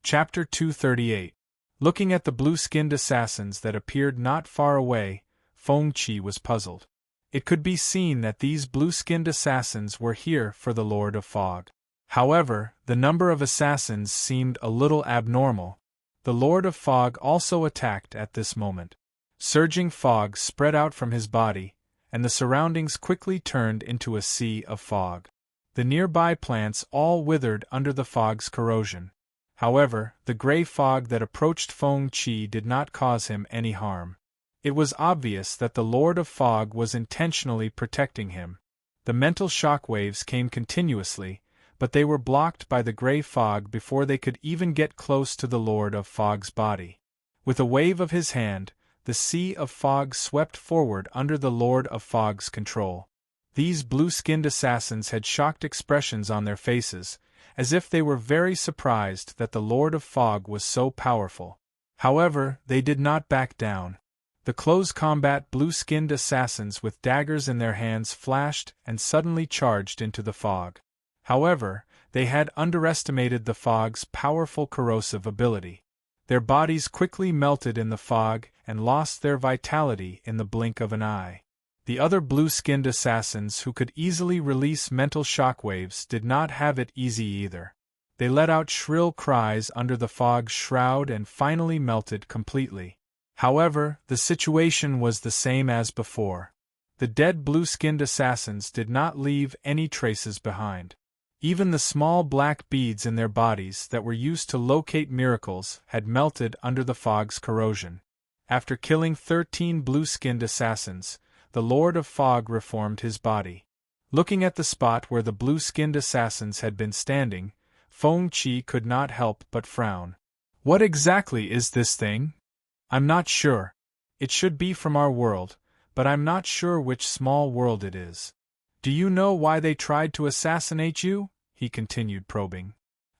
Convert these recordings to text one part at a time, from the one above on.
Chapter 238. Looking at the blue-skinned assassins that appeared not far away, Feng-Chi was puzzled. It could be seen that these blue-skinned assassins were here for the Lord of Fog. However, the number of assassins seemed a little abnormal. The Lord of Fog also attacked at this moment. Surging fog spread out from his body, and the surroundings quickly turned into a sea of fog. The nearby plants all withered under the fog's corrosion. However, the gray fog that approached Feng-Chi did not cause him any harm. It was obvious that the Lord of Fog was intentionally protecting him. The mental shockwaves came continuously, but they were blocked by the gray fog before they could even get close to the Lord of Fog's body. With a wave of his hand, the sea of fog swept forward under the Lord of Fog's control. These blue-skinned assassins had shocked expressions on their faces, as if they were very surprised that the Lord of Fog was so powerful. However, they did not back down. The close-combat blue-skinned assassins with daggers in their hands flashed and suddenly charged into the fog. However, they had underestimated the fog's powerful corrosive ability. Their bodies quickly melted in the fog and lost their vitality in the blink of an eye. The other blue-skinned assassins who could easily release mental shockwaves did not have it easy either. They let out shrill cries under the fog's shroud and finally melted completely. However, the situation was the same as before. The dead blue-skinned assassins did not leave any traces behind. Even the small black beads in their bodies that were used to locate miracles had melted under the fog's corrosion. After killing 13 blue-skinned assassins, the Lord of Fog reformed his body. Looking at the spot where the blue-skinned assassins had been standing, Feng-Chi could not help but frown. What exactly is this thing? I'm not sure. It should be from our world, but I'm not sure which small world it is. Do you know why they tried to assassinate you? He continued, probing.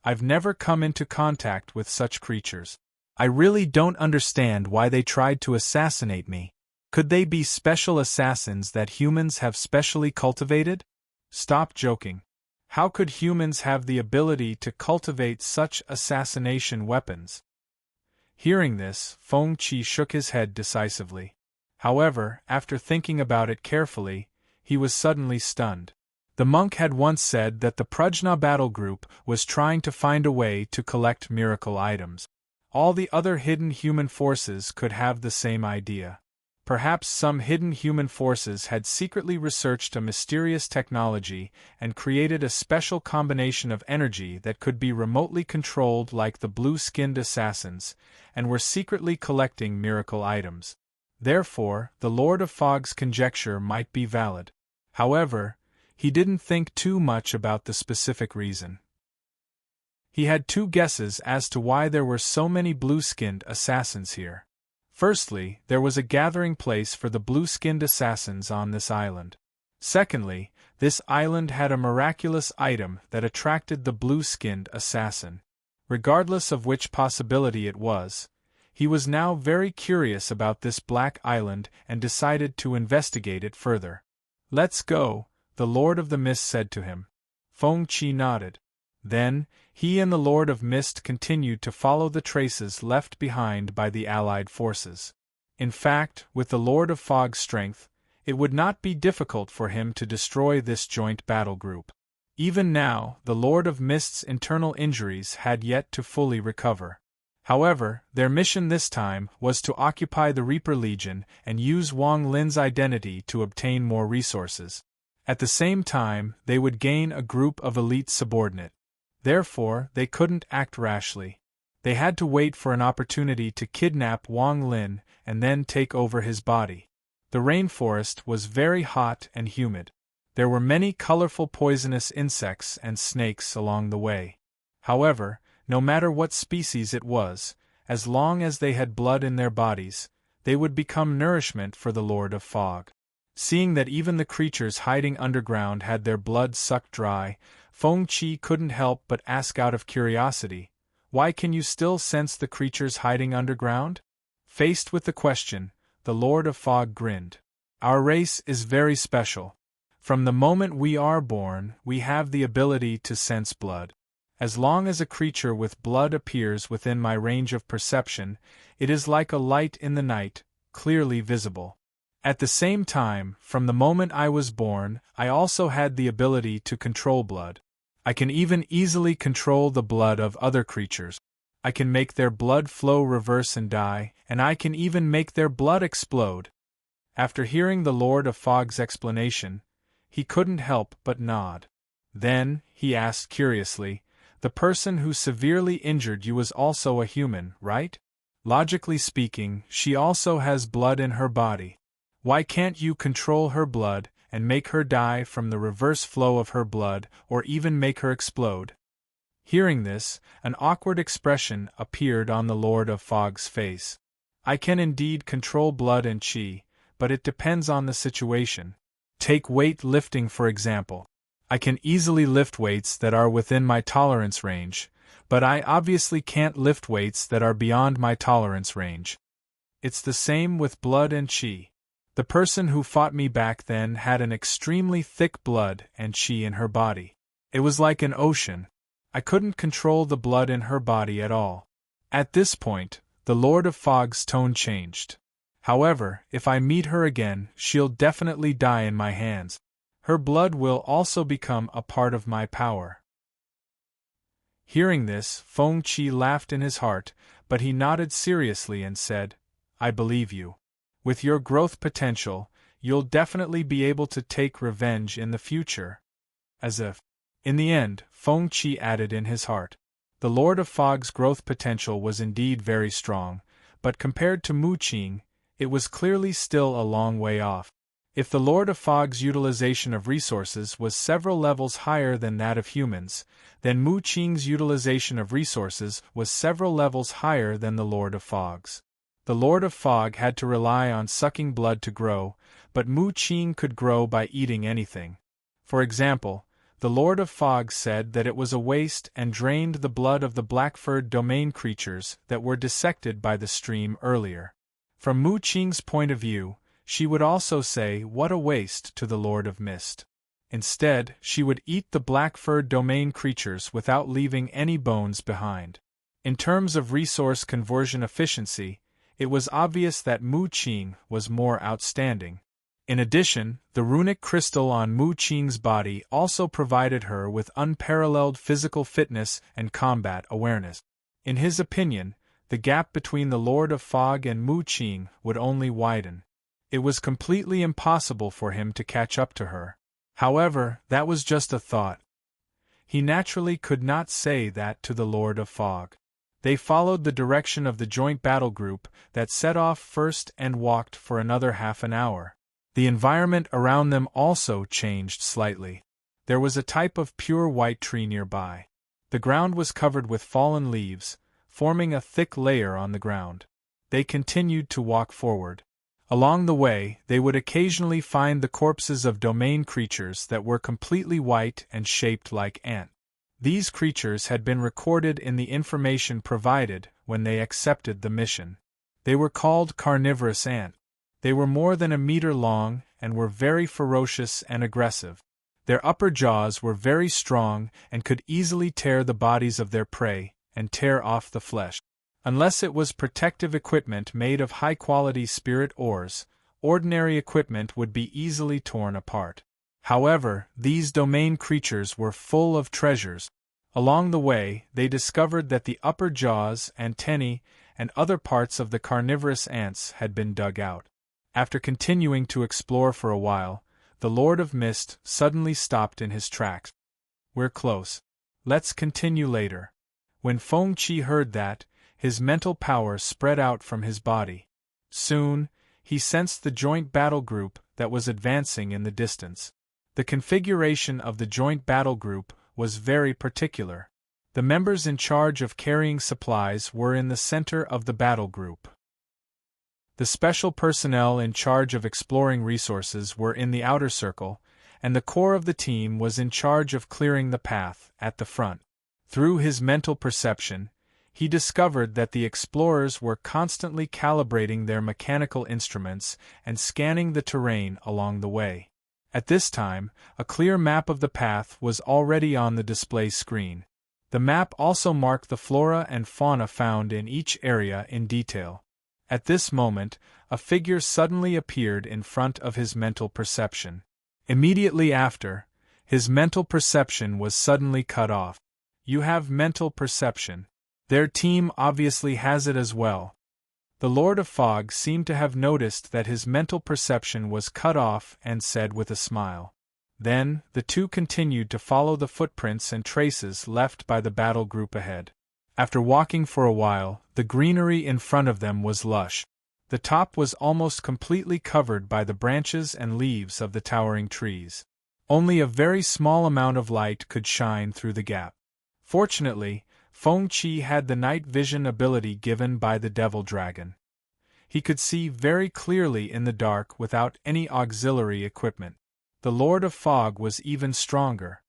I've never come into contact with such creatures. I really don't understand why they tried to assassinate me. Could they be special assassins that humans have specially cultivated? Stop joking. How could humans have the ability to cultivate such assassination weapons? Hearing this, Feng-Chi shook his head decisively. However, after thinking about it carefully, he was suddenly stunned. The monk had once said that the Prajna battle group was trying to find a way to collect miracle items. All the other hidden human forces could have the same idea. Perhaps some hidden human forces had secretly researched a mysterious technology and created a special combination of energy that could be remotely controlled like the blue-skinned assassins, and were secretly collecting miracle items. Therefore, the Lord of Fog's conjecture might be valid. However, he didn't think too much about the specific reason. He had two guesses as to why there were so many blue-skinned assassins here. Firstly, there was a gathering place for the blue-skinned assassins on this island. Secondly, this island had a miraculous item that attracted the blue-skinned assassin. Regardless of which possibility it was, he was now very curious about this black island and decided to investigate it further. Let's go, the Lord of the Mist said to him. Feng-Chi nodded. Then, he and the Lord of Mist continued to follow the traces left behind by the allied forces. In fact, with the Lord of Fog's strength, it would not be difficult for him to destroy this joint battle group. Even now, the Lord of Mist's internal injuries had yet to fully recover. However, their mission this time was to occupy the Reaper Legion and use Wang Lin's identity to obtain more resources. At the same time, they would gain a group of elite subordinate. Therefore, they couldn't act rashly. They had to wait for an opportunity to kidnap Wang Lin and then take over his body. The rainforest was very hot and humid. There were many colorful poisonous insects and snakes along the way. However, no matter what species it was, as long as they had blood in their bodies, they would become nourishment for the Lord of Fog. Seeing that even the creatures hiding underground had their blood sucked dry, Feng-Chi couldn't help but ask out of curiosity, "Why can you still sense the creatures hiding underground?" Faced with the question, the Lord of Fog grinned. "Our race is very special. From the moment we are born, we have the ability to sense blood. As long as a creature with blood appears within my range of perception, it is like a light in the night, clearly visible. At the same time, from the moment I was born, I also had the ability to control blood. I can even easily control the blood of other creatures. I can make their blood flow reverse and die, and I can even make their blood explode. After hearing the Lord of Fog's explanation, he couldn't help but nod. Then, he asked curiously, the person who severely injured you was also a human, right? Logically speaking, she also has blood in her body. Why can't you control her blood and make her die from the reverse flow of her blood, or even make her explode? Hearing this, an awkward expression appeared on the Lord of Fog's face. I can indeed control blood and chi, but it depends on the situation. Take weight lifting for example. I can easily lift weights that are within my tolerance range, but I obviously can't lift weights that are beyond my tolerance range. It's the same with blood and chi. The person who fought me back then had an extremely thick blood and chi in her body. It was like an ocean. I couldn't control the blood in her body at all. At this point, the Lord of Fog's tone changed. However, if I meet her again, she'll definitely die in my hands. Her blood will also become a part of my power. Hearing this, Feng Qi laughed in his heart, but he nodded seriously and said, I believe you. With your growth potential, you'll definitely be able to take revenge in the future. As if. In the end, Feng Qi added in his heart. The Lord of Fog's growth potential was indeed very strong, but compared to Mu Qing, it was clearly still a long way off. If the Lord of Fog's utilization of resources was several levels higher than that of humans, then Mu Qing's utilization of resources was several levels higher than the Lord of Fog's. The Lord of Fog had to rely on sucking blood to grow, but Mu Qing could grow by eating anything. For example, the Lord of Fog said that it was a waste and drained the blood of the black-furred domain creatures that were dissected by the stream earlier. From Mu Qing's point of view, she would also say what a waste to the Lord of Mist. Instead, she would eat the black-furred domain creatures without leaving any bones behind. In terms of resource conversion efficiency, it was obvious that Mu Qing was more outstanding. In addition, the runic crystal on Mu Qing's body also provided her with unparalleled physical fitness and combat awareness. In his opinion, the gap between the Lord of Fog and Mu Qing would only widen. It was completely impossible for him to catch up to her. However, that was just a thought. He naturally could not say that to the Lord of Fog. They followed the direction of the joint battle group that set off first and walked for another half an hour. The environment around them also changed slightly. There was a type of pure white tree nearby. The ground was covered with fallen leaves, forming a thick layer on the ground. They continued to walk forward. Along the way, they would occasionally find the corpses of domain creatures that were completely white and shaped like ants. These creatures had been recorded in the information provided when they accepted the mission. They were called carnivorous ants. They were more than a meter long and were very ferocious and aggressive. Their upper jaws were very strong and could easily tear the bodies of their prey and tear off the flesh. Unless it was protective equipment made of high-quality spirit ores, ordinary equipment would be easily torn apart. However, these domain creatures were full of treasures. Along the way, they discovered that the upper jaws, antennae, and other parts of the carnivorous ants had been dug out. After continuing to explore for a while, the Lord of Mist suddenly stopped in his tracks. We're close. Let's continue later. When Feng Qi heard that, his mental power spread out from his body. Soon, he sensed the joint battle group that was advancing in the distance. The configuration of the joint battle group was very particular. The members in charge of carrying supplies were in the center of the battle group. The special personnel in charge of exploring resources were in the outer circle, and the core of the team was in charge of clearing the path at the front. Through his mental perception, he discovered that the explorers were constantly calibrating their mechanical instruments and scanning the terrain along the way. At this time, a clear map of the path was already on the display screen. The map also marked the flora and fauna found in each area in detail. At this moment, a figure suddenly appeared in front of his mental perception. Immediately after, his mental perception was suddenly cut off. You have mental perception. Their team obviously has it as well. The Lord of Fog seemed to have noticed that his mental perception was cut off and said with a smile. Then, the two continued to follow the footprints and traces left by the battle group ahead. After walking for a while, the greenery in front of them was lush. The top was almost completely covered by the branches and leaves of the towering trees. Only a very small amount of light could shine through the gap. Fortunately, Feng Qi had the night vision ability given by the Devil Dragon. He could see very clearly in the dark without any auxiliary equipment. The Lord of Fog was even stronger.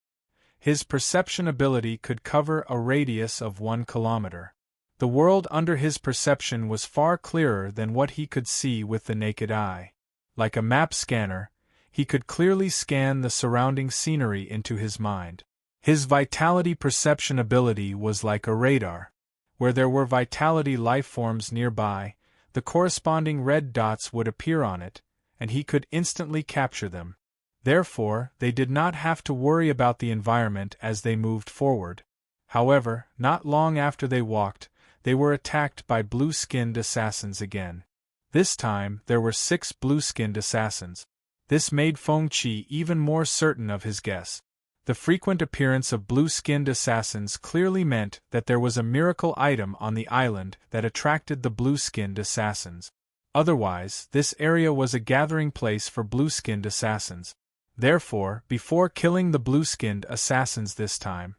His perception ability could cover a radius of 1 kilometer. The world under his perception was far clearer than what he could see with the naked eye. Like a map scanner, he could clearly scan the surrounding scenery into his mind. His vitality perception ability was like a radar. Where there were vitality lifeforms nearby, the corresponding red dots would appear on it, and he could instantly capture them. Therefore, they did not have to worry about the environment as they moved forward. However, not long after they walked, they were attacked by blue-skinned assassins again. This time, there were 6 blue-skinned assassins. This made Feng Qi even more certain of his guess. The frequent appearance of blue-skinned assassins clearly meant that there was a miracle item on the island that attracted the blue-skinned assassins. Otherwise, this area was a gathering place for blue-skinned assassins. Therefore, before killing the blue-skinned assassins this time,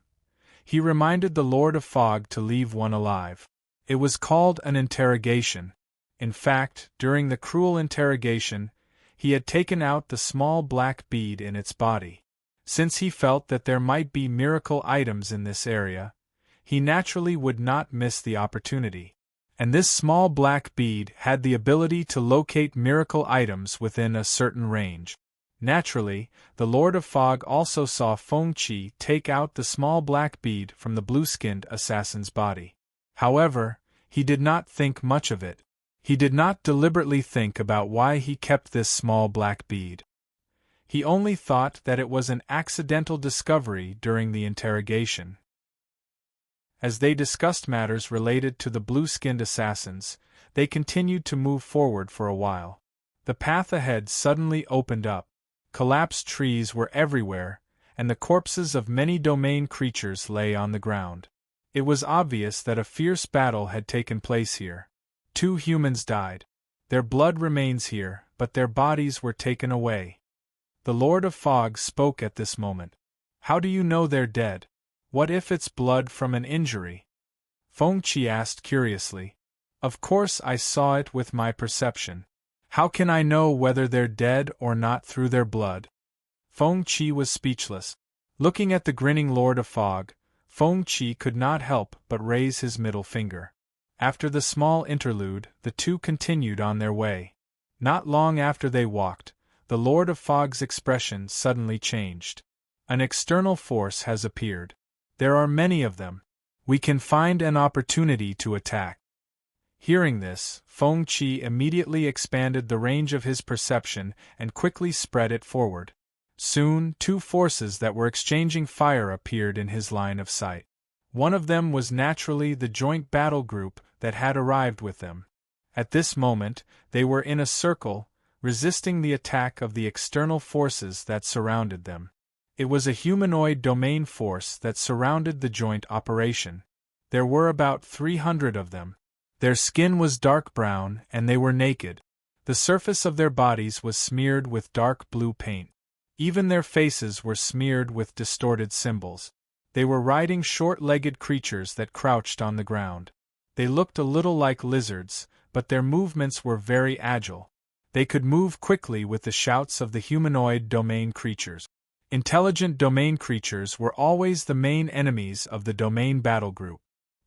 he reminded the Lord of Fog to leave one alive. It was called an interrogation. In fact, during the cruel interrogation, he had taken out the small black bead in its body. Since he felt that there might be miracle items in this area, he naturally would not miss the opportunity. And this small black bead had the ability to locate miracle items within a certain range. Naturally, the Lord of Fog also saw Feng Qi take out the small black bead from the blue-skinned assassin's body. However, he did not think much of it. He did not deliberately think about why he kept this small black bead. He only thought that it was an accidental discovery during the interrogation. As they discussed matters related to the blue-skinned assassins, they continued to move forward for a while. The path ahead suddenly opened up. Collapsed trees were everywhere, and the corpses of many domain creatures lay on the ground. It was obvious that a fierce battle had taken place here. 2 humans died. Their blood remains here, but their bodies were taken away. The Lord of Fog spoke at this moment. How do you know they're dead? What if it's blood from an injury? Feng Qi asked curiously. Of course I saw it with my perception. How can I know whether they're dead or not through their blood? Feng Qi was speechless. Looking at the grinning Lord of Fog, Feng Qi could not help but raise his middle finger. After the small interlude, the two continued on their way. Not long after they walked, the Lord of Fog's expression suddenly changed. An external force has appeared. There are many of them. We can find an opportunity to attack. Hearing this, Feng Qi immediately expanded the range of his perception and quickly spread it forward. Soon, 2 forces that were exchanging fire appeared in his line of sight. One of them was naturally the joint battle group that had arrived with them. At this moment, they were in a circle, resisting the attack of the external forces that surrounded them. It was a humanoid domain force that surrounded the joint operation. There were about 300 of them. Their skin was dark brown and they were naked. The surface of their bodies was smeared with dark blue paint. Even their faces were smeared with distorted symbols. They were riding short-legged creatures that crouched on the ground. They looked a little like lizards, but their movements were very agile. They could move quickly with the shouts of the humanoid domain creatures. Intelligent domain creatures were always the main enemies of the domain battle group.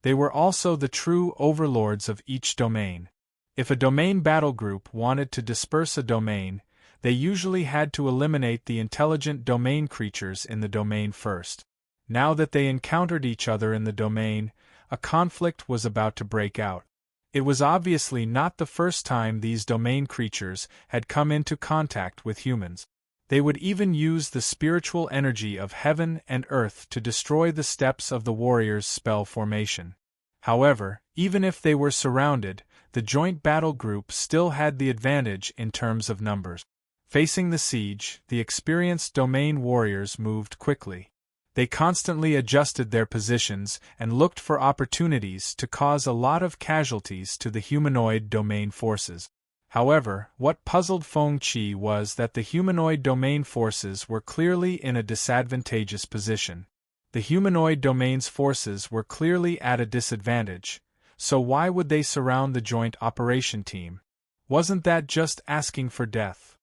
They were also the true overlords of each domain. If a domain battle group wanted to disperse a domain, they usually had to eliminate the intelligent domain creatures in the domain first. Now that they encountered each other in the domain, a conflict was about to break out. It was obviously not the first time these domain creatures had come into contact with humans. They would even use the spiritual energy of heaven and earth to destroy the steps of the warrior's spell formation. However, even if they were surrounded, the joint battle group still had the advantage in terms of numbers. Facing the siege, the experienced domain warriors moved quickly. They constantly adjusted their positions and looked for opportunities to cause a lot of casualties to the humanoid domain forces. However, what puzzled Feng Qi was that the humanoid domain forces were clearly in a disadvantageous position. The humanoid domain's forces were clearly at a disadvantage, so why would they surround the joint operation team? Wasn't that just asking for death?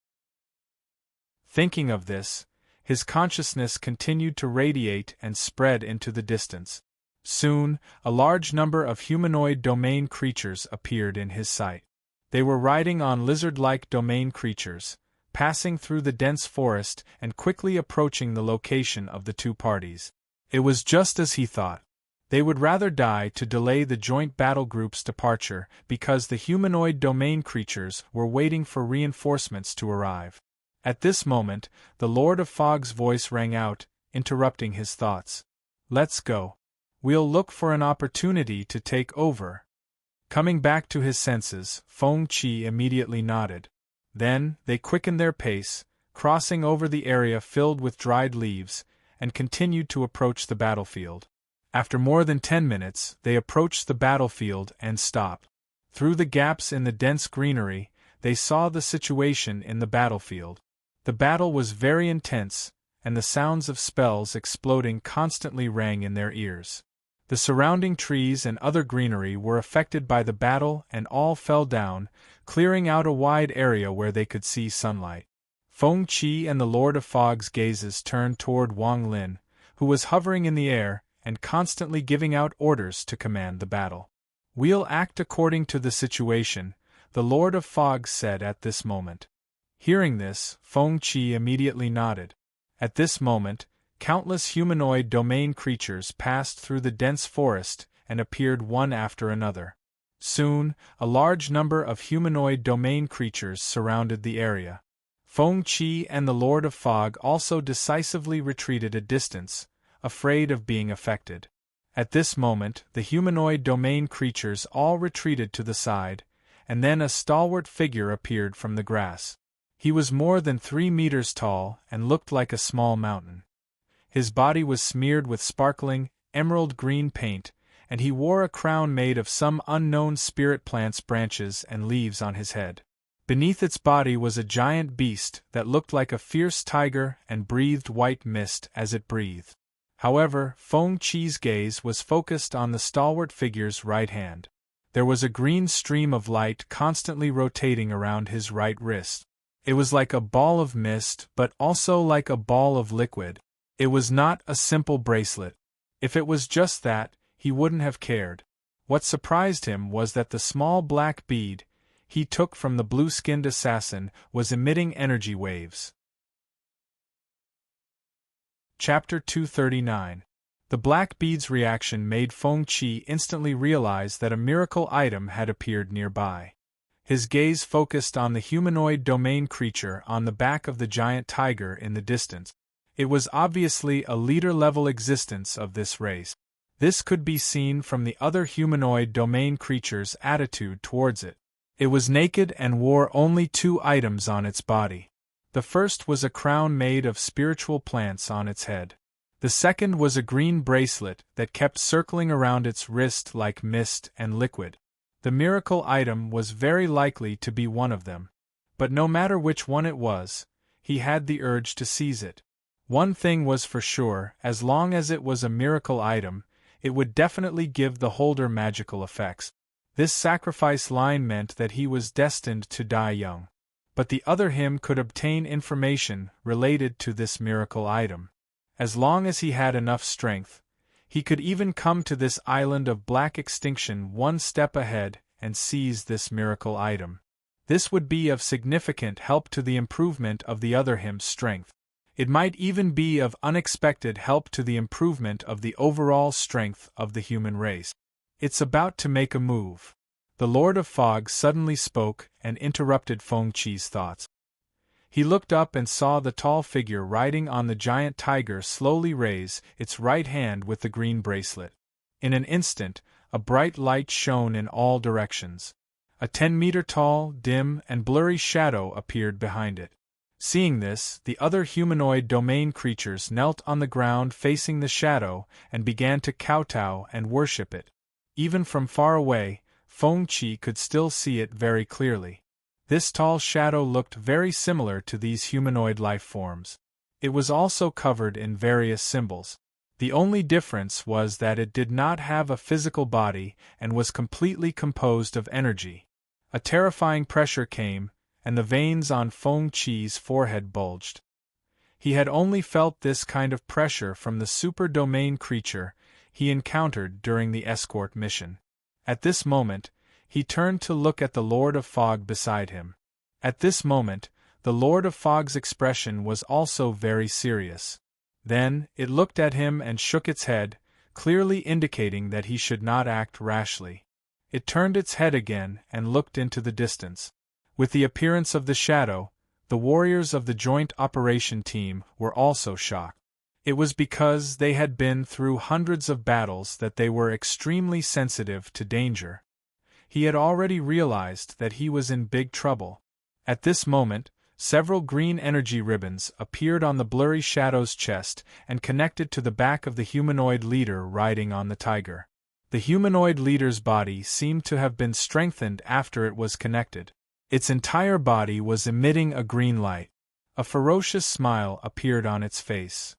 Thinking of this, his consciousness continued to radiate and spread into the distance. Soon, a large number of humanoid domain creatures appeared in his sight. They were riding on lizard-like domain creatures, passing through the dense forest and quickly approaching the location of the two parties. It was just as he thought. They would rather die to delay the joint battle group's departure because the humanoid domain creatures were waiting for reinforcements to arrive. At this moment, the Lord of Fog's voice rang out, interrupting his thoughts. "Let's go. We'll look for an opportunity to take over." Coming back to his senses, Feng Qi immediately nodded. Then, they quickened their pace, crossing over the area filled with dried leaves, and continued to approach the battlefield. After more than 10 minutes, they approached the battlefield and stopped. Through the gaps in the dense greenery, they saw the situation in the battlefield. The battle was very intense, and the sounds of spells exploding constantly rang in their ears. The surrounding trees and other greenery were affected by the battle and all fell down, clearing out a wide area where they could see sunlight. Feng Qi and the Lord of Fog's gazes turned toward Wang Lin, who was hovering in the air and constantly giving out orders to command the battle. "We'll act according to the situation," the Lord of Fog said at this moment. Hearing this, Feng Qi immediately nodded. At this moment, countless humanoid domain creatures passed through the dense forest and appeared one after another. Soon, a large number of humanoid domain creatures surrounded the area. Feng Qi and the Lord of Fog also decisively retreated a distance, afraid of being affected. At this moment, the humanoid domain creatures all retreated to the side, and then a stalwart figure appeared from the grass. He was more than 3 meters tall and looked like a small mountain. His body was smeared with sparkling, emerald-green paint, and he wore a crown made of some unknown spirit plant's branches and leaves on his head. Beneath its body was a giant beast that looked like a fierce tiger and breathed white mist as it breathed. However, Feng Qi's gaze was focused on the stalwart figure's right hand. There was a green stream of light constantly rotating around his right wrist. It was like a ball of mist, but also like a ball of liquid. It was not a simple bracelet. If it was just that, he wouldn't have cared. What surprised him was that the small black bead he took from the blue-skinned assassin was emitting energy waves. Chapter 239. The black bead's reaction made Feng Qi instantly realize that a miracle item had appeared nearby. His gaze focused on the humanoid domain creature on the back of the giant tiger in the distance. It was obviously a leader-level existence of this race. This could be seen from the other humanoid domain creature's attitude towards it. It was naked and wore only 2 items on its body. The first was a crown made of spiritual plants on its head. The second was a green bracelet that kept circling around its wrist like mist and liquid. The miracle item was very likely to be one of them. But no matter which one it was, he had the urge to seize it. One thing was for sure, as long as it was a miracle item, it would definitely give the holder magical effects. This sacrifice line meant that he was destined to die young. But the other him could obtain information related to this miracle item. As long as he had enough strength, he could even come to this island of black extinction one step ahead and seize this miracle item. This would be of significant help to the improvement of the other him's strength. It might even be of unexpected help to the improvement of the overall strength of the human race. It's about to make a move. The Lord of Fog suddenly spoke and interrupted Feng Qi's thoughts. He looked up and saw the tall figure riding on the giant tiger slowly raise its right hand with the green bracelet. In an instant, a bright light shone in all directions. A 10-meter-tall, dim, and blurry shadow appeared behind it. Seeing this, the other humanoid domain creatures knelt on the ground facing the shadow and began to kowtow and worship it. Even from far away, Feng Qi could still see it very clearly. This tall shadow looked very similar to these humanoid life forms. It was also covered in various symbols. The only difference was that it did not have a physical body and was completely composed of energy. A terrifying pressure came, and the veins on Feng Qi's forehead bulged. He had only felt this kind of pressure from the super domain creature he encountered during the escort mission. At this moment, he turned to look at the Lord of Fog beside him. At this moment, the Lord of Fog's expression was also very serious. Then, it looked at him and shook its head, clearly indicating that he should not act rashly. It turned its head again and looked into the distance. With the appearance of the shadow, the warriors of the Joint Operation Team were also shocked. It was because they had been through hundreds of battles that they were extremely sensitive to danger. He had already realized that he was in big trouble. At this moment, several green energy ribbons appeared on the blurry shadow's chest and connected to the back of the humanoid leader riding on the tiger. The humanoid leader's body seemed to have been strengthened after it was connected. Its entire body was emitting a green light. A ferocious smile appeared on its face.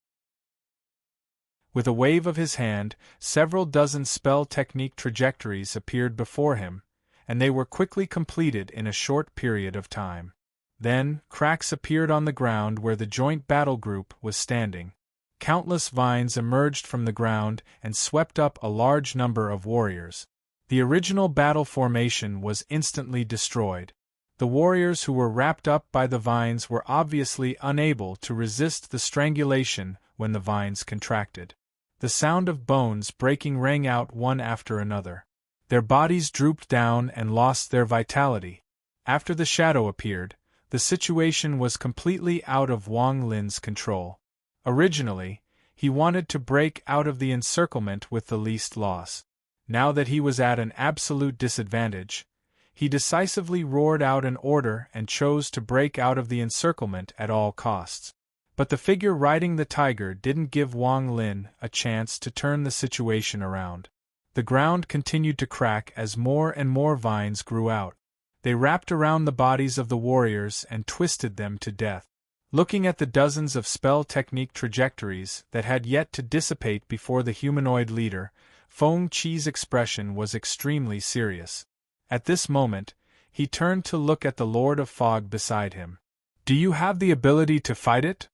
With a wave of his hand, several dozen spell technique trajectories appeared before him, and they were quickly completed in a short period of time. Then, cracks appeared on the ground where the joint battle group was standing. Countless vines emerged from the ground and swept up a large number of warriors. The original battle formation was instantly destroyed. The warriors who were wrapped up by the vines were obviously unable to resist the strangulation when the vines contracted. The sound of bones breaking rang out one after another. Their bodies drooped down and lost their vitality. After the shadow appeared, the situation was completely out of Wang Lin's control. Originally, he wanted to break out of the encirclement with the least loss. Now that he was at an absolute disadvantage, he decisively roared out an order and chose to break out of the encirclement at all costs. But the figure riding the tiger didn't give Wang Lin a chance to turn the situation around. The ground continued to crack as more and more vines grew out. They wrapped around the bodies of the warriors and twisted them to death. Looking at the dozens of spell technique trajectories that had yet to dissipate before the humanoid leader, Feng Qi's expression was extremely serious. At this moment, he turned to look at the Lord of Fog beside him. "Do you have the ability to fight it?"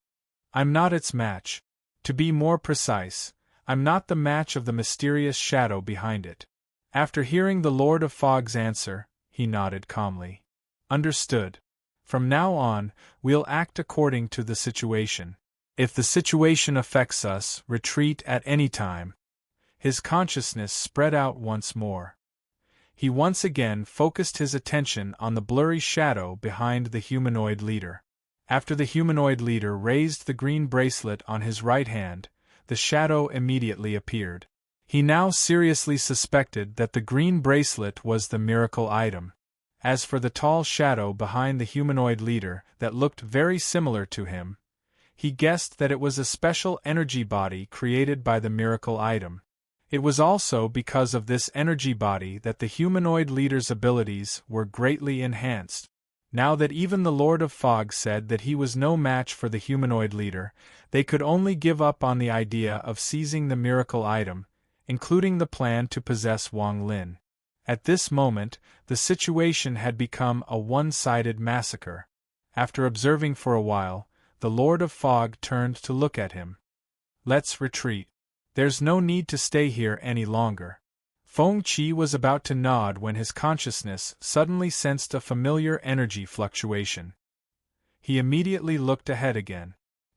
"I'm not its match. To be more precise, I'm not the match of the mysterious shadow behind it." After hearing the Lord of Fog's answer, he nodded calmly. "Understood. From now on, we'll act according to the situation. If the situation affects us, retreat at any time." His consciousness spread out once more. He once again focused his attention on the blurry shadow behind the humanoid leader. After the humanoid leader raised the green bracelet on his right hand, the shadow immediately appeared. He now seriously suspected that the green bracelet was the miracle item. As for the tall shadow behind the humanoid leader that looked very similar to him, he guessed that it was a special energy body created by the miracle item. It was also because of this energy body that the humanoid leader's abilities were greatly enhanced. Now that even the Lord of Fog said that he was no match for the humanoid leader, they could only give up on the idea of seizing the miracle item, including the plan to possess Wang Lin. At this moment, the situation had become a one-sided massacre. After observing for a while, the Lord of Fog turned to look at him. "Let's retreat. There's no need to stay here any longer." Feng Qi was about to nod when his consciousness suddenly sensed a familiar energy fluctuation. He immediately looked ahead again.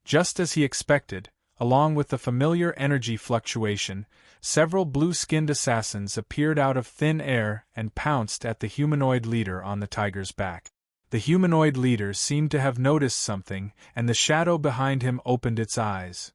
Just as he expected, along with the familiar energy fluctuation, several blue-skinned assassins appeared out of thin air and pounced at the humanoid leader on the tiger's back. The humanoid leader seemed to have noticed something, and the shadow behind him opened its eyes.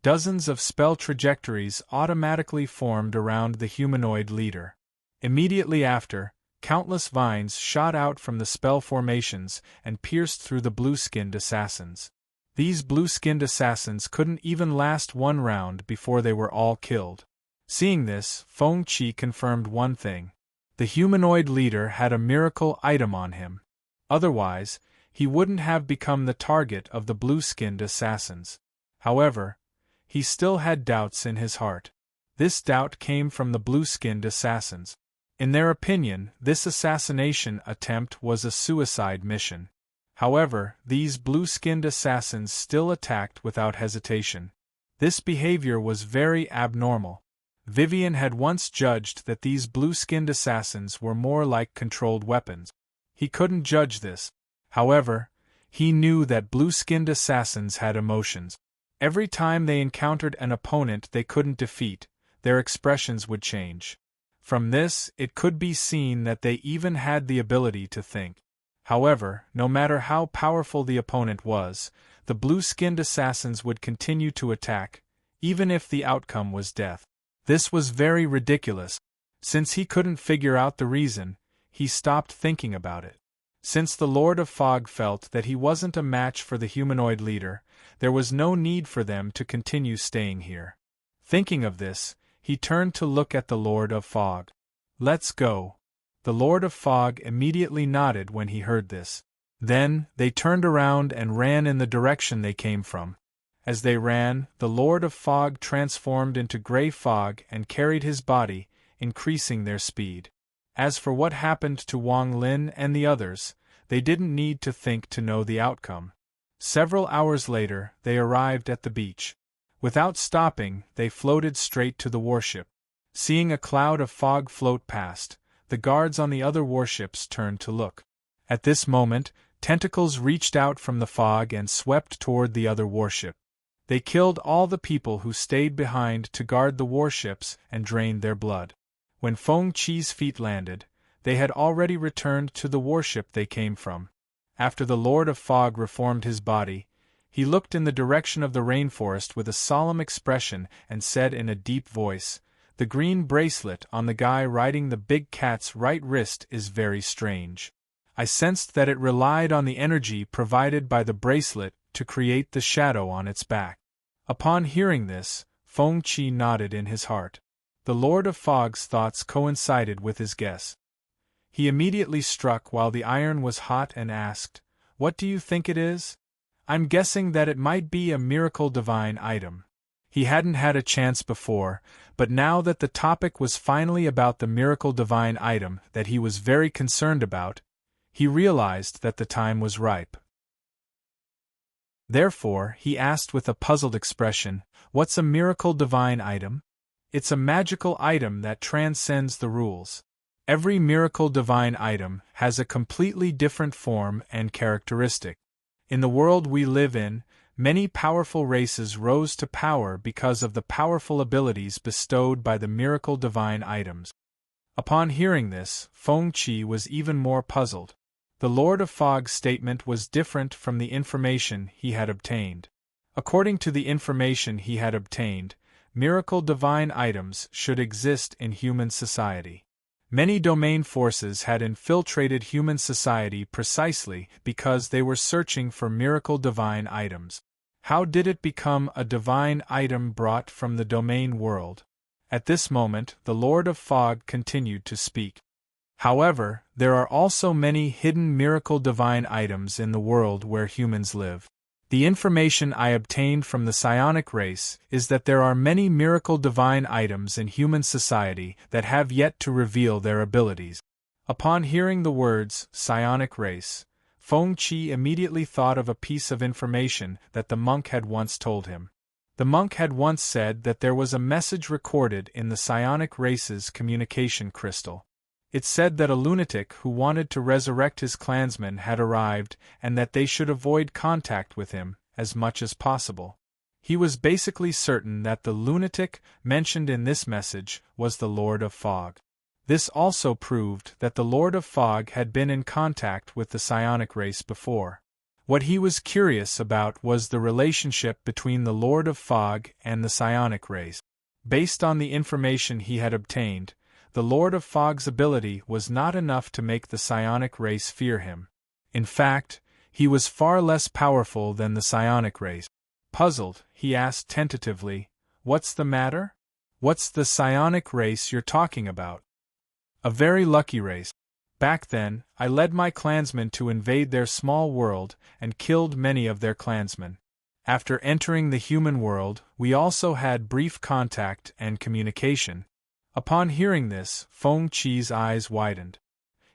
Dozens of spell trajectories automatically formed around the humanoid leader. Immediately after, countless vines shot out from the spell formations and pierced through the blue-skinned assassins. These blue-skinned assassins couldn't even last one round before they were all killed. Seeing this, Feng Qi confirmed one thing. The humanoid leader had a miracle item on him. Otherwise, he wouldn't have become the target of the blue-skinned assassins. However, he still had doubts in his heart. This doubt came from the blue-skinned assassins. In their opinion, this assassination attempt was a suicide mission. However, these blue-skinned assassins still attacked without hesitation. This behavior was very abnormal. Vivian had once judged that these blue-skinned assassins were more like controlled weapons. He couldn't judge this. However, he knew that blue-skinned assassins had emotions. Every time they encountered an opponent they couldn't defeat, their expressions would change. From this, it could be seen that they even had the ability to think. However, no matter how powerful the opponent was, the blue-skinned assassins would continue to attack, even if the outcome was death. This was very ridiculous. Since he couldn't figure out the reason, he stopped thinking about it. Since the Lord of Fog felt that he wasn't a match for the humanoid leader, there was no need for them to continue staying here. Thinking of this, he turned to look at the Lord of Fog. "Let's go." The Lord of Fog immediately nodded when he heard this. Then, they turned around and ran in the direction they came from. As they ran, the Lord of Fog transformed into gray fog and carried his body, increasing their speed. As for what happened to Wang Lin and the others, they didn't need to think to know the outcome. Several hours later, they arrived at the beach. Without stopping, they floated straight to the warship. Seeing a cloud of fog float past, the guards on the other warships turned to look. At this moment, tentacles reached out from the fog and swept toward the other warship. They killed all the people who stayed behind to guard the warships and drained their blood. When Feng Qi's feet landed, they had already returned to the warship they came from. After the Lord of Fog reformed his body, he looked in the direction of the rainforest with a solemn expression and said in a deep voice, "The green bracelet on the guy riding the big cat's right wrist is very strange. I sensed that it relied on the energy provided by the bracelet to create the shadow on its back." Upon hearing this, Feng Qi nodded in his heart. The Lord of Fog's thoughts coincided with his guess. He immediately struck while the iron was hot and asked, "What do you think it is?" "I'm guessing that it might be a miracle divine item." He hadn't had a chance before, but now that the topic was finally about the miracle divine item that he was very concerned about, he realized that the time was ripe. Therefore, he asked with a puzzled expression, "What's a miracle divine item?" "It's a magical item that transcends the rules. Every miracle divine item has a completely different form and characteristic. In the world we live in, many powerful races rose to power because of the powerful abilities bestowed by the miracle divine items." Upon hearing this, Feng Qi was even more puzzled. The Lord of Fog's statement was different from the information he had obtained. According to the information he had obtained, miracle divine items should exist in human society. Many domain forces had infiltrated human society precisely because they were searching for miracle divine items. How did it become a divine item brought from the domain world? At this moment, the Lord of Fog continued to speak. "However, there are also many hidden miracle divine items in the world where humans live. The information I obtained from the psionic race is that there are many miracle divine items in human society that have yet to reveal their abilities." Upon hearing the words, psionic race, Feng Qi immediately thought of a piece of information that the monk had once told him. The monk had once said that there was a message recorded in the psionic race's communication crystal. It said that a lunatic who wanted to resurrect his clansmen had arrived and that they should avoid contact with him as much as possible. He was basically certain that the lunatic mentioned in this message was the Lord of Fog. This also proved that the Lord of Fog had been in contact with the psionic race before. What he was curious about was the relationship between the Lord of Fog and the psionic race. Based on the information he had obtained, the Lord of Fog's ability was not enough to make the psionic race fear him. In fact, he was far less powerful than the psionic race. Puzzled, he asked tentatively, "What's the matter? What's the psionic race you're talking about?" "A very lucky race. Back then, I led my clansmen to invade their small world and killed many of their clansmen. After entering the human world, we also had brief contact and communication." Upon hearing this, Feng Qi's eyes widened.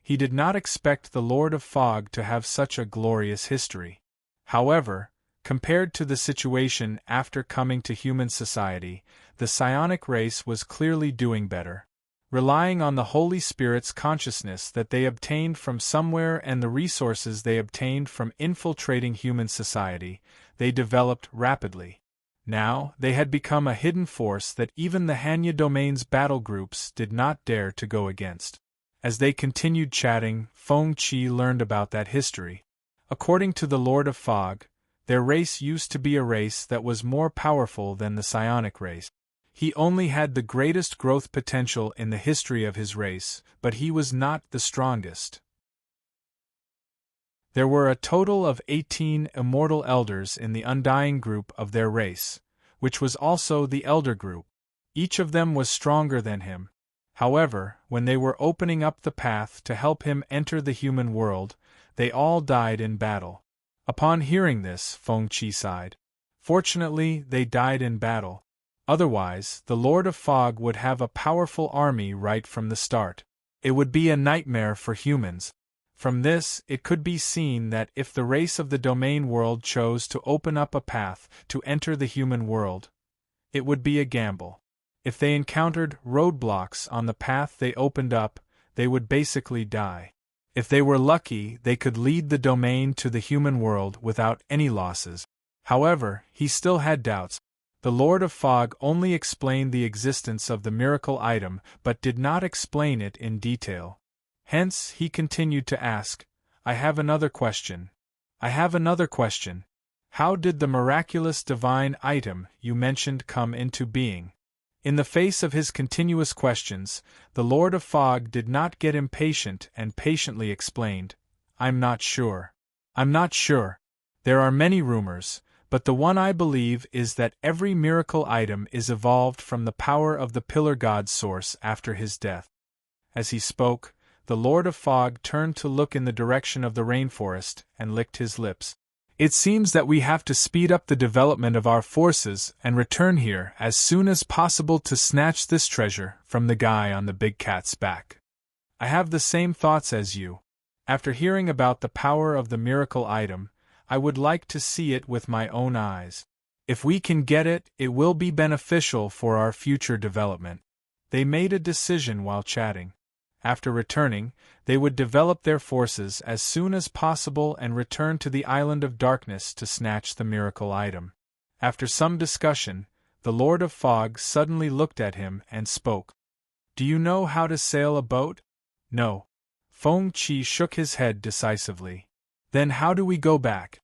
He did not expect the Lord of Fog to have such a glorious history. However, compared to the situation after coming to human society, the psionic race was clearly doing better. Relying on the Holy Spirit's consciousness that they obtained from somewhere and the resources they obtained from infiltrating human society, they developed rapidly. Now, they had become a hidden force that even the Hanya Domain's battle groups did not dare to go against. As they continued chatting, Feng Qi learned about that history. According to the Lord of Fog, their race used to be a race that was more powerful than the psionic race. He only had the greatest growth potential in the history of his race, but he was not the strongest. There were a total of 18 immortal elders in the undying group of their race, which was also the elder group. Each of them was stronger than him. However, when they were opening up the path to help him enter the human world, they all died in battle. Upon hearing this, Feng Qi sighed. Fortunately, they died in battle. Otherwise, the Lord of Fog would have a powerful army right from the start. It would be a nightmare for humans. From this, it could be seen that if the race of the domain world chose to open up a path to enter the human world, it would be a gamble. If they encountered roadblocks on the path they opened up, they would basically die. If they were lucky, they could lead the domain to the human world without any losses. However, he still had doubts. The Lord of Fog only explained the existence of the miracle item but did not explain it in detail. Hence, he continued to ask, I have another question. How did the miraculous divine item you mentioned come into being?" In the face of his continuous questions, the Lord of Fog did not get impatient and patiently explained, I'm not sure. There are many rumors, but the one I believe is that every miracle item is evolved from the power of the Pillar God's source after his death." As he spoke, the Lord of Fog turned to look in the direction of the rainforest and licked his lips. "It seems that we have to speed up the development of our forces and return here as soon as possible to snatch this treasure from the guy on the big cat's back. I have the same thoughts as you. After hearing about the power of the miracle item, I would like to see it with my own eyes. If we can get it, it will be beneficial for our future development." They made a decision while chatting. After returning, they would develop their forces as soon as possible and return to the Island of Darkness to snatch the miracle item. After some discussion, the Lord of Fog suddenly looked at him and spoke. "Do you know how to sail a boat?" "No." Feng Qi shook his head decisively. "Then how do we go back?"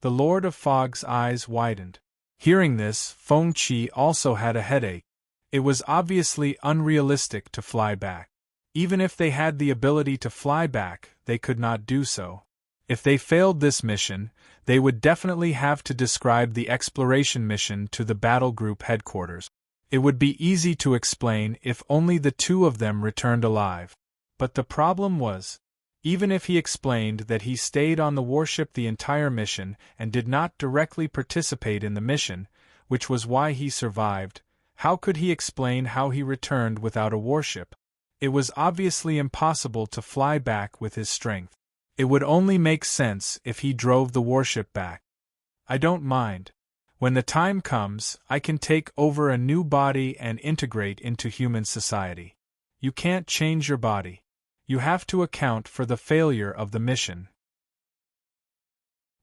The Lord of Fog's eyes widened. Hearing this, Feng Qi also had a headache. It was obviously unrealistic to fly back. Even if they had the ability to fly back, they could not do so. If they failed this mission, they would definitely have to describe the exploration mission to the battle group headquarters. It would be easy to explain if only the two of them returned alive. But the problem was, even if he explained that he stayed on the warship the entire mission and did not directly participate in the mission, which was why he survived, how could he explain how he returned without a warship? It was obviously impossible to fly back with his strength. It would only make sense if he drove the warship back. "I don't mind. When the time comes, I can take over a new body and integrate into human society." "You can't change your body. You have to account for the failure of the mission.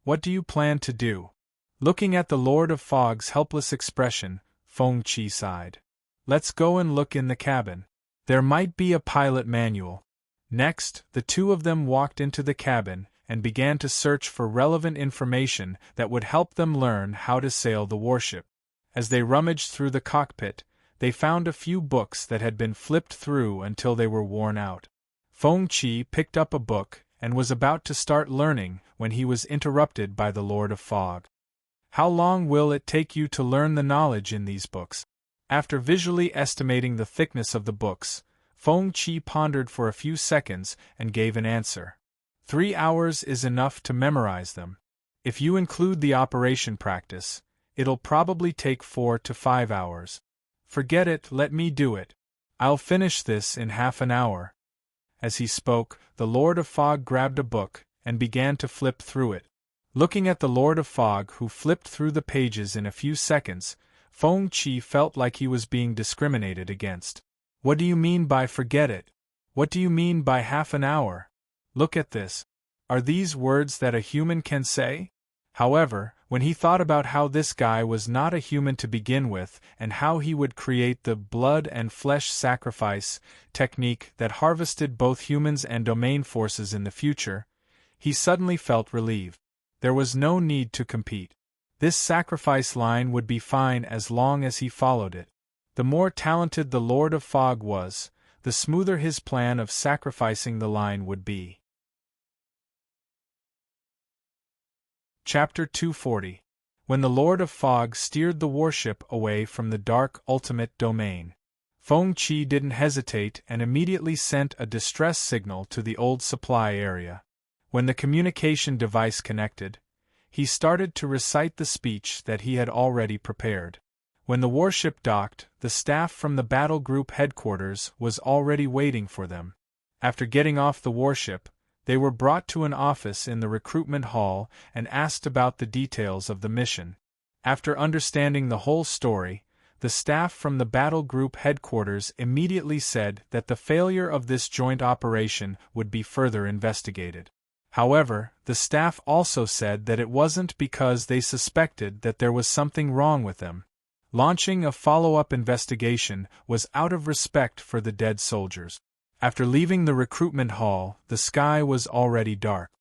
What do you plan to do? Looking at the Lord of Fog's helpless expression, Feng Qi sighed. Let's go and look in the cabin. There might be a pilot manual. Next, the two of them walked into the cabin and began to search for relevant information that would help them learn how to sail the warship. As they rummaged through the cockpit, they found a few books that had been flipped through until they were worn out. Feng Qi picked up a book and was about to start learning when he was interrupted by the Lord of Fog. How long will it take you to learn the knowledge in these books? After visually estimating the thickness of the books, Feng Qi pondered for a few seconds and gave an answer. 3 hours is enough to memorize them. If you include the operation practice, it'll probably take 4 to 5 hours. Forget it, let me do it. I'll finish this in half an hour. As he spoke, the Lord of Fog grabbed a book and began to flip through it. Looking at the Lord of Fog, who flipped through the pages in a few seconds, Feng Qi felt like he was being discriminated against. What do you mean by forget it? What do you mean by half an hour? Look at this. Are these words that a human can say? However, when he thought about how this guy was not a human to begin with and how he would create the blood and flesh sacrifice technique that harvested both humans and domain forces in the future, he suddenly felt relieved. There was no need to compete. This sacrifice line would be fine as long as he followed it. The more talented the Lord of Fog was, the smoother his plan of sacrificing the line would be. Chapter 240. When the Lord of Fog steered the warship away from the dark ultimate domain, Feng Qi didn't hesitate and immediately sent a distress signal to the old supply area. When the communication device connected, he started to recite the speech that he had already prepared. When the warship docked, the staff from the battle group headquarters was already waiting for them. After getting off the warship, they were brought to an office in the recruitment hall and asked about the details of the mission. After understanding the whole story, the staff from the battle group headquarters immediately said that the failure of this joint operation would be further investigated. However, the staff also said that it wasn't because they suspected that there was something wrong with them. Launching a follow-up investigation was out of respect for the dead soldiers. After leaving the recruitment hall, the sky was already dark.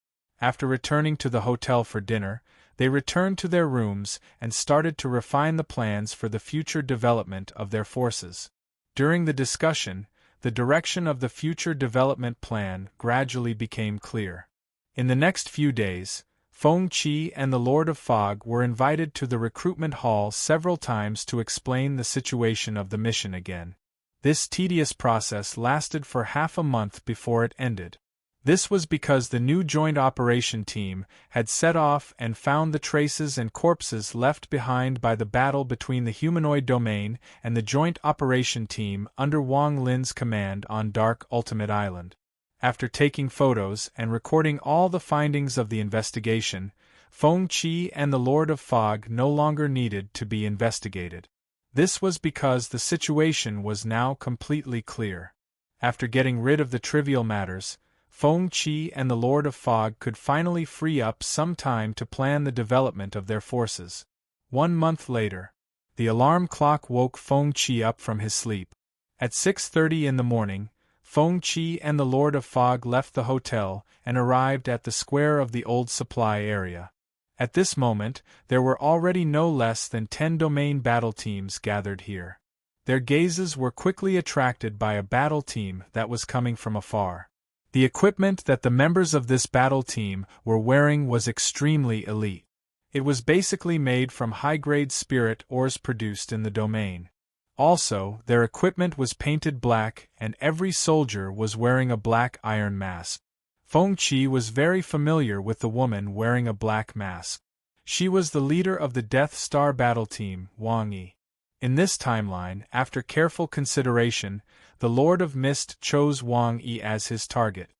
After returning to the hotel for dinner, they returned to their rooms and started to refine the plans for the future development of their forces. During the discussion, the direction of the future development plan gradually became clear. In the next few days, Feng Qi and the Lord of Fog were invited to the recruitment hall several times to explain the situation of the mission again. This tedious process lasted for half a month before it ended. This was because the new Joint Operation Team had set off and found the traces and corpses left behind by the battle between the humanoid domain and the Joint Operation Team under Wang Lin's command on Dark Ultimate Island. After taking photos and recording all the findings of the investigation, Feng Qi and the Lord of Fog no longer needed to be investigated. This was because the situation was now completely clear. After getting rid of the trivial matters, Feng Qi and the Lord of Fog could finally free up some time to plan the development of their forces. 1 month later, the alarm clock woke Feng Qi up from his sleep. At 6:30 in the morning, Feng Qi and the Lord of Fog left the hotel and arrived at the square of the old supply area. At this moment, there were already no less than 10 domain battle teams gathered here. Their gazes were quickly attracted by a battle team that was coming from afar. The equipment that the members of this battle team were wearing was extremely elite. It was basically made from high-grade spirit ores produced in the domain. Also, their equipment was painted black and every soldier was wearing a black iron mask. Feng Qi was very familiar with the woman wearing a black mask. She was the leader of the Death Star battle team, Wang Yi. In this timeline, after careful consideration, the Lord of Mist chose Wang Yi as his target.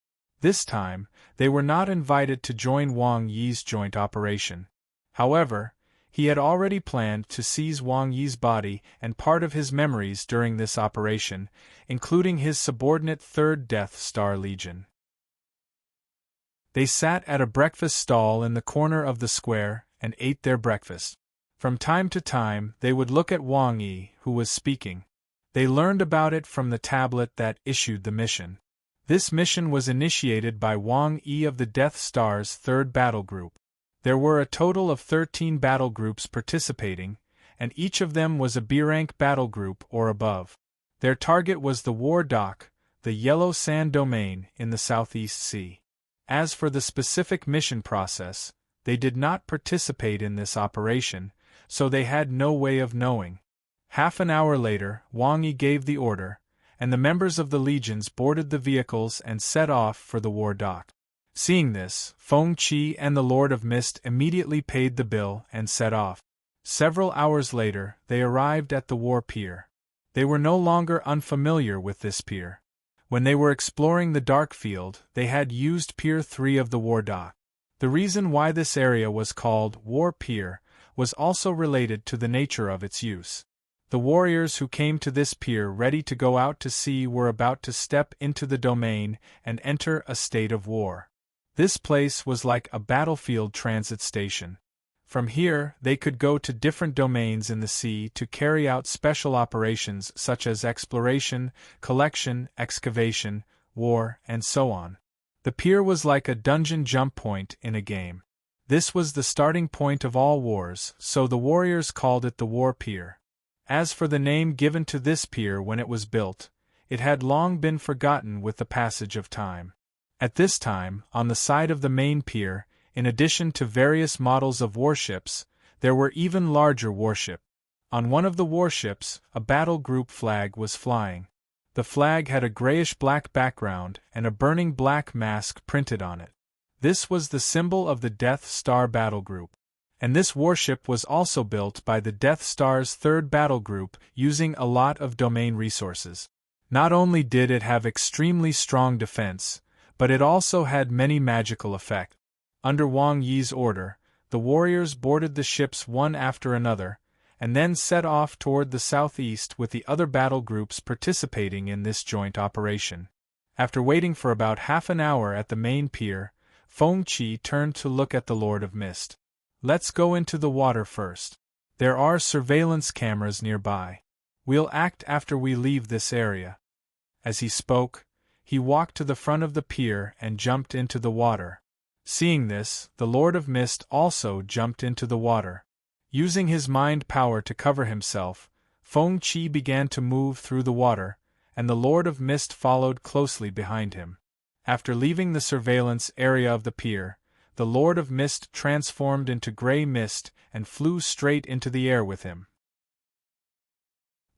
This time, they were not invited to join Wang Yi's joint operation. However, He had already planned to seize Wang Yi's body and part of his memories during this operation, including his subordinate Third Death Star Legion. They sat at a breakfast stall in the corner of the square and ate their breakfast. From time to time, they would look at Wang Yi, who was speaking. They learned about it from the tablet that issued the mission. This mission was initiated by Wang Yi of the Death Star's 3rd Battle Group. There were a total of 13 battle groups participating, and each of them was a B-rank battle group or above. Their target was the War Dock, the Yellow Sand Domain in the Southeast Sea. As for the specific mission process, they did not participate in this operation, so they had no way of knowing. Half an hour later, Wang Yi gave the order, and the members of the legions boarded the vehicles and set off for the War Dock. Seeing this, Feng Qi and the Lord of Mist immediately paid the bill and set off. Several hours later, they arrived at the war pier. They were no longer unfamiliar with this pier. When they were exploring the dark field, they had used Pier 3 of the War Dock. The reason why this area was called War Pier was also related to the nature of its use. The warriors who came to this pier ready to go out to sea were about to step into the domain and enter a state of war. This place was like a battlefield transit station. From here, they could go to different domains in the sea to carry out special operations such as exploration, collection, excavation, war, and so on. The pier was like a dungeon jump point in a game. This was the starting point of all wars, so the warriors called it the War Pier. As for the name given to this pier when it was built, it had long been forgotten with the passage of time. At this time, on the side of the main pier, in addition to various models of warships, there were even larger warships. On one of the warships, a battle group flag was flying. The flag had a grayish-black background and a burning black mask printed on it. This was the symbol of the Death Star Battle Group. And this warship was also built by the Death Star's 3rd Battle Group using a lot of domain resources. Not only did it have extremely strong defense, but it also had many magical effects. Under Wang Yi's order, the warriors boarded the ships one after another, and then set off toward the southeast with the other battle groups participating in this joint operation. After waiting for about half an hour at the main pier, Feng Qi turned to look at the Lord of Mist. "Let's go into the water first. There are surveillance cameras nearby. We'll act after we leave this area." As he spoke, he walked to the front of the pier and jumped into the water. Seeing this, the Lord of Mist also jumped into the water. Using his mind power to cover himself, Feng Qi began to move through the water, and the Lord of Mist followed closely behind him. After leaving the surveillance area of the pier, the Lord of Mist transformed into gray mist and flew straight into the air with him.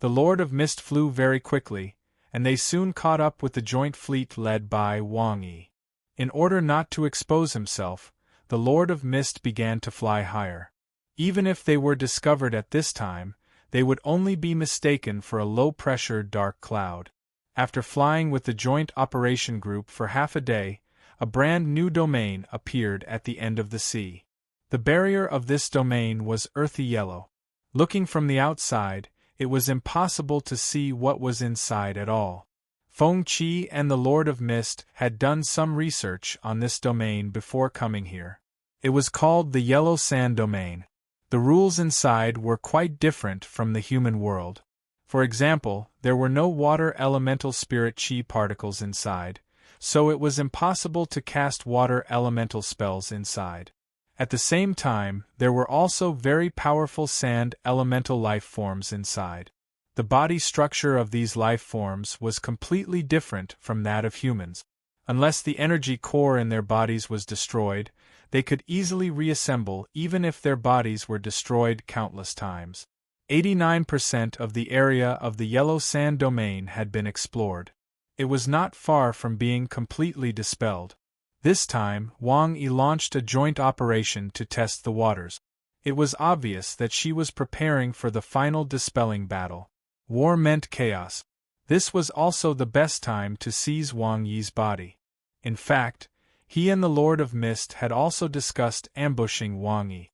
The Lord of Mist flew very quickly, and they soon caught up with the joint fleet led by Wang Yi. In order not to expose himself, the Lord of Mist began to fly higher. Even if they were discovered at this time, they would only be mistaken for a low-pressure dark cloud. After flying with the Joint Operation Group for half a day, a brand new domain appeared at the end of the sea. The barrier of this domain was earthy yellow. Looking from the outside, it was impossible to see what was inside at all. Feng Qi and the Lord of Mist had done some research on this domain before coming here. It was called the Yellow Sand Domain. The rules inside were quite different from the human world. For example, there were no water elemental spirit chi particles inside, so it was impossible to cast water elemental spells inside. At the same time, there were also very powerful sand elemental life forms inside. The body structure of these life forms was completely different from that of humans. Unless the energy core in their bodies was destroyed, they could easily reassemble even if their bodies were destroyed countless times. 89% of the area of the Yellow Sand Domain had been explored. It was not far from being completely dispelled. This time, Wang Yi launched a joint operation to test the waters. It was obvious that she was preparing for the final dispelling battle. War meant chaos. This was also the best time to seize Wang Yi's body. In fact, he and the Lord of Mist had also discussed ambushing Wang Yi.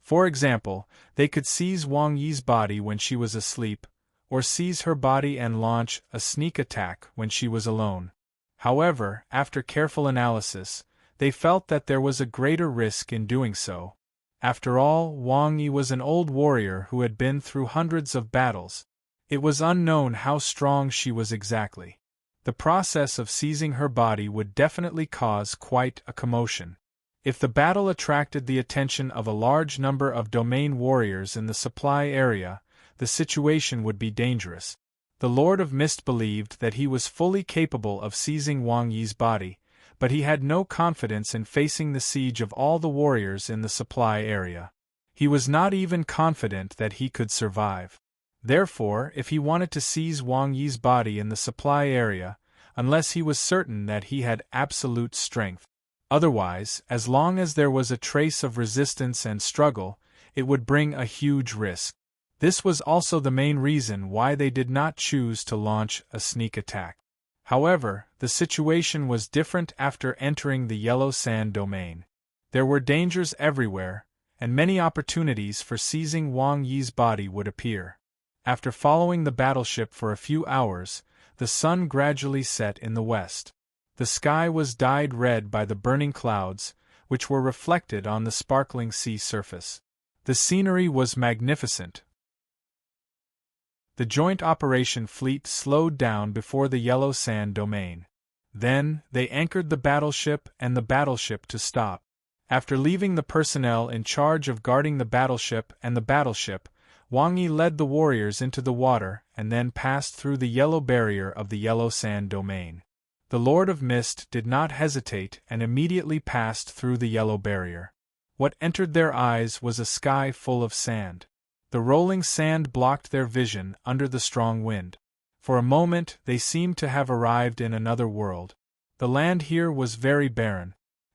For example, they could seize Wang Yi's body when she was asleep, or seize her body and launch a sneak attack when she was alone. However, after careful analysis, they felt that there was a greater risk in doing so. After all, Wang Yi was an old warrior who had been through hundreds of battles. It was unknown how strong she was exactly. The process of seizing her body would definitely cause quite a commotion. If the battle attracted the attention of a large number of domain warriors in the supply area, the situation would be dangerous. The Lord of Mist believed that he was fully capable of seizing Wang Yi's body, but he had no confidence in facing the siege of all the warriors in the supply area. He was not even confident that he could survive. Therefore, if he wanted to seize Wang Yi's body in the supply area, unless he was certain that he had absolute strength. Otherwise, as long as there was a trace of resistance and struggle, it would bring a huge risk. This was also the main reason why they did not choose to launch a sneak attack. However, the situation was different after entering the Yellow Sand domain. There were dangers everywhere, and many opportunities for seizing Wang Yi's body would appear. After following the battleship for a few hours, the sun gradually set in the west. The sky was dyed red by the burning clouds, which were reflected on the sparkling sea surface. The scenery was magnificent. The joint operation fleet slowed down before the Yellow Sand domain. Then, they anchored the battleship and the battleship to stop. After leaving the personnel in charge of guarding the battleship and the battleship, Wang Yi led the warriors into the water and then passed through the yellow barrier of the Yellow Sand domain. The Lord of Mist did not hesitate and immediately passed through the yellow barrier. What entered their eyes was a sky full of sand. The rolling sand blocked their vision under the strong wind. For a moment they seemed to have arrived in another world. The land here was very barren.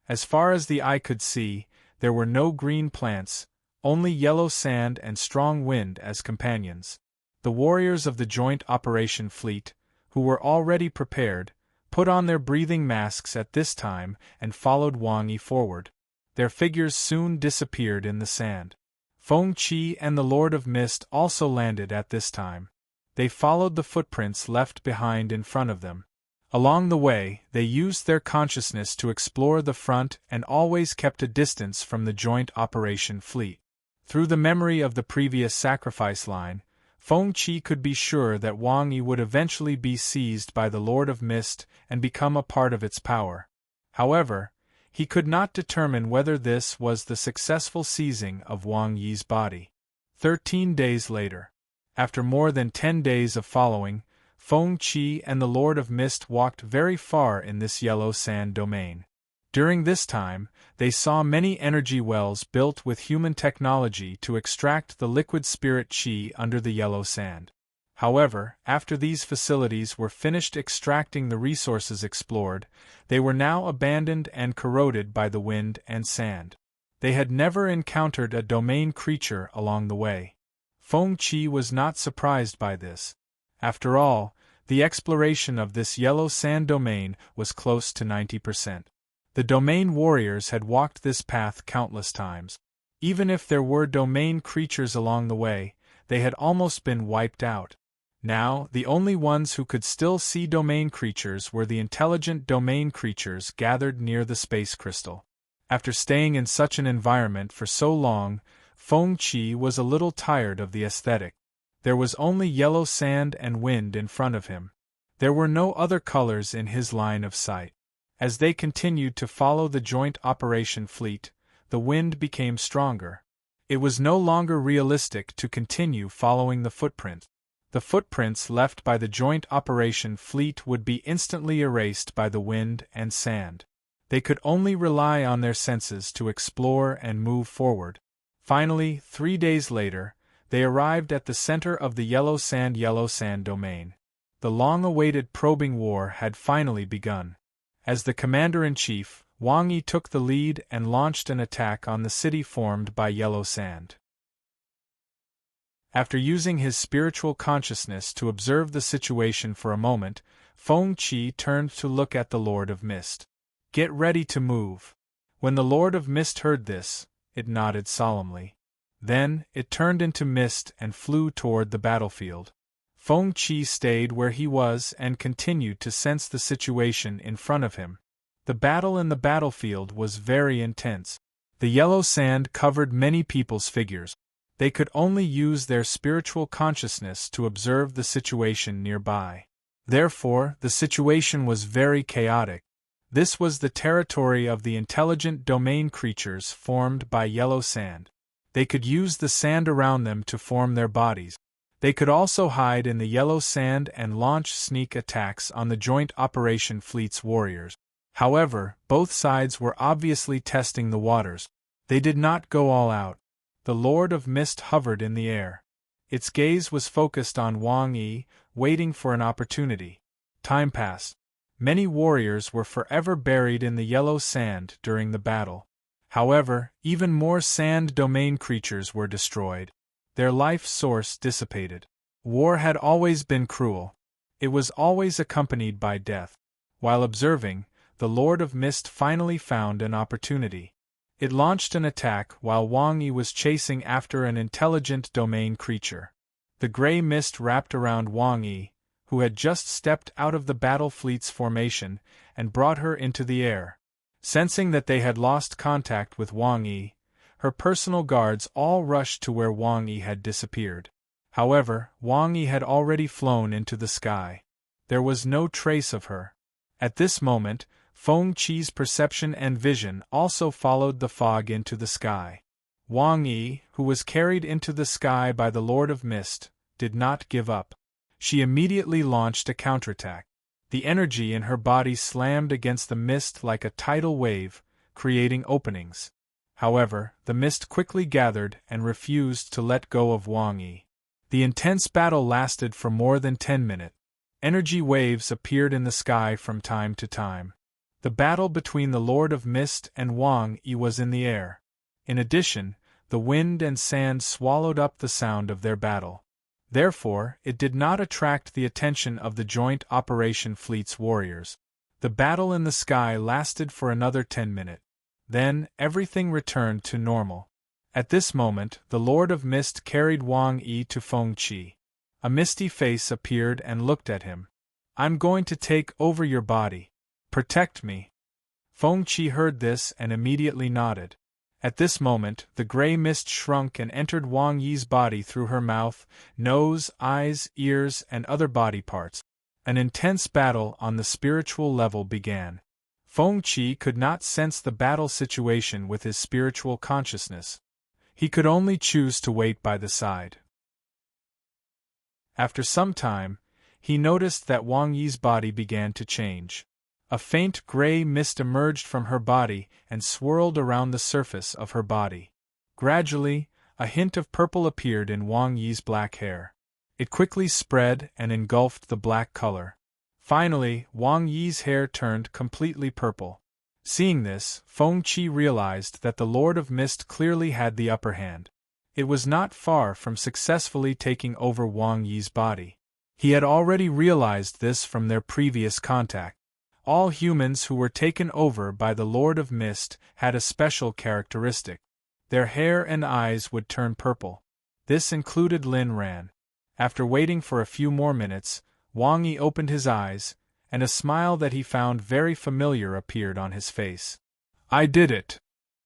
As far as the eye could see, there were no green plants, only yellow sand and strong wind as companions. The warriors of the Joint Operation Fleet, who were already prepared, put on their breathing masks at this time and followed Wang Yi forward. Their figures soon disappeared in the sand. Feng Qi and the Lord of Mist also landed at this time. They followed the footprints left behind in front of them. Along the way, they used their consciousness to explore the front and always kept a distance from the Joint Operation Fleet. Through the memory of the previous sacrifice line, Feng Qi could be sure that Wang Yi would eventually be seized by the Lord of Mist and become a part of its power. However, he could not determine whether this was the successful seizing of Wang Yi's body. 13 days later. After more than 10 days of following, Feng Qi and the Lord of Mist walked very far in this Yellow Sand domain. During this time, they saw many energy wells built with human technology to extract the liquid spirit qi under the yellow sand. However, after these facilities were finished extracting the resources explored, they were now abandoned and corroded by the wind and sand. They had never encountered a domain creature along the way. Feng Qi was not surprised by this. After all, the exploration of this yellow sand domain was close to 90%. The domain warriors had walked this path countless times. Even if there were domain creatures along the way, they had almost been wiped out. Now, the only ones who could still see domain creatures were the intelligent domain creatures gathered near the space crystal. After staying in such an environment for so long, Feng Qi was a little tired of the aesthetic. There was only yellow sand and wind in front of him. There were no other colors in his line of sight. As they continued to follow the Joint Operation Fleet, the wind became stronger. It was no longer realistic to continue following the footprint. The footprints left by the Joint Operation Fleet would be instantly erased by the wind and sand. They could only rely on their senses to explore and move forward. Finally, 3 days later, they arrived at the center of the Yellow Sand domain. The long-awaited probing war had finally begun. As the commander-in-chief, Wang Yi took the lead and launched an attack on the city formed by yellow sand. After using his spiritual consciousness to observe the situation for a moment, Feng Qi turned to look at the Lord of Mist. "Get ready to move." When the Lord of Mist heard this, it nodded solemnly. Then, it turned into mist and flew toward the battlefield. Feng Qi stayed where he was and continued to sense the situation in front of him. The battle in the battlefield was very intense. The yellow sand covered many people's figures. They could only use their spiritual consciousness to observe the situation nearby. Therefore, the situation was very chaotic. This was the territory of the intelligent domain creatures formed by yellow sand. They could use the sand around them to form their bodies. They could also hide in the yellow sand and launch sneak attacks on the Joint Operation Fleet's warriors. However, both sides were obviously testing the waters. They did not go all out. The Lord of Mist hovered in the air. Its gaze was focused on Wang Yi, waiting for an opportunity. Time passed. Many warriors were forever buried in the yellow sand during the battle. However, even more sand domain creatures were destroyed. Their life source dissipated. War had always been cruel. It was always accompanied by death. While observing, the Lord of Mist finally found an opportunity. It launched an attack while Wang Yi was chasing after an intelligent domain creature. The gray mist wrapped around Wang Yi, who had just stepped out of the battle fleet's formation, and brought her into the air. Sensing that they had lost contact with Wang Yi, her personal guards all rushed to where Wang Yi had disappeared. However, Wang Yi had already flown into the sky. There was no trace of her. At this moment, Feng Qi's perception and vision also followed the fog into the sky. Wang Yi, who was carried into the sky by the Lord of Mist, did not give up. She immediately launched a counterattack. The energy in her body slammed against the mist like a tidal wave, creating openings. However, the mist quickly gathered and refused to let go of Wang Yi. The intense battle lasted for more than 10 minutes. Energy waves appeared in the sky from time to time. The battle between the Lord of Mist and Wang Yi was in the air. In addition, the wind and sand swallowed up the sound of their battle. Therefore, it did not attract the attention of the Joint Operation Fleet's warriors. The battle in the sky lasted for another 10 minutes. Then, everything returned to normal. At this moment, the Lord of Mist carried Wang Yi to Feng Qi. A misty face appeared and looked at him. "I'm going to take over your body. Protect me." Feng Qi heard this and immediately nodded. At this moment, the gray mist shrunk and entered Wang Yi's body through her mouth, nose, eyes, ears, and other body parts. An intense battle on the spiritual level began. Feng Qi could not sense the battle situation with his spiritual consciousness. He could only choose to wait by the side. After some time, he noticed that Wang Yi's body began to change. A faint gray mist emerged from her body and swirled around the surface of her body. Gradually, a hint of purple appeared in Wang Yi's black hair. It quickly spread and engulfed the black color. Finally, Wang Yi's hair turned completely purple. Seeing this, Feng Qi realized that the Lord of Mist clearly had the upper hand. It was not far from successfully taking over Wang Yi's body. He had already realized this from their previous contact. All humans who were taken over by the Lord of Mist had a special characteristic. Their hair and eyes would turn purple. This included Lin Ran. After waiting for a few more minutes, Wang Yi opened his eyes, and a smile that he found very familiar appeared on his face. "I did it!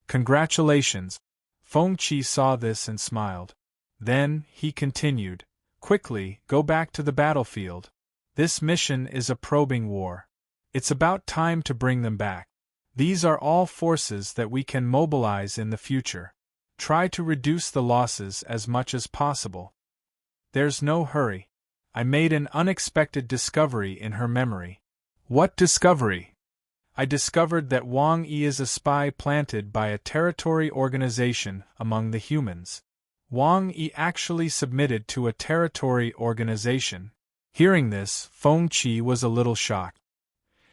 Congratulations!" Feng Qi saw this and smiled. Then, he continued, "Quickly, go back to the battlefield. This mission is a probing war. It's about time to bring them back. These are all forces that we can mobilize in the future. Try to reduce the losses as much as possible. There's no hurry. I made an unexpected discovery in her memory." "What discovery?" "I discovered that Wang Yi is a spy planted by a territory organization among the humans. Wang Yi actually submitted to a territory organization." Hearing this, Feng Qi was a little shocked.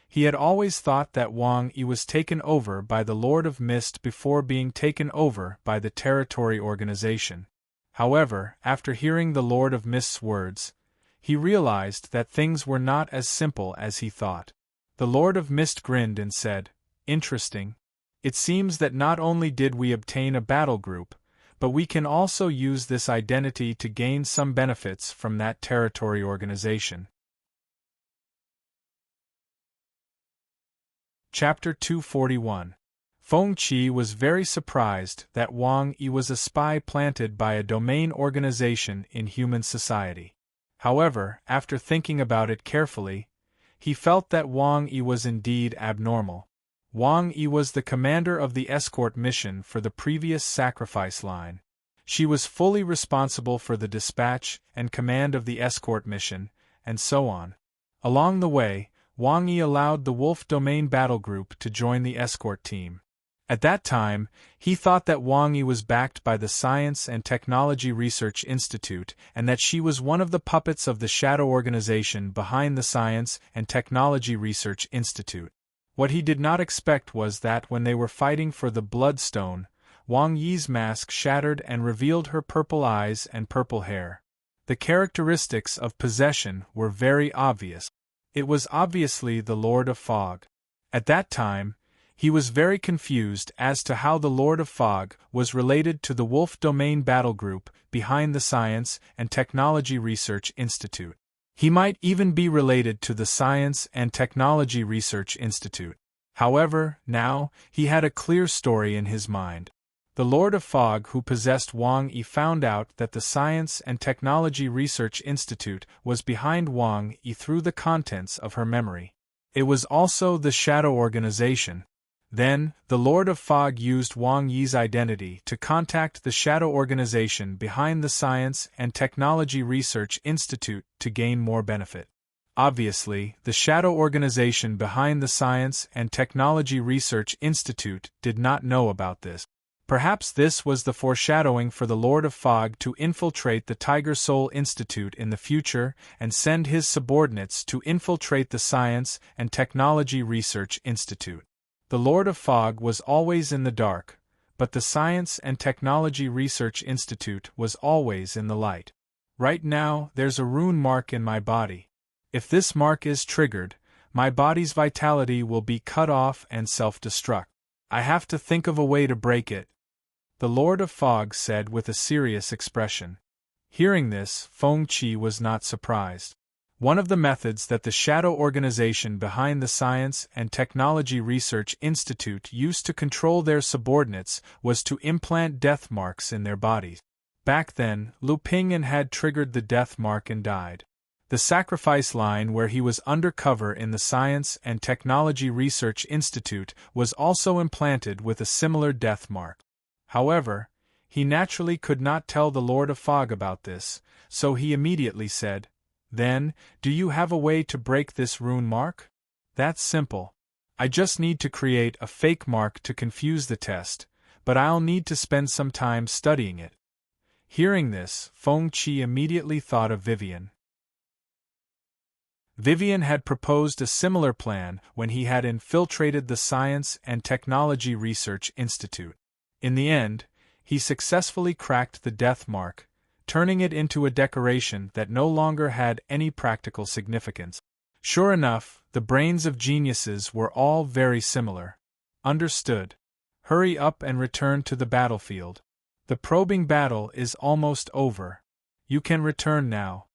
He had always thought that Wang Yi was taken over by the Lord of Mist before being taken over by the territory organization. However, after hearing the Lord of Mist's words, he realized that things were not as simple as he thought. The Lord of Mist grinned and said, "Interesting. It seems that not only did we obtain a battle group, but we can also use this identity to gain some benefits from that territory organization. Chapter 241. Feng Qi was very surprised that Wang Yi was a spy planted by a domain organization in human society. However, after thinking about it carefully, he felt that Wang Yi was indeed abnormal. Wang Yi was the commander of the escort mission for the previous sacrifice line. She was fully responsible for the dispatch and command of the escort mission, and so on. Along the way, Wang Yi allowed the Wolf Domain Battle Group to join the escort team. At that time, he thought that Wang Yi was backed by the Science and Technology Research Institute and that she was one of the puppets of the shadow organization behind the Science and Technology Research Institute. What he did not expect was that when they were fighting for the Bloodstone, Wang Yi's mask shattered and revealed her purple eyes and purple hair. The characteristics of possession were very obvious. It was obviously the Lord of Fog. At that time, he was very confused as to how the Lord of Fog was related to the Wolf Domain Battle Group behind the Science and Technology Research Institute. He might even be related to the Science and Technology Research Institute. However, now, he had a clear story in his mind. The Lord of Fog who possessed Wang Yi found out that the Science and Technology Research Institute was behind Wang Yi through the contents of her memory. It was also the Shadow Organization. Then, the Lord of Fog used Wang Yi's identity to contact the Shadow Organization behind the Science and Technology Research Institute to gain more benefit. Obviously, the Shadow Organization behind the Science and Technology Research Institute did not know about this. Perhaps this was the foreshadowing for the Lord of Fog to infiltrate the Tiger Soul Institute in the future and send his subordinates to infiltrate the Science and Technology Research Institute. The Lord of Fog was always in the dark, but the Science and Technology Research Institute was always in the light. Right now, there's a rune mark in my body. If this mark is triggered, my body's vitality will be cut off and self-destruct. I have to think of a way to break it, the Lord of Fog said with a serious expression. Hearing this, Feng Qi was not surprised. One of the methods that the Shadow Organization behind the Science and Technology Research Institute used to control their subordinates was to implant death marks in their bodies. Back then, Lu Ping'an had triggered the death mark and died. The sacrifice line where he was undercover in the Science and Technology Research Institute was also implanted with a similar death mark. However, he naturally could not tell the Lord of Fog about this, so he immediately said, "Then, do you have a way to break this rune mark?" "That's simple. I just need to create a fake mark to confuse the test, but I'll need to spend some time studying it." Hearing this, Feng Qi immediately thought of Vivian. Vivian had proposed a similar plan when he had infiltrated the Science and Technology Research Institute. In the end, he successfully cracked the death mark, turning it into a decoration that no longer had any practical significance. Sure enough, the brains of geniuses were all very similar. Understood. Hurry up and return to the battlefield. The probing battle is almost over. You can return now.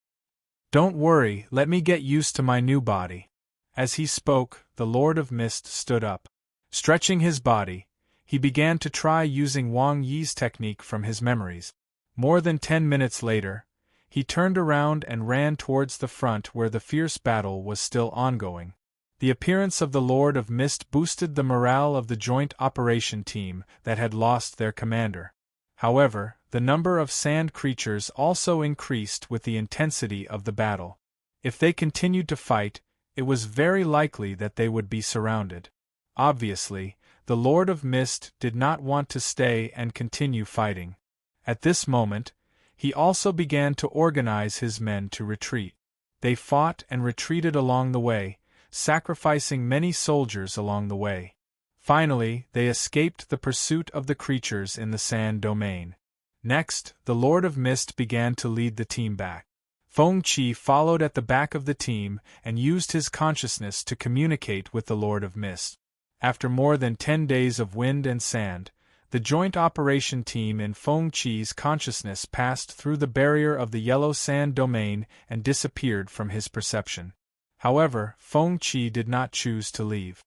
Don't worry, let me get used to my new body. As he spoke, the Lord of Mist stood up. Stretching his body, he began to try using Wang Yi's technique from his memories. More than 10 minutes later, he turned around and ran towards the front where the fierce battle was still ongoing. The appearance of the Lord of Mist boosted the morale of the joint operation team that had lost their commander. However, the number of sand creatures also increased with the intensity of the battle. If they continued to fight, it was very likely that they would be surrounded. Obviously, the Lord of Mist did not want to stay and continue fighting. At this moment, he also began to organize his men to retreat. They fought and retreated along the way, sacrificing many soldiers along the way. Finally, they escaped the pursuit of the creatures in the sand domain. Next, the Lord of Mist began to lead the team back. Feng Qi followed at the back of the team and used his consciousness to communicate with the Lord of Mist. After more than 10 days of wind and sand, The joint operation team in Feng Qi's consciousness passed through the barrier of the yellow sand domain and disappeared from his perception. However, Feng Qi did not choose to leave.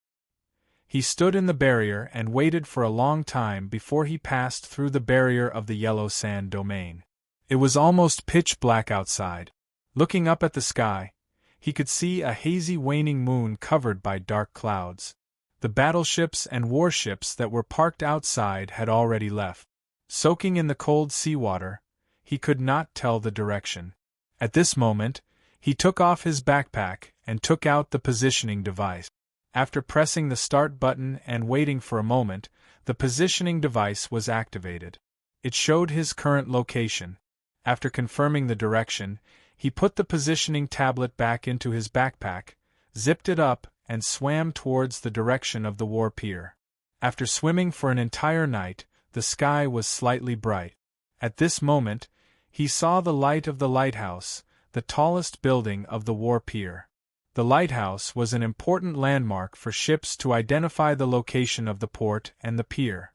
He stood in the barrier and waited for a long time before he passed through the barrier of the yellow sand domain. It was almost pitch black outside. Looking up at the sky, he could see a hazy waning moon covered by dark clouds. The battleships and warships that were parked outside had already left. Soaking in the cold seawater, he could not tell the direction. At this moment, he took off his backpack and took out the positioning device. After pressing the start button and waiting for a moment, the positioning device was activated. It showed his current location. After confirming the direction, he put the positioning tablet back into his backpack, zipped it up, and swam towards the direction of the war pier. After swimming for an entire night, the sky was slightly bright. At this moment, he saw the light of the lighthouse, the tallest building of the war pier. The lighthouse was an important landmark for ships to identify the location of the port and the pier.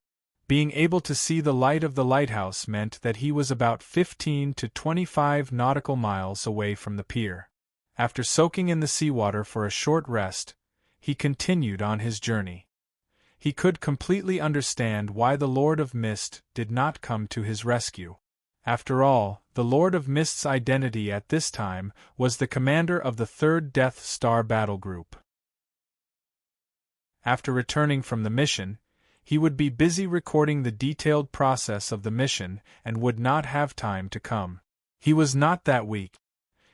Being able to see the light of the lighthouse meant that he was about 15 to 25 nautical miles away from the pier. After soaking in the seawater for a short rest, he continued on his journey. He could completely understand why the Lord of Mist did not come to his rescue. After all, the Lord of Mist's identity at this time was the commander of the 3rd Death Star Battle Group. After returning from the mission, he would be busy recording the detailed process of the mission and would not have time to come. He was not that weak.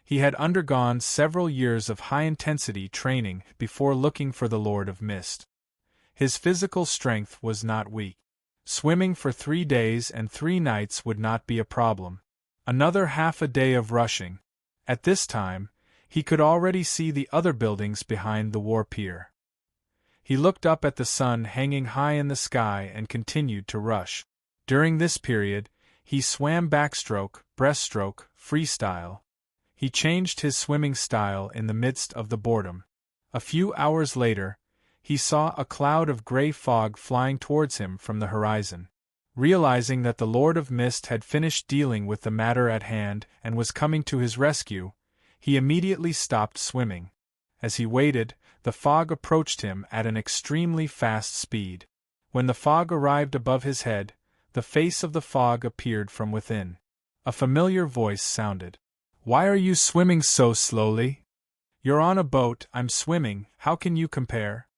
He had undergone several years of high-intensity training before looking for the Lord of Mist. His physical strength was not weak. Swimming for 3 days and 3 nights would not be a problem. Another half a day of rushing. At this time, he could already see the other buildings behind the war pier. He looked up at the sun hanging high in the sky and continued to rush. During this period, he swam backstroke, breaststroke, freestyle. He changed his swimming style in the midst of the boredom. A few hours later, he saw a cloud of gray fog flying towards him from the horizon. Realizing that the Lord of Mist had finished dealing with the matter at hand and was coming to his rescue, he immediately stopped swimming. As he waited, the fog approached him at an extremely fast speed. When the fog arrived above his head, the face of the fog appeared from within. A familiar voice sounded. "Why are you swimming so slowly? You're on a boat, I'm swimming, how can you compare?"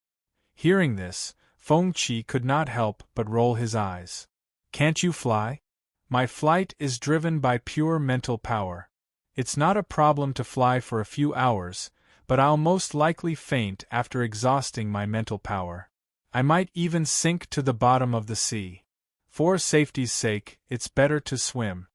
Hearing this, Feng Qi could not help but roll his eyes. "Can't you fly?" "My flight is driven by pure mental power. It's not a problem to fly for a few hours, but I'll most likely faint after exhausting my mental power. I might even sink to the bottom of the sea. For safety's sake, it's better to swim."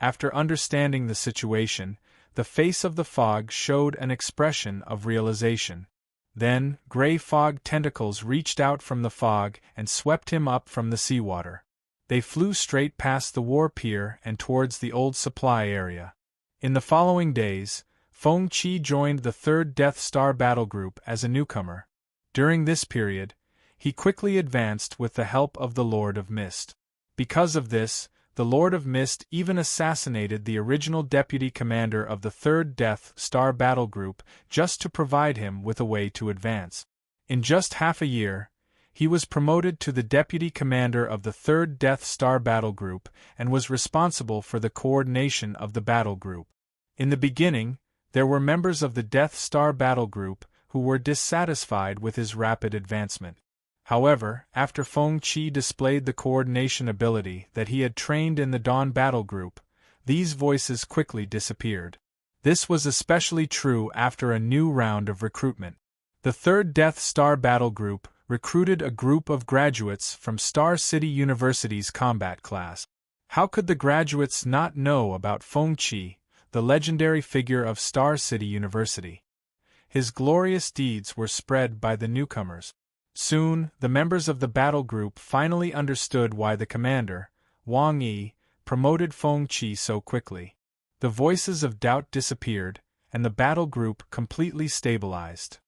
After understanding the situation, the face of the fog showed an expression of realization. Then, gray fog tentacles reached out from the fog and swept him up from the seawater. They flew straight past the war pier and towards the old supply area. In the following days, Feng Qi joined the 3rd Death Star Battle Group as a newcomer. During this period, he quickly advanced with the help of the Lord of Mist. Because of this, the Lord of Mist even assassinated the original deputy commander of the 3rd Death Star Battle Group just to provide him with a way to advance. In just half a year, he was promoted to the deputy commander of the 3rd Death Star Battle Group and was responsible for the coordination of the battle group. In the beginning, there were members of the Death Star Battle Group who were dissatisfied with his rapid advancement. However, after Feng Qi displayed the coordination ability that he had trained in the Dawn Battle Group, these voices quickly disappeared. This was especially true after a new round of recruitment. The 3rd Death Star Battle Group recruited a group of graduates from Star City University's combat class. How could the graduates not know about Feng Qi, the legendary figure of Star City University? His glorious deeds were spread by the newcomers. Soon, the members of the battle group finally understood why the commander, Wang Yi, promoted Feng Qi so quickly. The voices of doubt disappeared, and the battle group completely stabilized.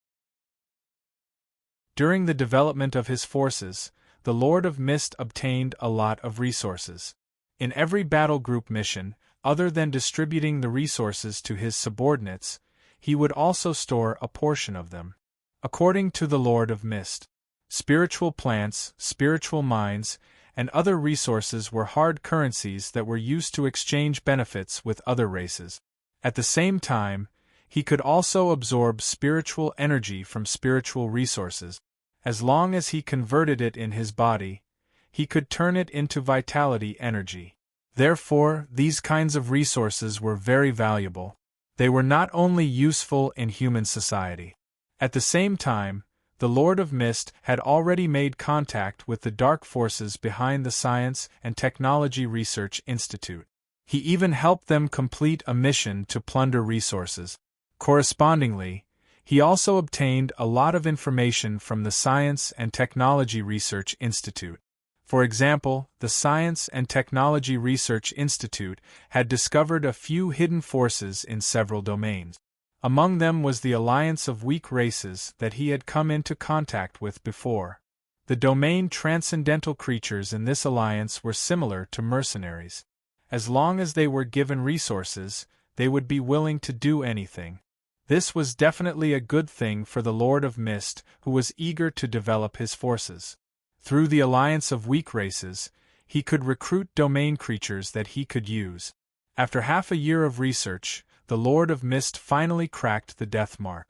During the development of his forces, the Lord of Mist obtained a lot of resources. In every battle group mission, other than distributing the resources to his subordinates, he would also store a portion of them. According to the Lord of Mist, spiritual plants, spiritual mines, and other resources were hard currencies that were used to exchange benefits with other races. At the same time, he could also absorb spiritual energy from spiritual resources. As long as he converted it in his body, he could turn it into vitality energy. Therefore, these kinds of resources were very valuable. They were not only useful in human society. At the same time, the Lord of Mist had already made contact with the dark forces behind the Science and Technology Research Institute. He even helped them complete a mission to plunder resources. Correspondingly, he also obtained a lot of information from the Science and Technology Research Institute. For example, the Science and Technology Research Institute had discovered a few hidden forces in several domains. Among them was the alliance of weak races that he had come into contact with before. The domain transcendental creatures in this alliance were similar to mercenaries. As long as they were given resources, they would be willing to do anything. This was definitely a good thing for the Lord of Mist, who was eager to develop his forces. Through the alliance of weak races, he could recruit domain creatures that he could use. After half a year of research, the Lord of Mist finally cracked the death mark.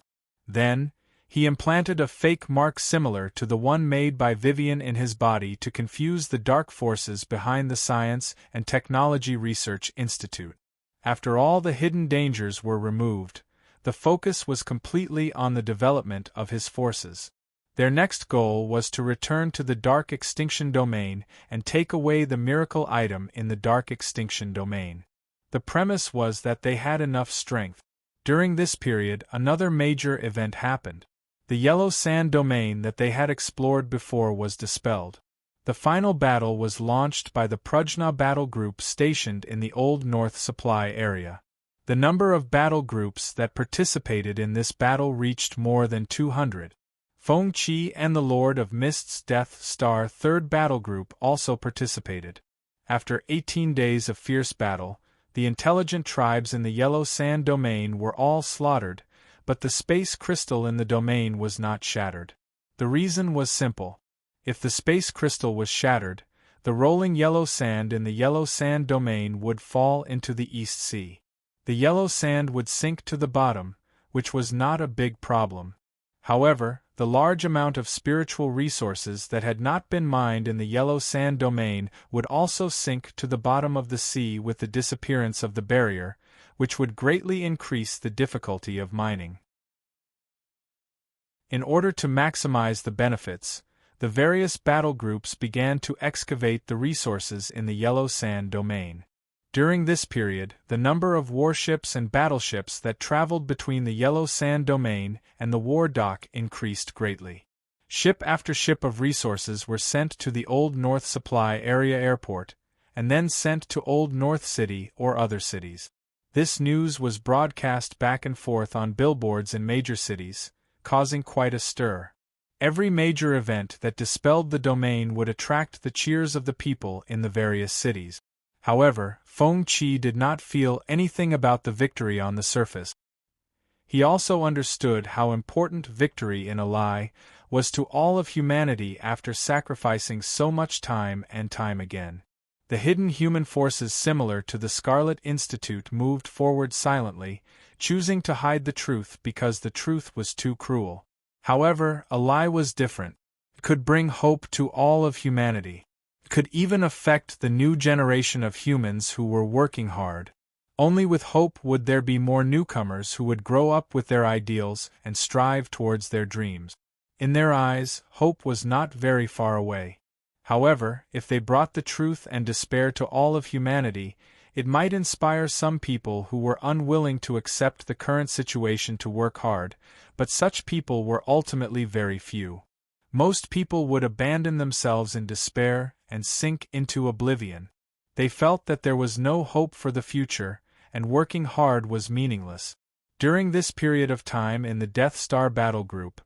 Then, he implanted a fake mark similar to the one made by Vivian in his body to confuse the dark forces behind the Science and Technology Research Institute. After all the hidden dangers were removed, the focus was completely on the development of his forces. Their next goal was to return to the Dark Extinction Domain and take away the miracle item in the Dark Extinction Domain. The premise was that they had enough strength. During this period, another major event happened. The Yellow Sand Domain that they had explored before was dispelled. The final battle was launched by the Prajna battle group stationed in the Old North Supply area. The number of battle groups that participated in this battle reached more than 200. Feng Qi and the Lord of Mist's Death Star 3rd Battle Group also participated. After 18 days of fierce battle, the intelligent tribes in the Yellow Sand Domain were all slaughtered, but the space crystal in the domain was not shattered. The reason was simple. If the space crystal was shattered, the rolling yellow sand in the Yellow Sand Domain would fall into the East Sea. The yellow sand would sink to the bottom, which was not a big problem. However, the large amount of spiritual resources that had not been mined in the Yellow Sand Domain would also sink to the bottom of the sea with the disappearance of the barrier, which would greatly increase the difficulty of mining. In order to maximize the benefits, the various battle groups began to excavate the resources in the Yellow Sand Domain. During this period, the number of warships and battleships that traveled between the Yellow Sand Domain and the war dock increased greatly. Ship after ship of resources were sent to the Old North Supply Area Airport, and then sent to Old North City or other cities. This news was broadcast back and forth on billboards in major cities, causing quite a stir. Every major event that dispelled the domain would attract the cheers of the people in the various cities. However, Feng Qi did not feel anything about the victory on the surface. He also understood how important victory in a lie was to all of humanity after sacrificing so much time and time again. The hidden human forces similar to the Scarlet Institute moved forward silently, choosing to hide the truth because the truth was too cruel. However, a lie was different. It could bring hope to all of humanity. It could even affect the new generation of humans who were working hard. Only with hope would there be more newcomers who would grow up with their ideals and strive towards their dreams. In their eyes, hope was not very far away. However, if they brought the truth and despair to all of humanity, it might inspire some people who were unwilling to accept the current situation to work hard, but such people were ultimately very few. Most people would abandon themselves in despair and sink into oblivion. They felt that there was no hope for the future, and working hard was meaningless. During this period of time in the Death Star battle group,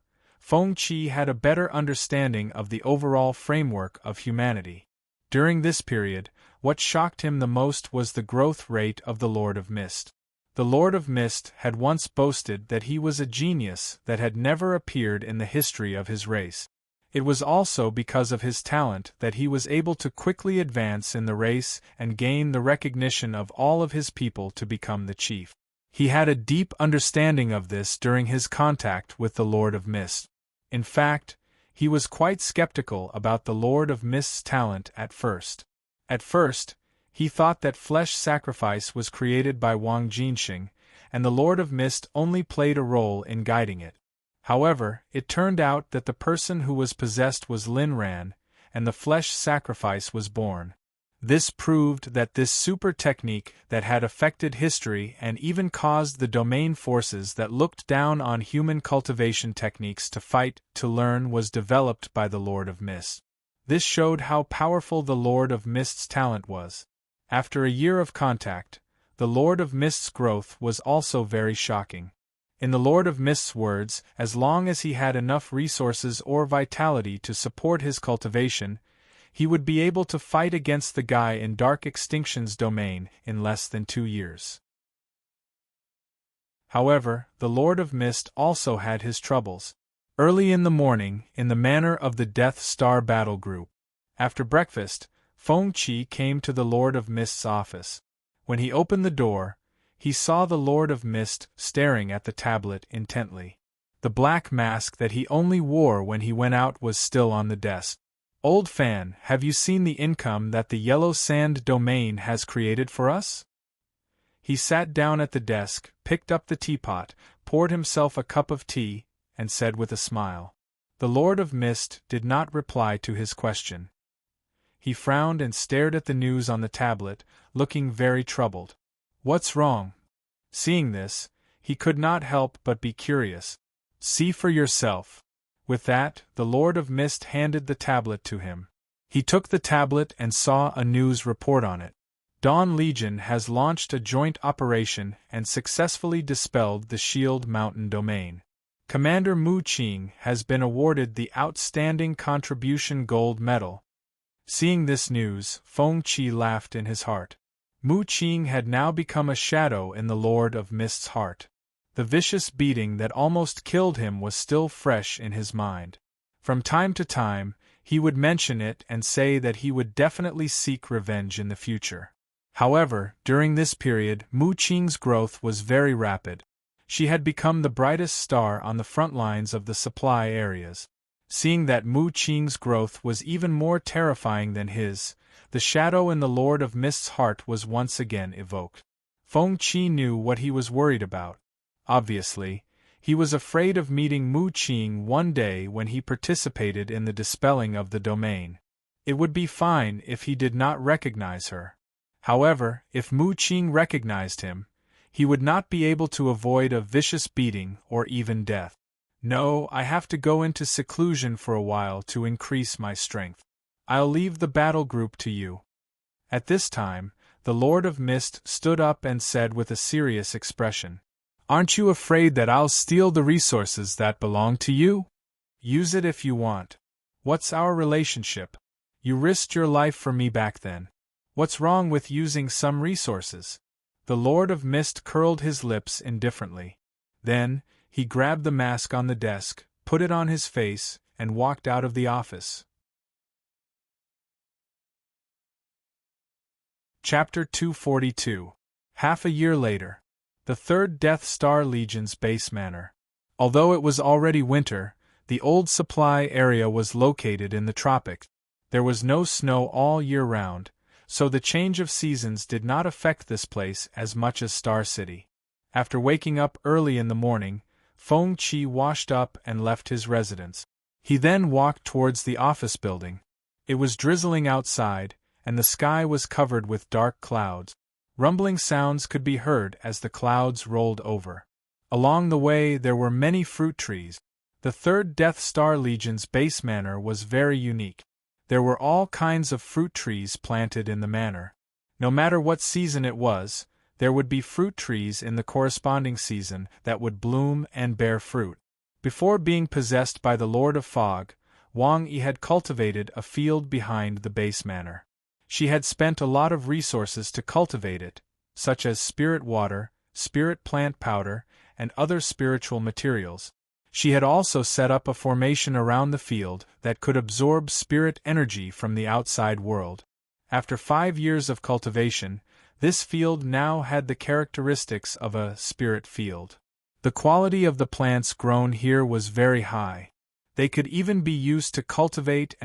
Feng Qi had a better understanding of the overall framework of humanity. During this period, what shocked him the most was the growth rate of the Lord of Mist. The Lord of Mist had once boasted that he was a genius that had never appeared in the history of his race. It was also because of his talent that he was able to quickly advance in the race and gain the recognition of all of his people to become the chief. He had a deep understanding of this during his contact with the Lord of Mist. In fact, he was quite skeptical about the Lord of Mist's talent at first. At first, he thought that flesh sacrifice was created by Wang Jinxing, and the Lord of Mist only played a role in guiding it. However, it turned out that the person who was possessed was Lin Ran, and the flesh sacrifice was born. This proved that this super technique that had affected history and even caused the domain forces that looked down on human cultivation techniques to fight, to learn was developed by the Lord of Mist. This showed how powerful the Lord of Mist's talent was. After a year of contact, the Lord of Mist's growth was also very shocking. In the Lord of Mist's words, as long as he had enough resources or vitality to support his cultivation, he would be able to fight against the guy in Dark Extinction's domain in less than 2 years. However, the Lord of Mist also had his troubles. Early in the morning, in the manner of the Death Star battle group, after breakfast, Feng Qi came to the Lord of Mist's office. When he opened the door, he saw the Lord of Mist staring at the tablet intently. The black mask that he only wore when he went out was still on the desk. "Old fan, have you seen the income that the Yellow Sand domain has created for us?" He sat down at the desk, picked up the teapot, poured himself a cup of tea, and said with a smile. The Lord of Mist did not reply to his question. He frowned and stared at the news on the tablet, looking very troubled. "What's wrong?" Seeing this, he could not help but be curious. "See for yourself." With that, the Lord of Mist handed the tablet to him. He took the tablet and saw a news report on it. Dawn Legion has launched a joint operation and successfully dispelled the Shield Mountain domain. Commander Mu Qing has been awarded the Outstanding Contribution Gold Medal. Seeing this news, Feng Qi laughed in his heart. Mu Qing had now become a shadow in the Lord of Mist's heart. The vicious beating that almost killed him was still fresh in his mind. From time to time, he would mention it and say that he would definitely seek revenge in the future. However, during this period, Mu Qing's growth was very rapid. She had become the brightest star on the front lines of the supply areas. Seeing that Mu Qing's growth was even more terrifying than his, the shadow in the Lord of Mist's heart was once again evoked. Feng Qi knew what he was worried about. Obviously, he was afraid of meeting Mu Qing one day when he participated in the dispelling of the domain. It would be fine if he did not recognize her. However, if Mu Qing recognized him, he would not be able to avoid a vicious beating or even death. "No, I have to go into seclusion for a while to increase my strength. I'll leave the battle group to you." At this time, the Lord of Mist stood up and said with a serious expression, "Aren't you afraid that I'll steal the resources that belong to you? Use it if you want. What's our relationship? You risked your life for me back then. What's wrong with using some resources?" The Lord of Mist curled his lips indifferently. Then, he grabbed the mask on the desk, put it on his face, and walked out of the office. Chapter 242. Half a year later. The 3rd Death Star Legion's base manor. Although it was already winter, the old supply area was located in the tropics. There was no snow all year round, so the change of seasons did not affect this place as much as Star City. After waking up early in the morning, Feng Qi washed up and left his residence. He then walked towards the office building. It was drizzling outside, and the sky was covered with dark clouds. Rumbling sounds could be heard as the clouds rolled over. Along the way there were many fruit trees. The 3rd Death Star Legion's base manor was very unique. There were all kinds of fruit trees planted in the manor. No matter what season it was, there would be fruit trees in the corresponding season that would bloom and bear fruit. Before being possessed by the Lord of Fog, Wang Yi had cultivated a field behind the base manor. She had spent a lot of resources to cultivate it, such as spirit water, spirit plant powder, and other spiritual materials. She had also set up a formation around the field that could absorb spirit energy from the outside world. After 5 years of cultivation, this field now had the characteristics of a spirit field. The quality of the plants grown here was very high. They could even be used to cultivate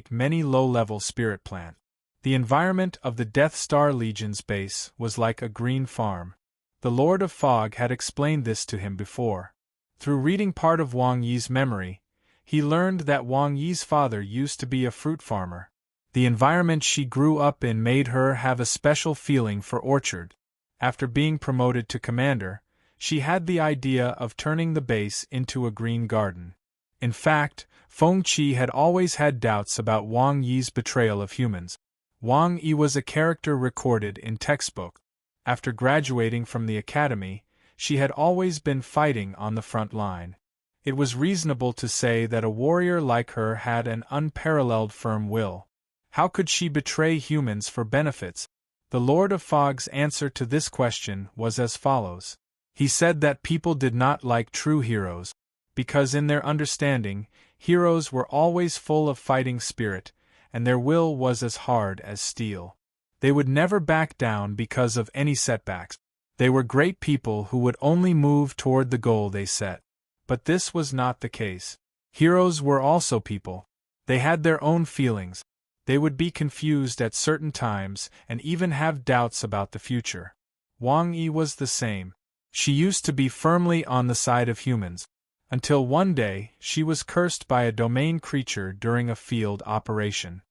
many low-level spirit plants. The environment of the Death Star Legion's base was like a green farm. The Lord of Fog had explained this to him before. Through reading part of Wang Yi's memory, he learned that Wang Yi's father used to be a fruit farmer. The environment she grew up in made her have a special feeling for orchard. After being promoted to commander, she had the idea of turning the base into a green garden. In fact, Feng Qi had always had doubts about Wang Yi's betrayal of humans. Wang Yi was a character recorded in textbook. After graduating from the academy, she had always been fighting on the front line. It was reasonable to say that a warrior like her had an unparalleled firm will. How could she betray humans for benefits? The Lord of Fog's answer to this question was as follows. He said that people did not like true heroes, because in their understanding, heroes were always full of fighting spirit, and their will was as hard as steel. They would never back down because of any setbacks. They were great people who would only move toward the goal they set. But this was not the case. Heroes were also people. They had their own feelings. They would be confused at certain times and even have doubts about the future. Wang Yi was the same. She used to be firmly on the side of humans, until one day she was cursed by a domain creature during a field operation.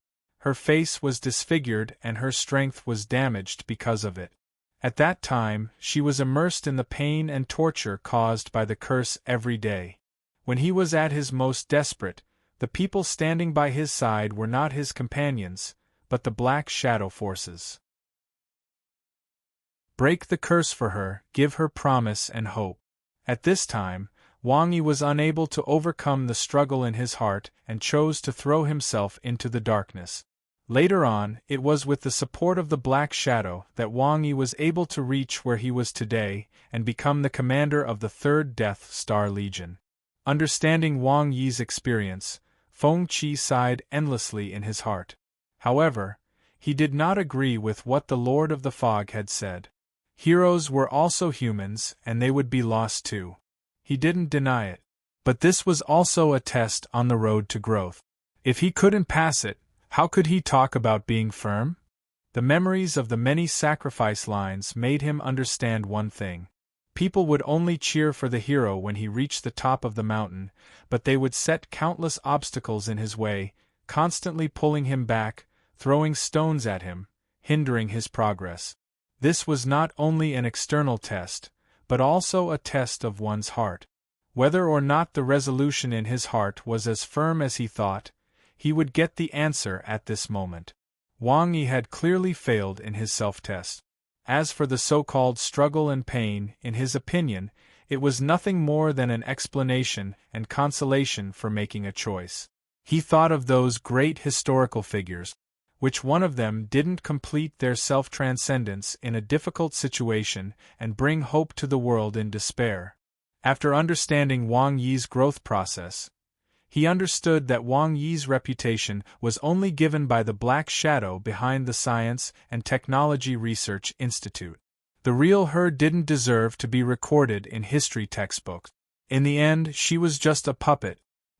Her face was disfigured and her strength was damaged because of it. At that time, she was immersed in the pain and torture caused by the curse every day. When he was at his most desperate, the people standing by his side were not his companions, but the Black Shadow forces. Break the curse for her, give her promise and hope. At this time, Wang Yi was unable to overcome the struggle in his heart and chose to throw himself into the darkness. Later on, it was with the support of the Black Shadow that Wang Yi was able to reach where he was today and become the commander of the 3rd Death Star Legion. Understanding Wang Yi's experience, Feng Qi sighed endlessly in his heart. However, he did not agree with what the Lord of the Fog had said. Heroes were also humans and they would be lost too. He didn't deny it. But this was also a test on the road to growth. If he couldn't pass it, how could he talk about being firm? The memories of the many sacrifice lines made him understand one thing. People would only cheer for the hero when he reached the top of the mountain, but they would set countless obstacles in his way, constantly pulling him back, throwing stones at him, hindering his progress. This was not only an external test, but also a test of one's heart. Whether or not the resolution in his heart was as firm as he thought, he would get the answer at this moment. Wang Yi had clearly failed in his self-test. As for the so-called struggle and pain, in his opinion, it was nothing more than an explanation and consolation for making a choice. He thought of those great historical figures. Which one of them didn't complete their self-transcendence in a difficult situation and bring hope to the world in despair? After understanding Wang Yi's growth process, he understood that Wang Yi's reputation was only given by the Black Shadow behind the Science and Technology Research Institute. The real her didn't deserve to be recorded in history textbooks. In the end, she was just a puppet.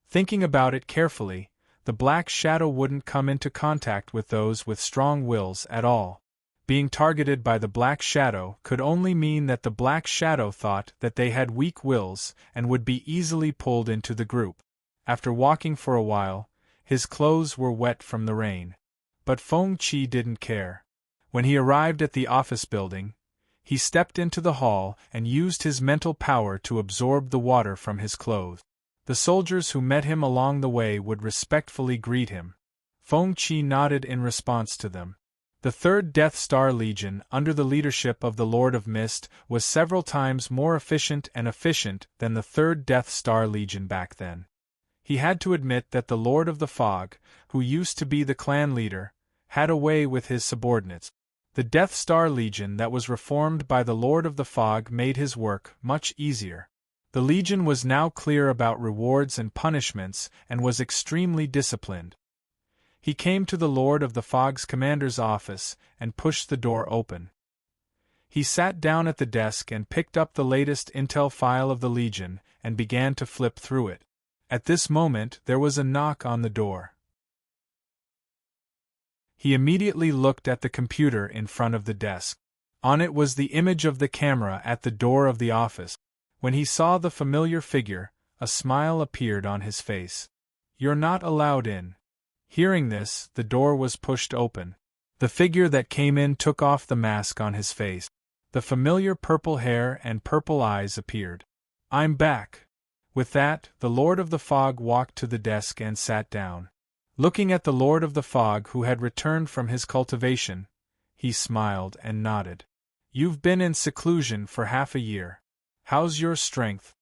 Thinking about it carefully, the Black Shadow wouldn't come into contact with those with strong wills at all. Being targeted by the Black Shadow could only mean that the Black Shadow thought that they had weak wills and would be easily pulled into the group. After walking for a while, his clothes were wet from the rain. But Feng Qi didn't care. When he arrived at the office building, he stepped into the hall and used his mental power to absorb the water from his clothes. The soldiers who met him along the way would respectfully greet him. Feng Qi nodded in response to them. The third Death Star Legion, under the leadership of the Lord of Mist, was several times more efficient than the third Death Star Legion back then. He had to admit that the Lord of the Fog, who used to be the clan leader, had a way with his subordinates. The Death Star Legion that was reformed by the Lord of the Fog made his work much easier. The Legion was now clear about rewards and punishments and was extremely disciplined. He came to the Lord of the Fog's commander's office and pushed the door open. He sat down at the desk and picked up the latest intel file of the Legion and began to flip through it. At this moment there was a knock on the door. He immediately looked at the computer in front of the desk. On it was the image of the camera at the door of the office. When he saw the familiar figure, a smile appeared on his face. "You're not allowed in." Hearing this, the door was pushed open. The figure that came in took off the mask on his face. The familiar purple hair and purple eyes appeared. "I'm back." With that, the Lord of the Fog walked to the desk and sat down. Looking at the Lord of the Fog who had returned from his cultivation, he smiled and nodded. "You've been in seclusion for half a year. How's your strength?"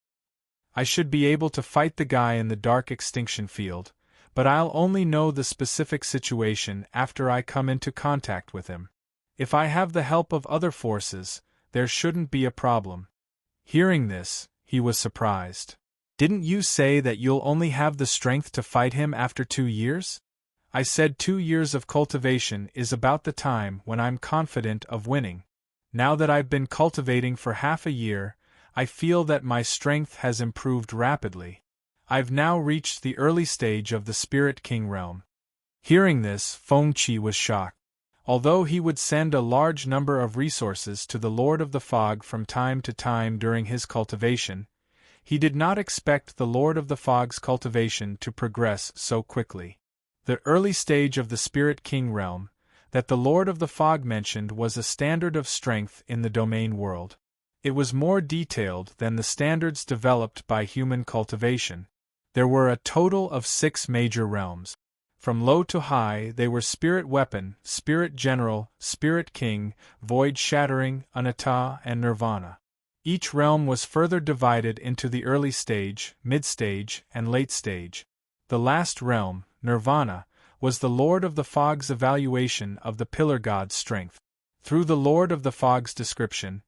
"I should be able to fight the guy in the dark extinction field, but I'll only know the specific situation after I come into contact with him. If I have the help of other forces, there shouldn't be a problem." Hearing this, he was surprised. "Didn't you say that you'll only have the strength to fight him after 2 years? I said 2 years of cultivation is about the time when I'm confident of winning. Now that I've been cultivating for half a year, I feel that my strength has improved rapidly. I've now reached the early stage of the Spirit King realm." Hearing this, Feng Qi was shocked. Although he would send a large number of resources to the Lord of the Fog from time to time during his cultivation, he did not expect the Lord of the Fog's cultivation to progress so quickly. The early stage of the Spirit King realm, that the Lord of the Fog mentioned, was a standard of strength in the domain world. It was more detailed than the standards developed by human cultivation. There were a total of 6 major realms. From low to high they were Spirit Weapon, Spirit General, Spirit King, Void Shattering, Anatta, and Nirvana. Each realm was further divided into the early stage, mid-stage, and late stage. The last realm, Nirvana, was the Lord of the Fog's evaluation of the Pillar God's strength. Through the Lord of the Fog's description,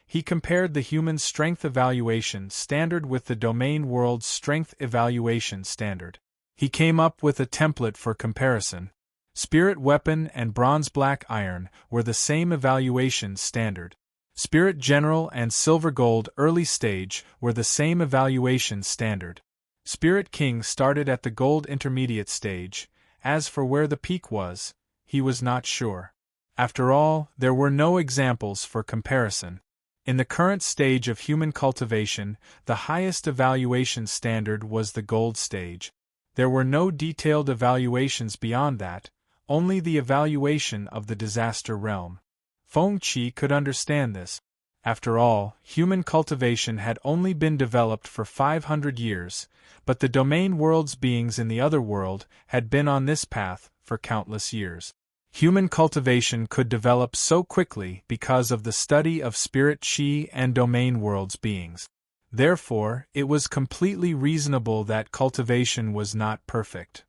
he compared the human strength evaluation standard with the domain world's strength evaluation standard. He came up with a template for comparison. Spirit Weapon and Bronze Black Iron were the same evaluation standard. Spirit General and Silver Gold Early Stage were the same evaluation standard. Spirit King started at the Gold Intermediate Stage. As for where the peak was, he was not sure. After all, there were no examples for comparison. In the current stage of human cultivation, the highest evaluation standard was the Gold Stage. There were no detailed evaluations beyond that, only the evaluation of the Disaster Realm. Feng Qi could understand this. After all, human cultivation had only been developed for 500 years, but the domain world's beings in the other world had been on this path for countless years. Human cultivation could develop so quickly because of the study of spirit chi and domain world's beings. Therefore, it was completely reasonable that cultivation was not perfect.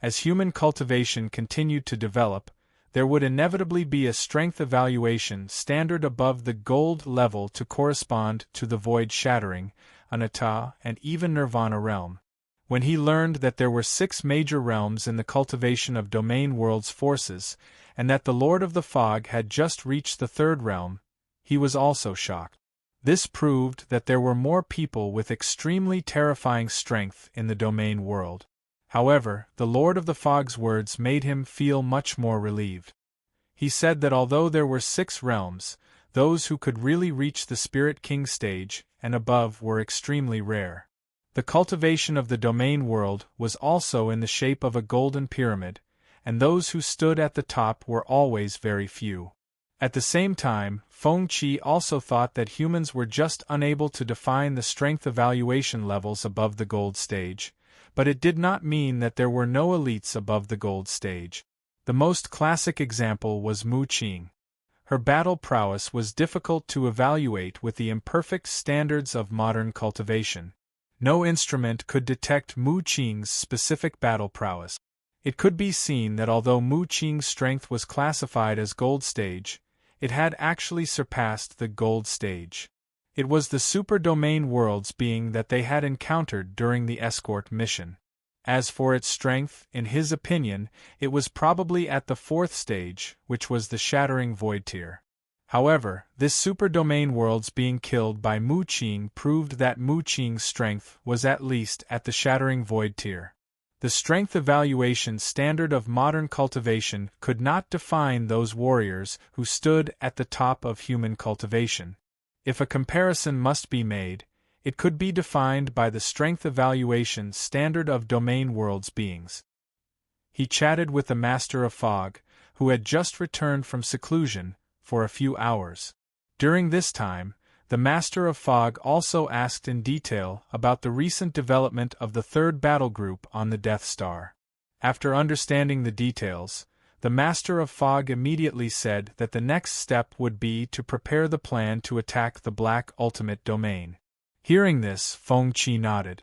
As human cultivation continued to develop, there would inevitably be a strength evaluation standard above the gold level to correspond to the Void Shattering, Anatta, and even Nirvana realm. When he learned that there were 6 major realms in the cultivation of domain world's forces, and that the Lord of the Fog had just reached the 3rd realm, he was also shocked. This proved that there were more people with extremely terrifying strength in the domain world. However, the Lord of the Fog's words made him feel much more relieved. He said that although there were 6 realms, those who could really reach the Spirit King stage and above were extremely rare. The cultivation of the domain world was also in the shape of a golden pyramid, and those who stood at the top were always very few. At the same time, Feng Qi also thought that humans were just unable to define the strength evaluation levels above the gold stage, but it did not mean that there were no elites above the gold stage. The most classic example was Mu Qing. Her battle prowess was difficult to evaluate with the imperfect standards of modern cultivation. No instrument could detect Mu Qing's specific battle prowess. It could be seen that although Mu Qing's strength was classified as gold stage, it had actually surpassed the gold stage. It was the super-domain worlds being that they had encountered during the escort mission. As for its strength, in his opinion, it was probably at the 4th stage, which was the Shattering Void tier. However, this super-domain worlds being killed by Mu Qing proved that Mu Qing's strength was at least at the Shattering Void tier. The strength evaluation standard of modern cultivation could not define those warriors who stood at the top of human cultivation. If a comparison must be made, it could be defined by the strength evaluation standard of domain worlds beings. He chatted with the Master of Fog, who had just returned from seclusion, for a few hours. During this time, the Master of Fog also asked in detail about the recent development of the 3rd battle group on the Death Star. After understanding the details, the Master of Fog immediately said that the next step would be to prepare the plan to attack the Black Ultimate Domain. Hearing this, Feng Qi nodded.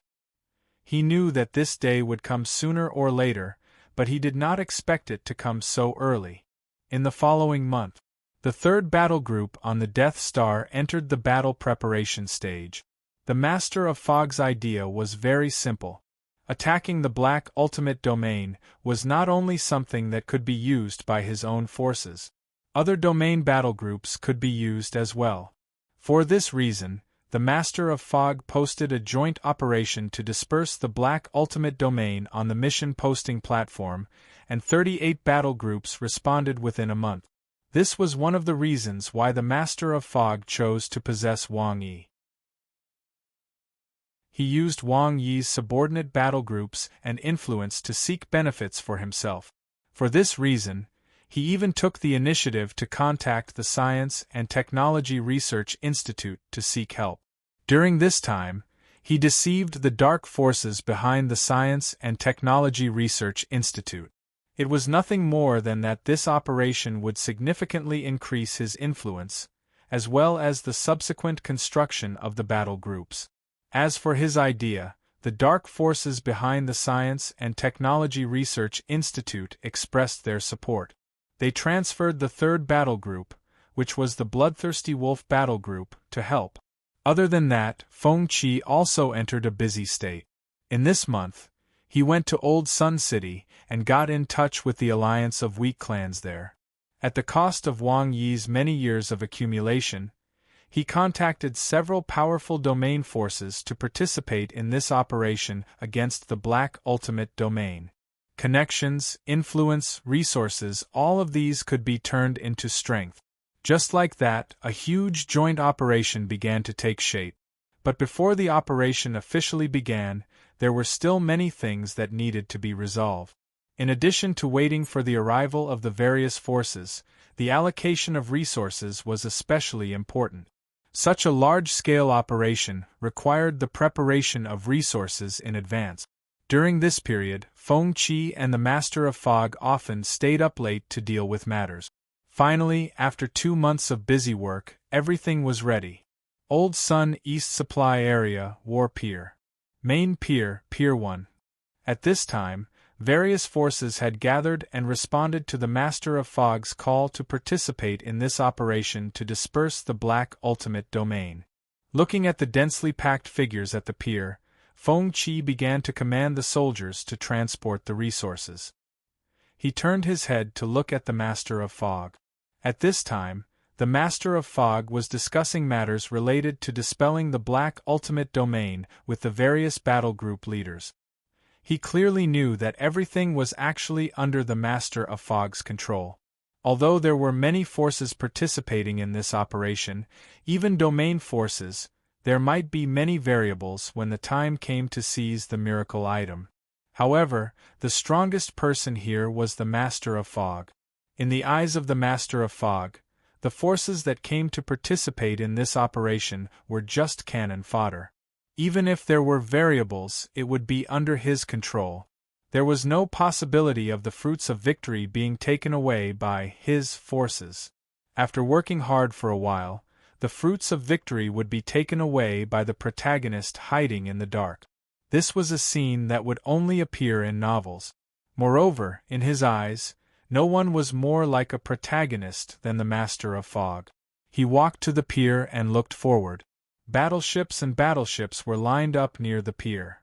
He knew that this day would come sooner or later, but he did not expect it to come so early. In the following month, the 3rd battle group on the Death Star entered the battle preparation stage. The Master of Fog's idea was very simple. Attacking the Black Ultimate Domain was not only something that could be used by his own forces. Other domain battle groups could be used as well. For this reason, the Master of Fog posted a joint operation to disperse the Black Ultimate Domain on the mission posting platform, and 38 battle groups responded within a month. This was one of the reasons why the Master of Fog chose to possess Wang Yi. He used Wang Yi's subordinate battle groups and influence to seek benefits for himself. For this reason, he even took the initiative to contact the Science and Technology Research Institute to seek help. During this time, he deceived the dark forces behind the Science and Technology Research Institute. It was nothing more than that this operation would significantly increase his influence, as well as the subsequent construction of the battle groups. As for his idea, the dark forces behind the Science and Technology Research Institute expressed their support. They transferred the 3rd battle group, which was the Bloodthirsty Wolf battle group, to help. Other than that, Feng Qi also entered a busy state. In this month, he went to Old Sun City and got in touch with the alliance of weak clans there. At the cost of Wang Yi's many years of accumulation, he contacted several powerful domain forces to participate in this operation against the Black Ultimate Domain. Connections, influence, resources, all of these could be turned into strength. Just like that, a huge joint operation began to take shape. But before the operation officially began, there were still many things that needed to be resolved. In addition to waiting for the arrival of the various forces, the allocation of resources was especially important. Such a large-scale operation required the preparation of resources in advance. During this period, Feng Qi and the Master of Fog often stayed up late to deal with matters. Finally, after 2 months of busy work, everything was ready. Old Sun East Supply Area, War Pier. Main Pier, Pier 1. At this time, various forces had gathered and responded to the Master of Fog's call to participate in this operation to disperse the Black Ultimate Domain. Looking at the densely packed figures at the pier, Feng Qi began to command the soldiers to transport the resources. He turned his head to look at the Master of Fog. At this time, the Master of Fog was discussing matters related to dispelling the Black Ultimate Domain with the various battle group leaders. He clearly knew that everything was actually under the Master of Fog's control. Although there were many forces participating in this operation, even domain forces, there might be many variables when the time came to seize the miracle item. However, the strongest person here was the Master of Fog. In the eyes of the Master of Fog, the forces that came to participate in this operation were just cannon fodder. Even if there were variables, it would be under his control. There was no possibility of the fruits of victory being taken away by his forces. After working hard for a while, the fruits of victory would be taken away by the protagonist hiding in the dark. This was a scene that would only appear in novels. Moreover, in his eyes, no one was more like a protagonist than the Master of Fog. He walked to the pier and looked forward. Battleships and battleships were lined up near the pier.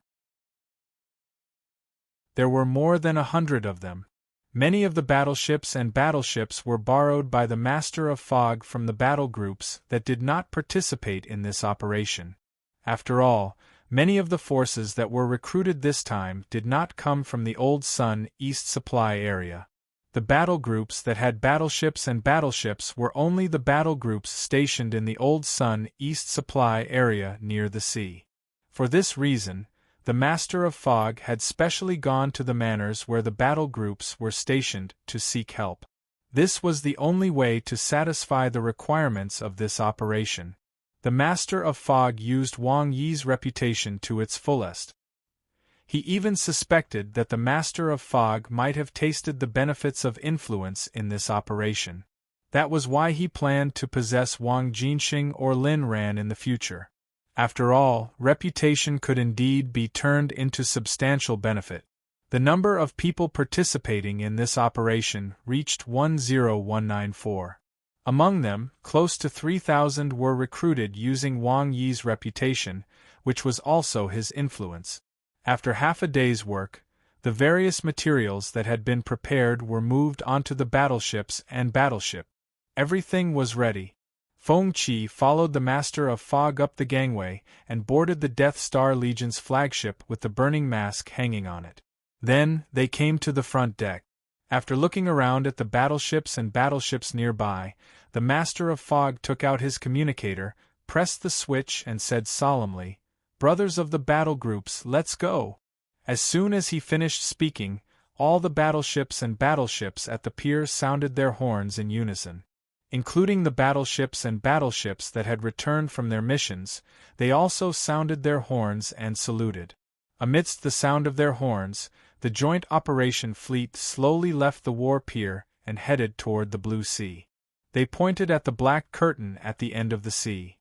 There were more than 100 of them. Many of the battleships and battleships were borrowed by the Master of Fog from the battle groups that did not participate in this operation. After all, many of the forces that were recruited this time did not come from the Old Sun East Supply area. The battle groups that had battleships and battleships were only the battle groups stationed in the Old Sun East Supply area near the sea. For this reason, the Master of Fog had specially gone to the manors where the battle groups were stationed to seek help. This was the only way to satisfy the requirements of this operation. The Master of Fog used Wang Yi's reputation to its fullest. He even suspected that the Master of Fog might have tasted the benefits of influence in this operation. That was why he planned to possess Wang Jinxing or Lin Ran in the future. After all, reputation could indeed be turned into substantial benefit. The number of people participating in this operation reached 10194. Among them, close to 3,000 were recruited using Wang Yi's reputation, which was also his influence. After half a day's work, the various materials that had been prepared were moved onto the battleships and battleship. Everything was ready. Feng Qi followed the Master of Fog up the gangway and boarded the Death Star Legion's flagship with the burning mask hanging on it. Then, they came to the front deck. After looking around at the battleships and battleships nearby, the Master of Fog took out his communicator, pressed the switch and said solemnly, "Brothers of the battle groups, let's go!" As soon as he finished speaking, all the battleships and battleships at the pier sounded their horns in unison. Including the battleships and battleships that had returned from their missions, they also sounded their horns and saluted. Amidst the sound of their horns, the joint operation fleet slowly left the war pier and headed toward the blue sea. They pointed at the black curtain at the end of the sea.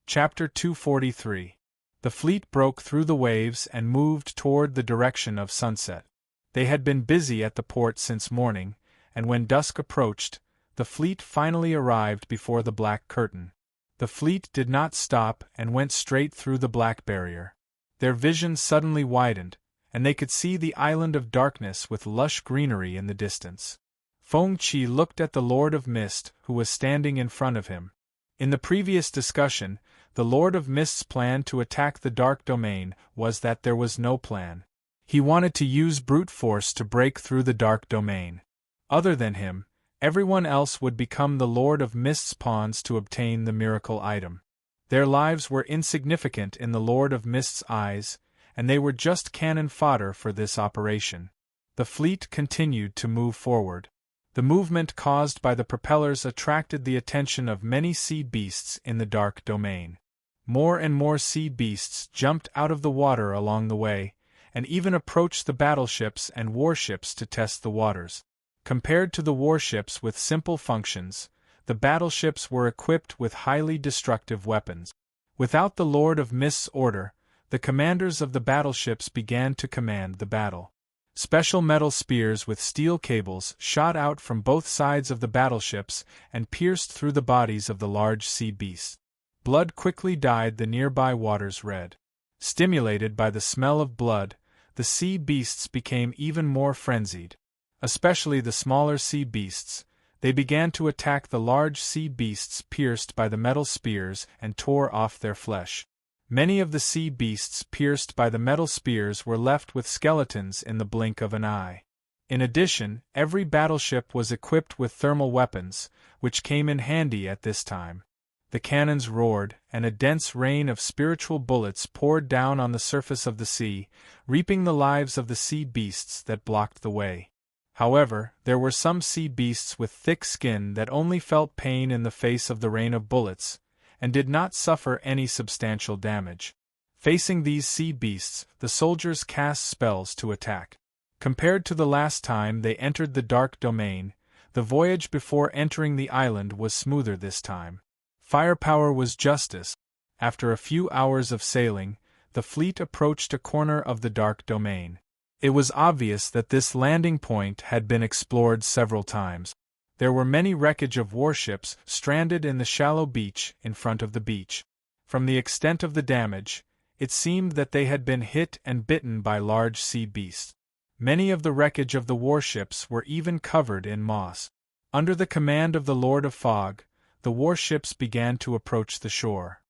Chapter 243. The fleet broke through the waves and moved toward the direction of sunset. They had been busy at the port since morning, and when dusk approached, the fleet finally arrived before the black curtain. The fleet did not stop and went straight through the black barrier. Their vision suddenly widened, and they could see the island of darkness with lush greenery in the distance. Feng Qi looked at the Lord of Mist, who was standing in front of him. In the previous discussion, the Lord of Mist's plan to attack the Dark Domain was that there was no plan. He wanted to use brute force to break through the Dark Domain. Other than him, everyone else would become the Lord of Mist's pawns to obtain the miracle item. Their lives were insignificant in the Lord of Mist's eyes, and they were just cannon fodder for this operation. The fleet continued to move forward. The movement caused by the propellers attracted the attention of many sea beasts in the Dark Domain. More and more sea beasts jumped out of the water along the way, and even approached the battleships and warships to test the waters. Compared to the warships with simple functions, the battleships were equipped with highly destructive weapons. Without the Lord of Mist's order, the commanders of the battleships began to command the battle. Special metal spears with steel cables shot out from both sides of the battleships and pierced through the bodies of the large sea beasts. Blood quickly dyed the nearby waters red. Stimulated by the smell of blood, the sea beasts became even more frenzied. Especially the smaller sea beasts, they began to attack the large sea beasts pierced by the metal spears and tore off their flesh. Many of the sea beasts pierced by the metal spears were left with skeletons in the blink of an eye. In addition, every battleship was equipped with thermal weapons, which came in handy at this time. The cannons roared, and a dense rain of spiritual bullets poured down on the surface of the sea, reaping the lives of the sea beasts that blocked the way. However, there were some sea beasts with thick skin that only felt pain in the face of the rain of bullets, and did not suffer any substantial damage. Facing these sea beasts, the soldiers cast spells to attack. Compared to the last time they entered the dark domain, the voyage before entering the island was smoother this time. Firepower was justice. After a few hours of sailing, the fleet approached a corner of the dark domain. It was obvious that this landing point had been explored several times. There were many wreckage of warships stranded in the shallow beach in front of the beach. From the extent of the damage, it seemed that they had been hit and bitten by large sea beasts. Many of the wreckage of the warships were even covered in moss. Under the command of the Lord of Fog, the warships began to approach the shore.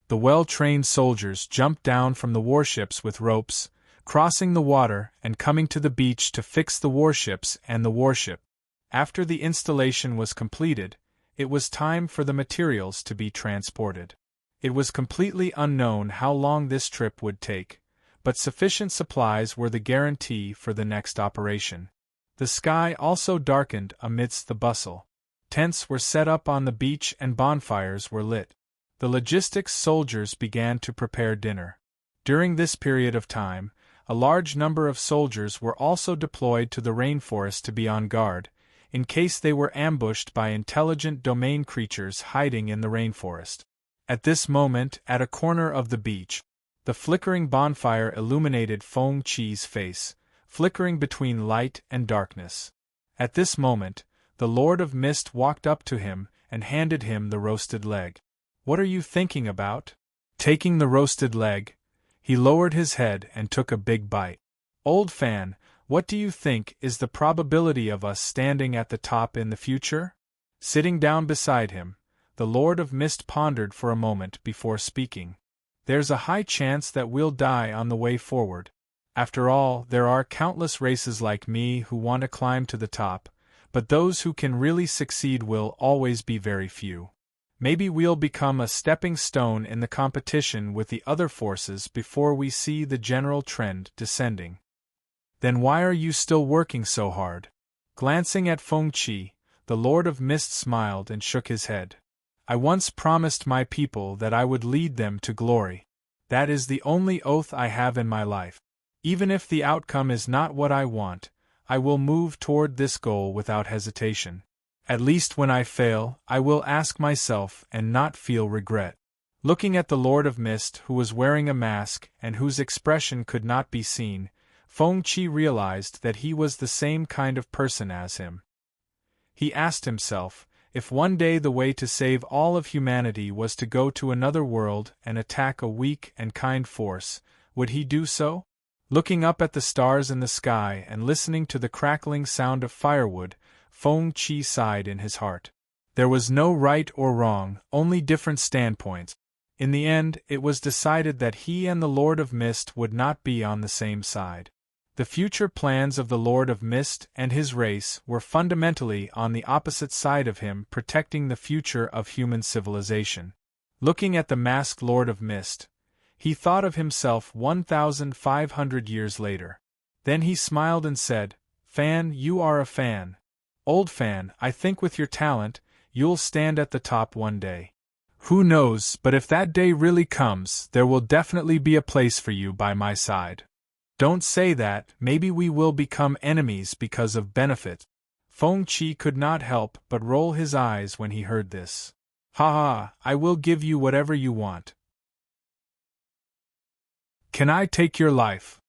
The well-trained soldiers jumped down from the warships with ropes, crossing the water and coming to the beach to fix the warships and the warship. After the installation was completed, it was time for the materials to be transported. It was completely unknown how long this trip would take, but sufficient supplies were the guarantee for the next operation. The sky also darkened amidst the bustle. Tents were set up on the beach and bonfires were lit. The logistics soldiers began to prepare dinner. During this period of time, a large number of soldiers were also deployed to the rainforest to be on guard, in case they were ambushed by intelligent domain creatures hiding in the rainforest. At this moment, at a corner of the beach, the flickering bonfire illuminated Feng Qi's face, flickering between light and darkness. At this moment, the Lord of Mist walked up to him and handed him the roasted leg. "What are you thinking about?" Taking the roasted leg, he lowered his head and took a big bite. "Old Fan, what do you think is the probability of us standing at the top in the future?" Sitting down beside him, the Lord of Mist pondered for a moment before speaking. "There's a high chance that we'll die on the way forward. After all, there are countless races like me who want to climb to the top, but those who can really succeed will always be very few. Maybe we'll become a stepping stone in the competition with the other forces before we see the general trend descending." "Then why are you still working so hard?" Glancing at Feng Qi, the Lord of Mist smiled and shook his head. "I once promised my people that I would lead them to glory. That is the only oath I have in my life. Even if the outcome is not what I want, I will move toward this goal without hesitation. At least when I fail, I will ask myself and not feel regret." Looking at the Lord of Mist, who was wearing a mask and whose expression could not be seen, Feng Qi realized that he was the same kind of person as him. He asked himself, if one day the way to save all of humanity was to go to another world and attack a weak and kind force, would he do so? Looking up at the stars in the sky and listening to the crackling sound of firewood, Feng Qi sighed in his heart. There was no right or wrong, only different standpoints. In the end, it was decided that he and the Lord of Mist would not be on the same side. The future plans of the Lord of Mist and his race were fundamentally on the opposite side of him, protecting the future of human civilization. Looking at the masked Lord of Mist, he thought of himself 1,500 years later. Then he smiled and said, "Fan, you are a fan. Old Fan, I think with your talent, you'll stand at the top one day. Who knows, but if that day really comes, there will definitely be a place for you by my side. Don't say that, maybe we will become enemies because of benefit." Feng Qi could not help but roll his eyes when he heard this. "Ha ha, I will give you whatever you want. Can I take your life?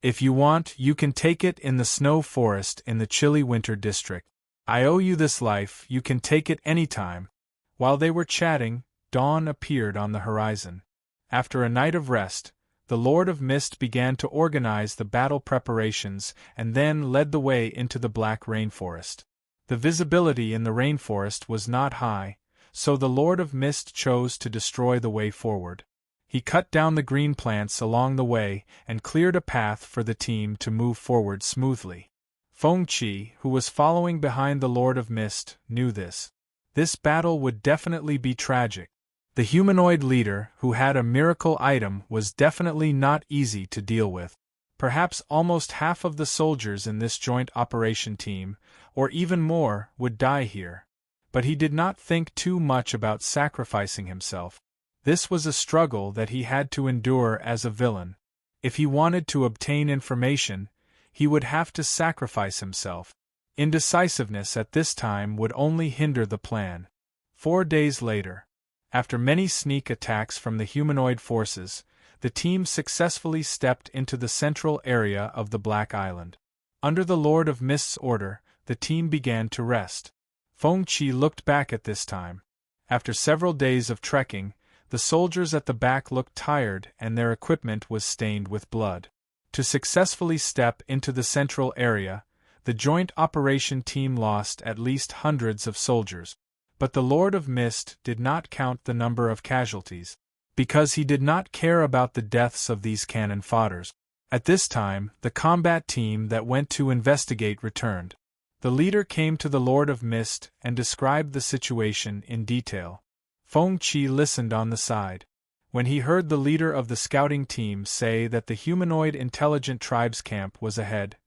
If you want, you can take it in the snow forest in the chilly winter district. I owe you this life, you can take it any time." While they were chatting, dawn appeared on the horizon. After a night of rest, the Lord of Mist began to organize the battle preparations and then led the way into the black rainforest. The visibility in the rainforest was not high, so the Lord of Mist chose to destroy the way forward. He cut down the green plants along the way and cleared a path for the team to move forward smoothly. Feng Qi, who was following behind the Lord of Mist, knew this. This battle would definitely be tragic. The humanoid leader, who had a miracle item, was definitely not easy to deal with. Perhaps almost half of the soldiers in this joint operation team, or even more, would die here. But he did not think too much about sacrificing himself. This was a struggle that he had to endure as a villain. If he wanted to obtain information, he would have to sacrifice himself. Indecisiveness at this time would only hinder the plan. 4 days later, after many sneak attacks from the humanoid forces, the team successfully stepped into the central area of the Black Island. Under the Lord of Mist's order, the team began to rest. Feng Qi looked back at this time. After several days of trekking, the soldiers at the back looked tired and their equipment was stained with blood. To successfully step into the central area, the joint operation team lost at least hundreds of soldiers. But the Lord of Mist did not count the number of casualties, because he did not care about the deaths of these cannon fodders. At this time, the combat team that went to investigate returned. The leader came to the Lord of Mist and described the situation in detail. Feng Qi listened on the side. When he heard the leader of the scouting team say that the humanoid intelligent tribes camp was ahead,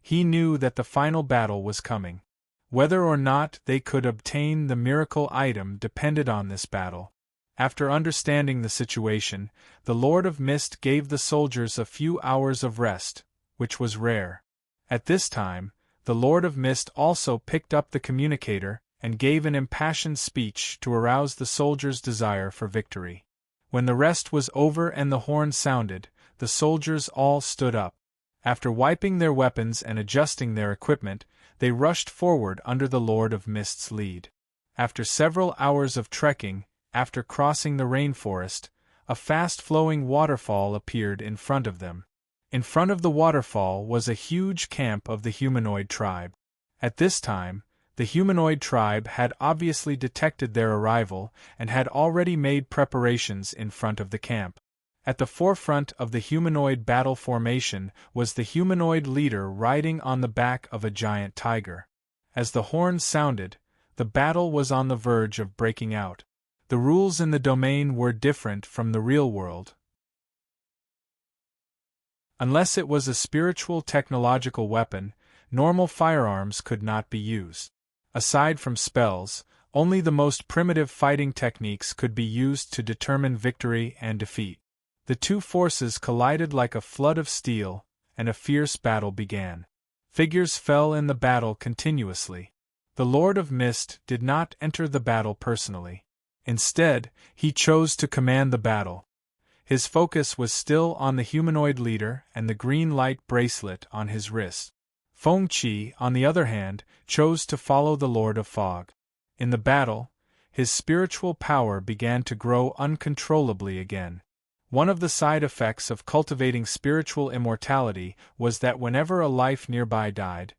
he knew that the final battle was coming. Whether or not they could obtain the miracle item depended on this battle. After understanding the situation, the Lord of Mist gave the soldiers a few hours of rest, which was rare. At this time, the Lord of Mist also picked up the communicator and gave an impassioned speech to arouse the soldiers' desire for victory. When the rest was over and the horn sounded, the soldiers all stood up. After wiping their weapons and adjusting their equipment, they rushed forward under the Lord of Mist's lead. After several hours of trekking, after crossing the rainforest, a fast-flowing waterfall appeared in front of them. In front of the waterfall was a huge camp of the humanoid tribe. At this time, the humanoid tribe had obviously detected their arrival and had already made preparations in front of the camp. At the forefront of the humanoid battle formation was the humanoid leader riding on the back of a giant tiger. As the horn sounded, the battle was on the verge of breaking out. The rules in the domain were different from the real world. Unless it was a spiritual technological weapon, normal firearms could not be used. Aside from spells, only the most primitive fighting techniques could be used to determine victory and defeat. The two forces collided like a flood of steel, and a fierce battle began. Figures fell in the battle continuously. The Lord of Mist did not enter the battle personally. Instead, he chose to command the battle. His focus was still on the humanoid leader and the green light bracelet on his wrist. Feng Qi, on the other hand, chose to follow the Lord of Fog. In the battle, his spiritual power began to grow uncontrollably again. One of the side effects of cultivating spiritual immortality was that whenever a life nearby died,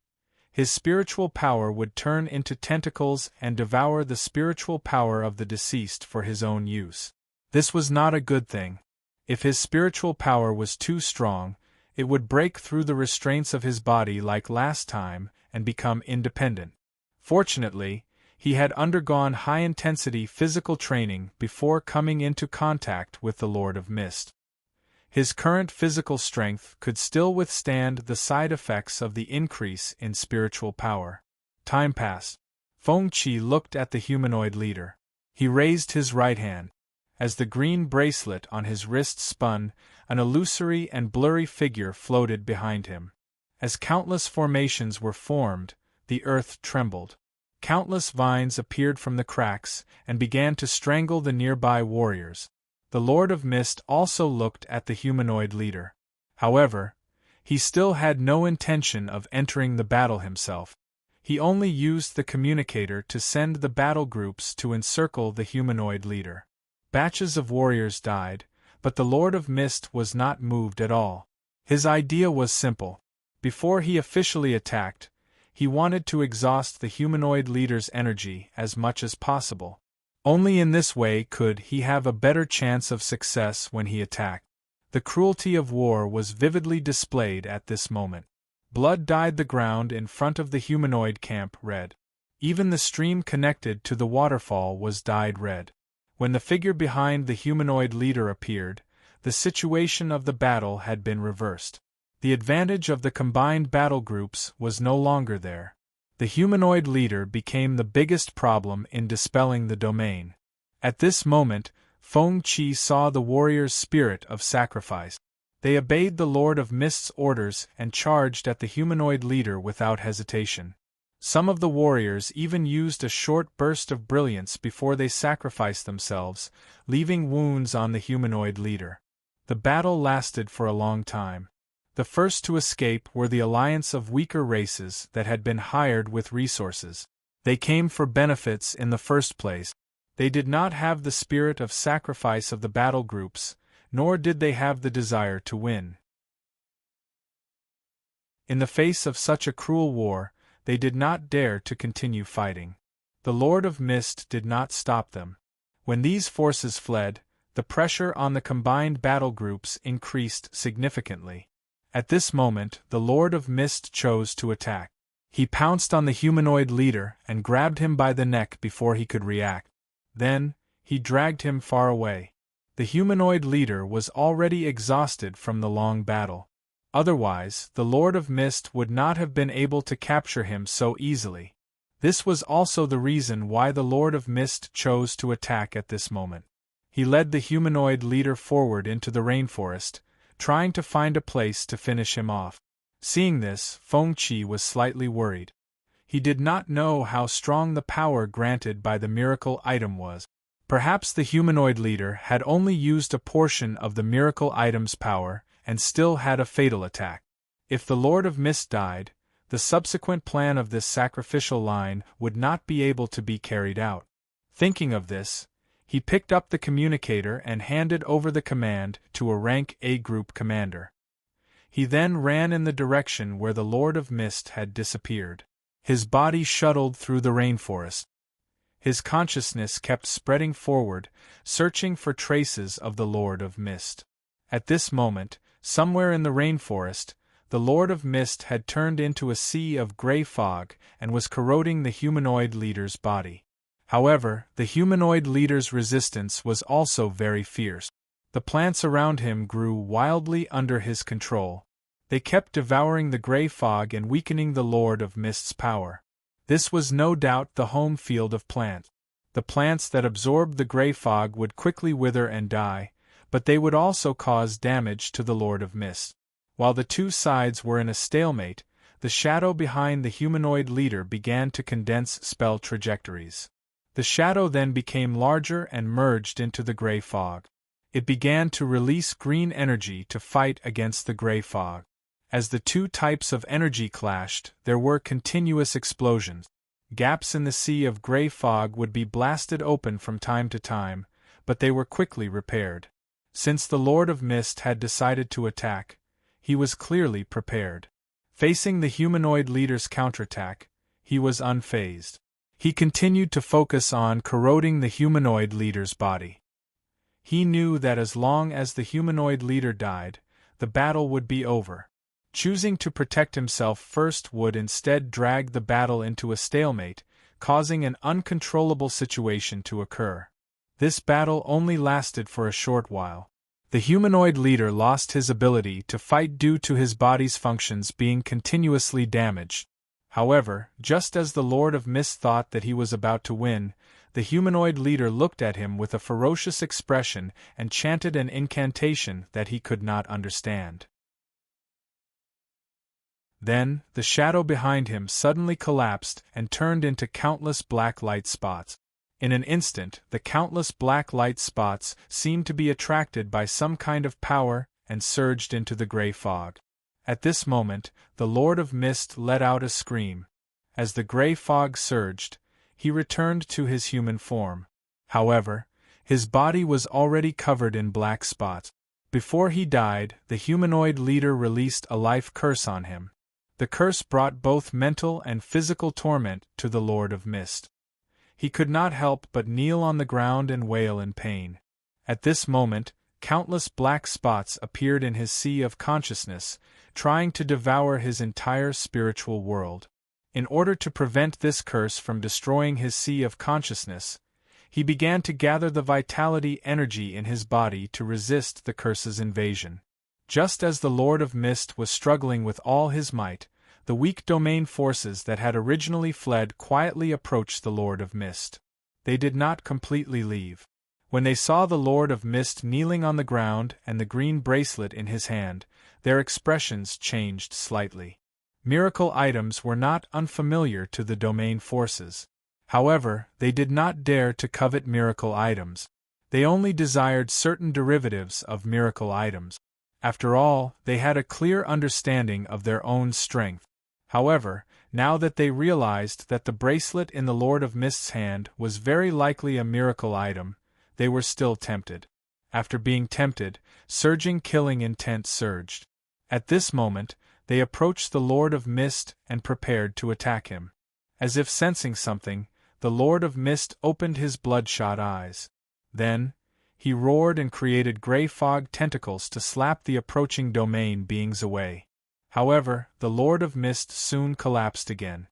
his spiritual power would turn into tentacles and devour the spiritual power of the deceased for his own use. This was not a good thing. If his spiritual power was too strong, it would break through the restraints of his body like last time and become independent. Fortunately, he had undergone high-intensity physical training before coming into contact with the Lord of Mist. His current physical strength could still withstand the side effects of the increase in spiritual power. Time passed. Feng Qi looked at the humanoid leader. He raised his right hand. As the green bracelet on his wrist spun, an illusory and blurry figure floated behind him. As countless formations were formed, the earth trembled. Countless vines appeared from the cracks and began to strangle the nearby warriors. The Lord of Mist also looked at the humanoid leader. However, he still had no intention of entering the battle himself. He only used the communicator to send the battle groups to encircle the humanoid leader. Batches of warriors died, but the Lord of Mist was not moved at all. His idea was simple. Before he officially attacked, he wanted to exhaust the humanoid leader's energy as much as possible. Only in this way could he have a better chance of success when he attacked. The cruelty of war was vividly displayed at this moment. Blood dyed the ground in front of the humanoid camp red. Even the stream connected to the waterfall was dyed red. When the figure behind the humanoid leader appeared, the situation of the battle had been reversed. The advantage of the combined battle groups was no longer there. The humanoid leader became the biggest problem in dispelling the domain. At this moment, Feng Qi saw the warriors' spirit of sacrifice. They obeyed the Lord of Mist's orders and charged at the humanoid leader without hesitation. Some of the warriors even used a short burst of brilliance before they sacrificed themselves, leaving wounds on the humanoid leader. The battle lasted for a long time. The first to escape were the alliance of weaker races that had been hired with resources. They came for benefits in the first place. They did not have the spirit of sacrifice of the battle groups, nor did they have the desire to win. In the face of such a cruel war, they did not dare to continue fighting. The Lord of Mist did not stop them. When these forces fled, the pressure on the combined battle groups increased significantly. At this moment, the Lord of Mist chose to attack. He pounced on the humanoid leader and grabbed him by the neck before he could react. Then, he dragged him far away. The humanoid leader was already exhausted from the long battle. Otherwise, the Lord of Mist would not have been able to capture him so easily. This was also the reason why the Lord of Mist chose to attack at this moment. He led the humanoid leader forward into the rainforest, trying to find a place to finish him off. Seeing this, Feng Qi was slightly worried. He did not know how strong the power granted by the miracle item was. Perhaps the humanoid leader had only used a portion of the miracle item's power, and still had a fatal attack. If the Lord of Mist died, the subsequent plan of this sacrificial line would not be able to be carried out. Thinking of this, he picked up the communicator and handed over the command to a rank A group commander. He then ran in the direction where the Lord of Mist had disappeared. His body shuttled through the rainforest. His consciousness kept spreading forward, searching for traces of the Lord of Mist. At this moment, somewhere in the rainforest, the Lord of Mist had turned into a sea of gray fog and was corroding the humanoid leader's body. However, the humanoid leader's resistance was also very fierce. The plants around him grew wildly under his control. They kept devouring the gray fog and weakening the Lord of Mist's power. This was no doubt the home field of plants. The plants that absorbed the gray fog would quickly wither and die, but they would also cause damage to the Lord of Mist. While the two sides were in a stalemate, the shadow behind the humanoid leader began to condense spell trajectories. The shadow then became larger and merged into the gray fog. It began to release green energy to fight against the gray fog. As the two types of energy clashed, there were continuous explosions. Gaps in the sea of gray fog would be blasted open from time to time, but they were quickly repaired. Since the Lord of Mist had decided to attack, he was clearly prepared. Facing the humanoid leader's counterattack, he was unfazed. He continued to focus on corroding the humanoid leader's body. He knew that as long as the humanoid leader died, the battle would be over. Choosing to protect himself first would instead drag the battle into a stalemate, causing an uncontrollable situation to occur. This battle only lasted for a short while. The humanoid leader lost his ability to fight due to his body's functions being continuously damaged. However, just as the Lord of Mist thought that he was about to win, the humanoid leader looked at him with a ferocious expression and chanted an incantation that he could not understand. Then, the shadow behind him suddenly collapsed and turned into countless black light spots. In an instant, the countless black light spots seemed to be attracted by some kind of power and surged into the gray fog. At this moment, the Lord of Mist let out a scream. As the gray fog surged, he returned to his human form. However, his body was already covered in black spots. Before he died, the humanoid leader released a life curse on him. The curse brought both mental and physical torment to the Lord of Mist. He could not help but kneel on the ground and wail in pain. At this moment, countless black spots appeared in his sea of consciousness, trying to devour his entire spiritual world. In order to prevent this curse from destroying his sea of consciousness, he began to gather the vitality energy in his body to resist the curse's invasion. Just as the Lord of Mist was struggling with all his might, the weak domain forces that had originally fled quietly approached the Lord of Mist. They did not completely leave. When they saw the Lord of Mist kneeling on the ground and the green bracelet in his hand, their expressions changed slightly. Miracle items were not unfamiliar to the domain forces. However, they did not dare to covet miracle items. They only desired certain derivatives of miracle items. After all, they had a clear understanding of their own strength. However, now that they realized that the bracelet in the Lord of Mist's hand was very likely a miracle item, they were still tempted. After being tempted, surging killing intent surged. At this moment, they approached the Lord of Mist and prepared to attack him. As if sensing something, the Lord of Mist opened his bloodshot eyes. Then, he roared and created gray fog tentacles to slap the approaching domain beings away. However, the Lord of Mist soon collapsed again.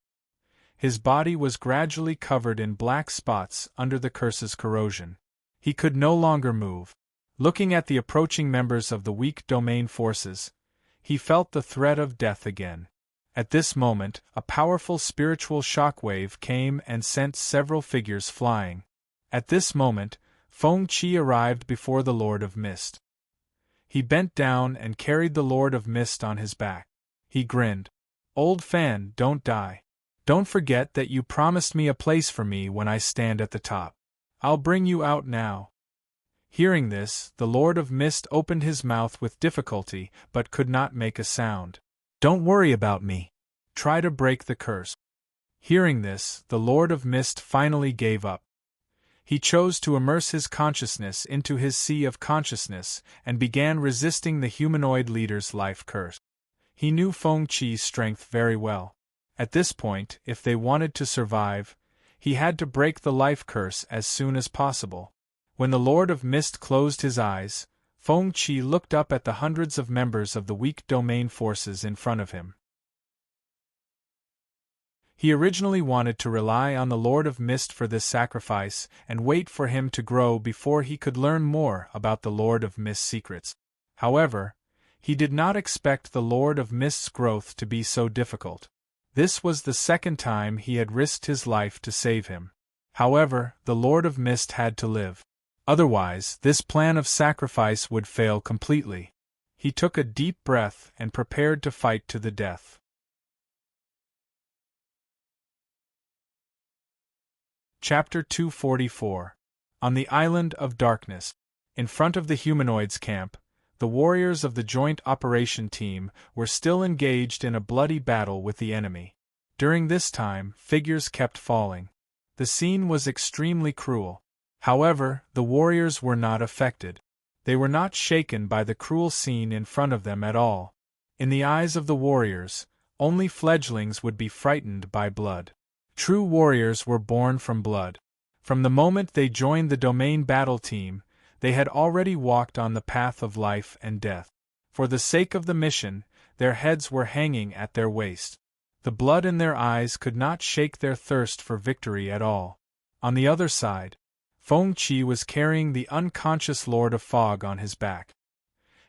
His body was gradually covered in black spots under the curse's corrosion. He could no longer move. Looking at the approaching members of the weak domain forces, he felt the threat of death again. At this moment, a powerful spiritual shockwave came and sent several figures flying. At this moment, Feng Qi arrived before the Lord of Mist. He bent down and carried the Lord of Mist on his back. He grinned. "Old fan, don't die. Don't forget that you promised me a place for me when I stand at the top. I'll bring you out now." Hearing this, the Lord of Mist opened his mouth with difficulty but could not make a sound. "Don't worry about me. Try to break the curse." Hearing this, the Lord of Mist finally gave up. He chose to immerse his consciousness into his sea of consciousness and began resisting the humanoid leader's life curse. He knew Feng Qi's strength very well. At this point, if they wanted to survive, he had to break the life curse as soon as possible. When the Lord of Mist closed his eyes, Feng Qi looked up at the hundreds of members of the weak domain forces in front of him. He originally wanted to rely on the Lord of Mist for this sacrifice and wait for him to grow before he could learn more about the Lord of Mist's secrets. However, he did not expect the Lord of Mist's growth to be so difficult. This was the second time he had risked his life to save him. However, the Lord of Mist had to live. Otherwise, this plan of sacrifice would fail completely. He took a deep breath and prepared to fight to the death. Chapter 244. On the Island of Darkness. In front of the humanoids' camp, the warriors of the Joint Operation Team were still engaged in a bloody battle with the enemy. During this time, figures kept falling. The scene was extremely cruel. However, the warriors were not affected. They were not shaken by the cruel scene in front of them at all. In the eyes of the warriors, only fledglings would be frightened by blood. True warriors were born from blood. From the moment they joined the domain battle team, they had already walked on the path of life and death. For the sake of the mission, their heads were hanging at their waist. The blood in their eyes could not shake their thirst for victory at all. On the other side, Feng Qi was carrying the unconscious Lord of Fog on his back.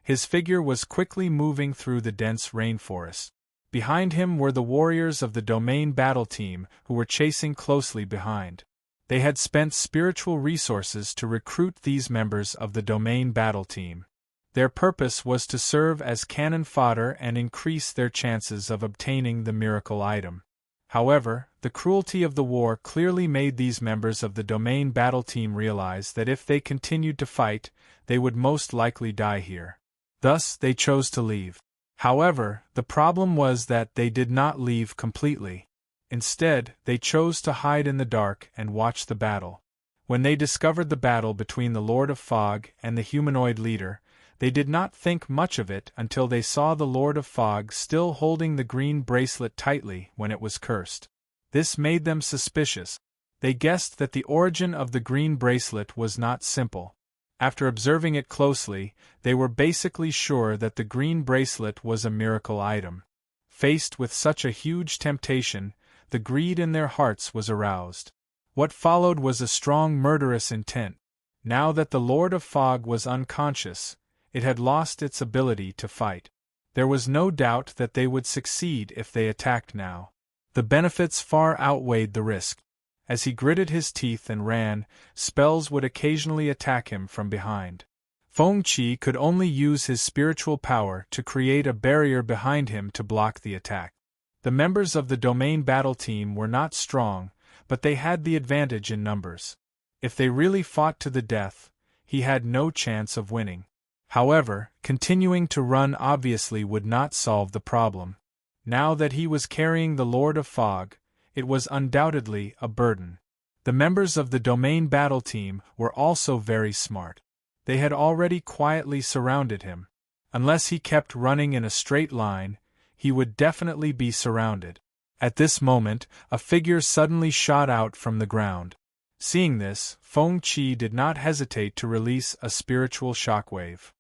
His figure was quickly moving through the dense rainforest. Behind him were the warriors of the domain battle team who were chasing closely behind. They had spent spiritual resources to recruit these members of the domain battle team. Their purpose was to serve as cannon fodder and increase their chances of obtaining the miracle item. However, the cruelty of the war clearly made these members of the domain battle team realize that if they continued to fight, they would most likely die here. Thus, they chose to leave. However, the problem was that they did not leave completely. Instead, they chose to hide in the dark and watch the battle. When they discovered the battle between the Lord of Fog and the humanoid leader, they did not think much of it until they saw the Lord of Fog still holding the green bracelet tightly when it was cursed. This made them suspicious. They guessed that the origin of the green bracelet was not simple. After observing it closely, they were basically sure that the green bracelet was a miracle item. Faced with such a huge temptation, the greed in their hearts was aroused. What followed was a strong murderous intent. Now that the Lord of Fog was unconscious, it had lost its ability to fight. There was no doubt that they would succeed if they attacked now. The benefits far outweighed the risk. As he gritted his teeth and ran, spells would occasionally attack him from behind. Feng Qi could only use his spiritual power to create a barrier behind him to block the attack. The members of the domain battle team were not strong, but they had the advantage in numbers. If they really fought to the death, he had no chance of winning. However, continuing to run obviously would not solve the problem. Now that he was carrying the Lord of Fog, it was undoubtedly a burden. The members of the domain battle team were also very smart. They had already quietly surrounded him. Unless he kept running in a straight line, he would definitely be surrounded. At this moment, a figure suddenly shot out from the ground. Seeing this, Feng Qi did not hesitate to release a spiritual shockwave.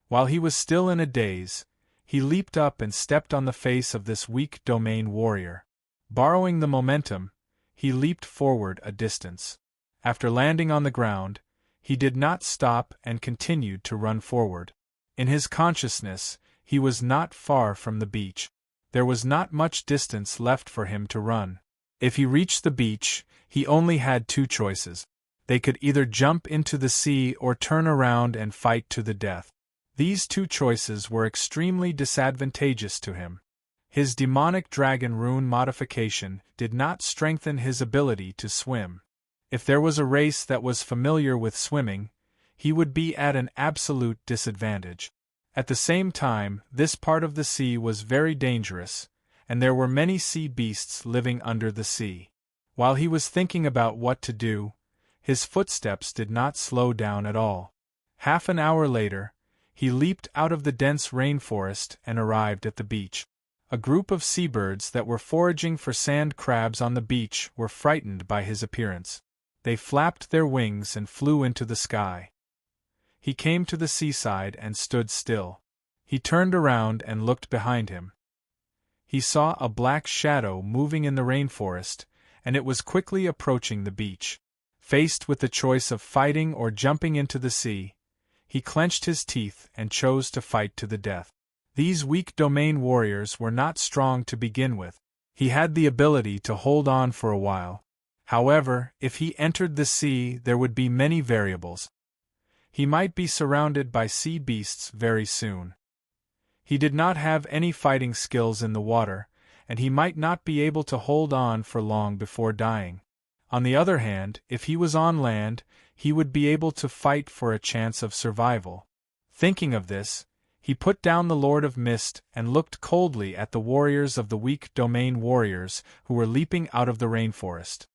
While he was still in a daze, he leaped up and stepped on the face of this weak domain warrior. Borrowing the momentum, he leaped forward a distance. After landing on the ground, he did not stop and continued to run forward. In his consciousness, he was not far from the beach. There was not much distance left for him to run. If he reached the beach, he only had two choices. They could either jump into the sea or turn around and fight to the death. These two choices were extremely disadvantageous to him. His demonic dragon rune modification did not strengthen his ability to swim. If there was a race that was familiar with swimming, he would be at an absolute disadvantage. At the same time, this part of the sea was very dangerous, and there were many sea beasts living under the sea. While he was thinking about what to do, his footsteps did not slow down at all. Half an hour later, he leaped out of the dense rainforest and arrived at the beach. A group of seabirds that were foraging for sand crabs on the beach were frightened by his appearance. They flapped their wings and flew into the sky. He came to the seaside and stood still. He turned around and looked behind him. He saw a black shadow moving in the rainforest, and it was quickly approaching the beach. Faced with the choice of fighting or jumping into the sea, he clenched his teeth and chose to fight to the death. These weak domain warriors were not strong to begin with. He had the ability to hold on for a while. However, if he entered the sea, there would be many variables. He might be surrounded by sea beasts very soon. He did not have any fighting skills in the water, and he might not be able to hold on for long before dying. On the other hand, if he was on land, he would be able to fight for a chance of survival. Thinking of this, he put down the Lord of Mist and looked coldly at the warriors of the weak domain warriors who were leaping out of the rainforest.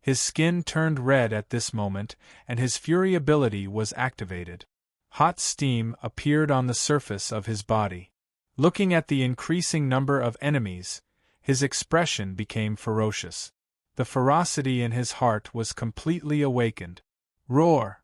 His skin turned red at this moment, and his fury ability was activated. Hot steam appeared on the surface of his body. Looking at the increasing number of enemies, his expression became ferocious. The ferocity in his heart was completely awakened. Roar!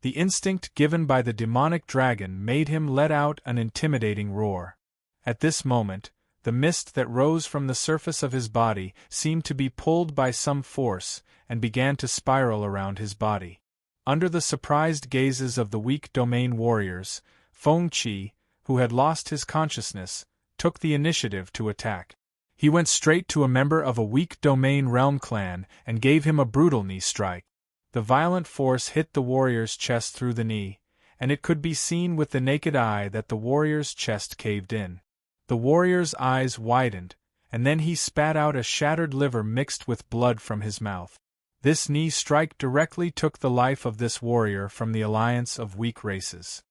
The instinct given by the demonic dragon made him let out an intimidating roar. At this moment, the mist that rose from the surface of his body seemed to be pulled by some force and began to spiral around his body. Under the surprised gazes of the weak domain warriors, Feng Qi, who had lost his consciousness, took the initiative to attack. He went straight to a member of a weak domain realm clan and gave him a brutal knee strike. The violent force hit the warrior's chest through the knee, and it could be seen with the naked eye that the warrior's chest caved in. The warrior's eyes widened, and then he spat out a shattered liver mixed with blood from his mouth. This knee strike directly took the life of this warrior from the alliance of weak races.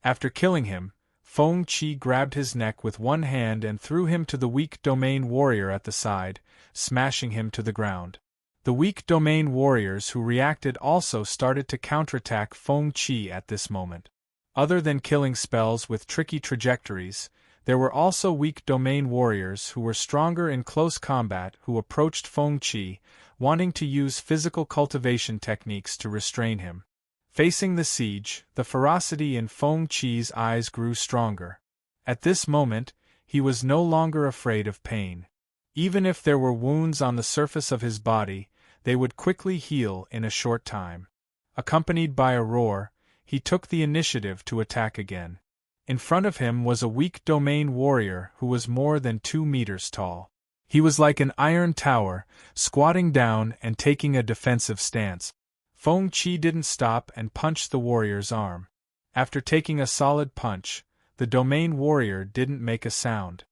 After killing him, Feng Qi grabbed his neck with one hand and threw him to the weak domain warrior at the side, smashing him to the ground. The weak domain warriors who reacted also started to counterattack Feng Qi at this moment. Other than killing spells with tricky trajectories, there were also weak domain warriors who were stronger in close combat who approached Feng Qi, wanting to use physical cultivation techniques to restrain him. Facing the siege, the ferocity in Feng Qi's eyes grew stronger. At this moment, he was no longer afraid of pain. Even if there were wounds on the surface of his body, they would quickly heal in a short time. Accompanied by a roar, he took the initiative to attack again. In front of him was a weak domain warrior who was more than 2 meters tall. He was like an iron tower, squatting down and taking a defensive stance. Feng Qi didn't stop and punched the warrior's arm. After taking a solid punch, the domain warrior didn't make a sound.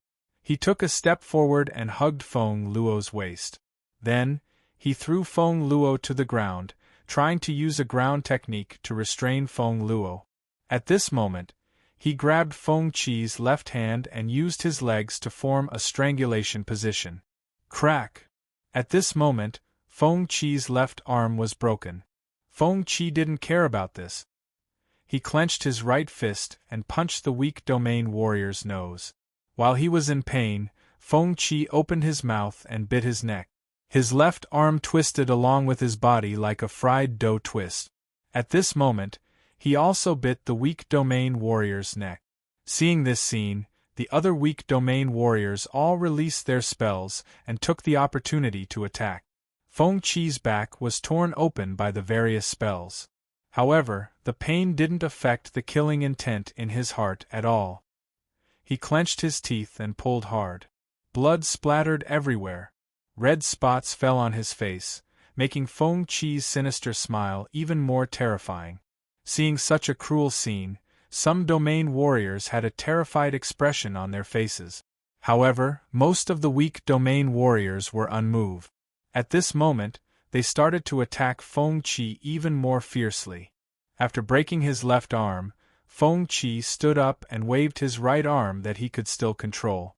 He took a step forward and hugged Feng Luo's waist. Then, he threw Feng Luo to the ground, trying to use a ground technique to restrain Feng Luo. At this moment, he grabbed Feng Qi's left hand and used his legs to form a strangulation position. Crack! At this moment, Feng Qi's left arm was broken. Feng Qi didn't care about this. He clenched his right fist and punched the weak domain warrior's nose. While he was in pain, Feng Qi opened his mouth and bit his neck. His left arm twisted along with his body like a fried dough twist. At this moment, he also bit the weak domain warrior's neck. Seeing this scene, the other weak domain warriors all released their spells and took the opportunity to attack. Feng Qi's back was torn open by the various spells. However, the pain didn't affect the killing intent in his heart at all. He clenched his teeth and pulled hard. Blood splattered everywhere. Red spots fell on his face, making Feng Qi's sinister smile even more terrifying. Seeing such a cruel scene, some domain warriors had a terrified expression on their faces. However, most of the weak domain warriors were unmoved. At this moment, they started to attack Feng Qi even more fiercely. After breaking his left arm, Feng Qi stood up and waved his right arm that he could still control.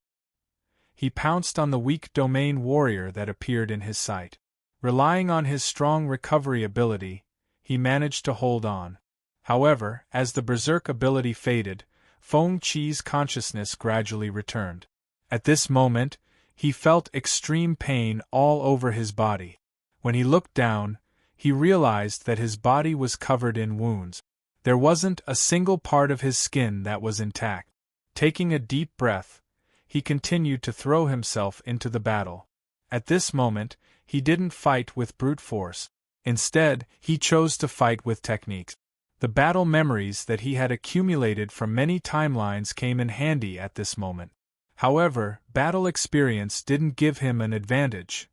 He pounced on the weak domain warrior that appeared in his sight. Relying on his strong recovery ability, he managed to hold on. However, as the berserk ability faded, Feng Qi's consciousness gradually returned. At this moment, he felt extreme pain all over his body. When he looked down, he realized that his body was covered in wounds. There wasn't a single part of his skin that was intact. Taking a deep breath, he continued to throw himself into the battle. At this moment, he didn't fight with brute force. Instead, he chose to fight with techniques. The battle memories that he had accumulated from many timelines came in handy at this moment. However, battle experience didn't give him an advantage.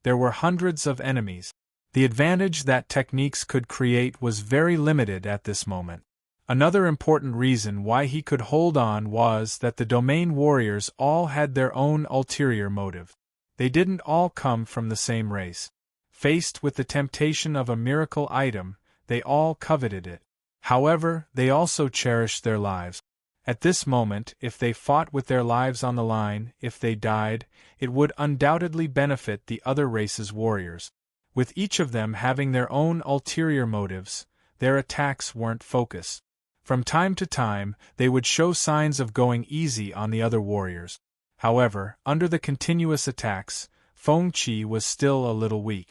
There were hundreds of enemies. The advantage that techniques could create was very limited at this moment. Another important reason why he could hold on was that the domain warriors all had their own ulterior motive. They didn't all come from the same race. Faced with the temptation of a miracle item, they all coveted it. However, they also cherished their lives. At this moment, if they fought with their lives on the line, if they died, it would undoubtedly benefit the other race's warriors. With each of them having their own ulterior motives, their attacks weren't focused. From time to time, they would show signs of going easy on the other warriors. However, under the continuous attacks, Feng Qi was still a little weak.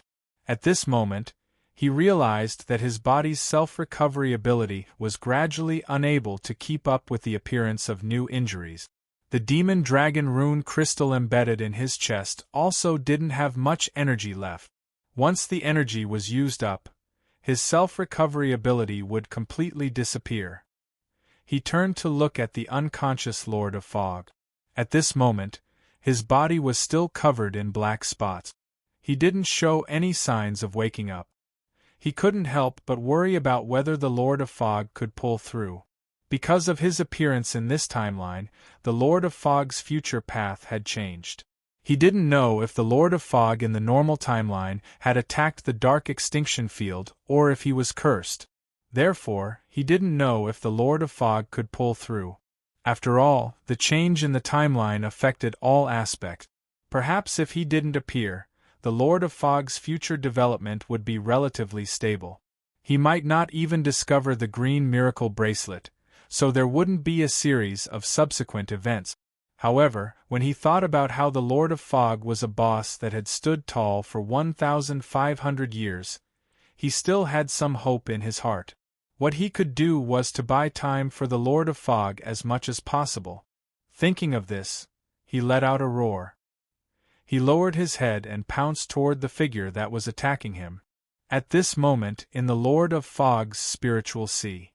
At this moment, he realized that his body's self-recovery ability was gradually unable to keep up with the appearance of new injuries. The demon dragon rune crystal embedded in his chest also didn't have much energy left. Once the energy was used up, his self-recovery ability would completely disappear. He turned to look at the unconscious Lord of Fog. At this moment, his body was still covered in black spots. He didn't show any signs of waking up. He couldn't help but worry about whether the Lord of Fog could pull through. Because of his appearance in this timeline, the Lord of Fog's future path had changed. He didn't know if the Lord of Fog in the normal timeline had attacked the Dark Extinction Field or if he was cursed. Therefore, he didn't know if the Lord of Fog could pull through. After all, the change in the timeline affected all aspects. Perhaps if he didn't appear, the Lord of Fog's future development would be relatively stable. He might not even discover the green miracle bracelet, so there wouldn't be a series of subsequent events. However, when he thought about how the Lord of Fog was a boss that had stood tall for 1,500 years, he still had some hope in his heart. What he could do was to buy time for the Lord of Fog as much as possible. Thinking of this, he let out a roar. He lowered his head and pounced toward the figure that was attacking him. At this moment in the Lord of Fog's spiritual sea,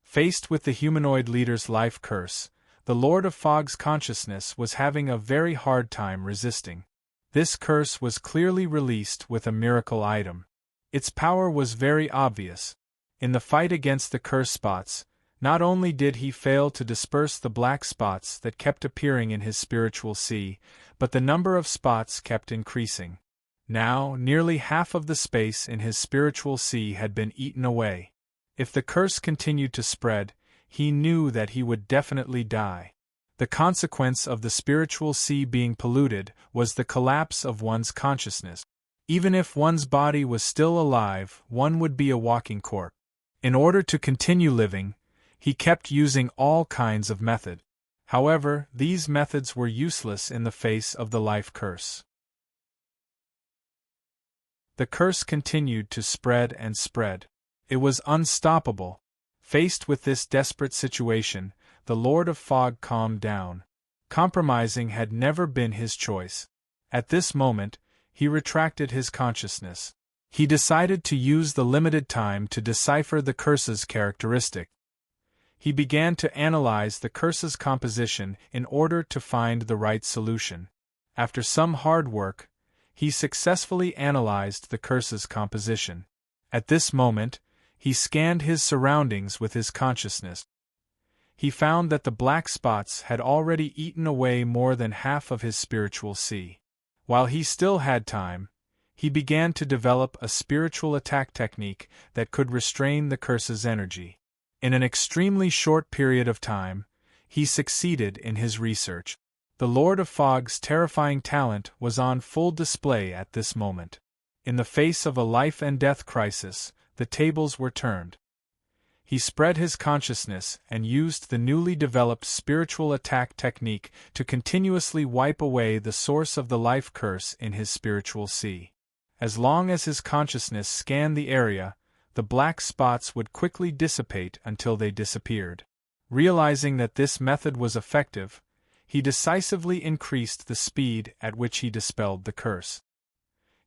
Faced with the humanoid leader's life curse, the Lord of Fog's consciousness was having a very hard time resisting. This curse was clearly released with a miracle item. Its power was very obvious. In the fight against the curse spots, not only did he fail to disperse the black spots that kept appearing in his spiritual sea, but the number of spots kept increasing. Now, nearly half of the space in his spiritual sea had been eaten away. If the curse continued to spread, he knew that he would definitely die. The consequence of the spiritual sea being polluted was the collapse of one's consciousness. Even if one's body was still alive, one would be a walking corpse. In order to continue living, he kept using all kinds of methods. However, these methods were useless in the face of the life curse. The curse continued to spread and spread. It was unstoppable. Faced with this desperate situation, the Lord of Fog calmed down. Compromising had never been his choice. At this moment, he retracted his consciousness. He decided to use the limited time to decipher the curse's characteristic. He began to analyze the curse's composition in order to find the right solution. After some hard work, he successfully analyzed the curse's composition. At this moment, he scanned his surroundings with his consciousness. He found that the black spots had already eaten away more than half of his spiritual sea. While he still had time, he began to develop a spiritual attack technique that could restrain the curse's energy. In an extremely short period of time, he succeeded in his research. The Lord of Fog's terrifying talent was on full display at this moment. In the face of a life-and-death crisis, the tables were turned. He spread his consciousness and used the newly developed spiritual attack technique to continuously wipe away the source of the life curse in his spiritual sea. As long as his consciousness scanned the area, the black spots would quickly dissipate until they disappeared. Realizing that this method was effective, he decisively increased the speed at which he dispelled the curse.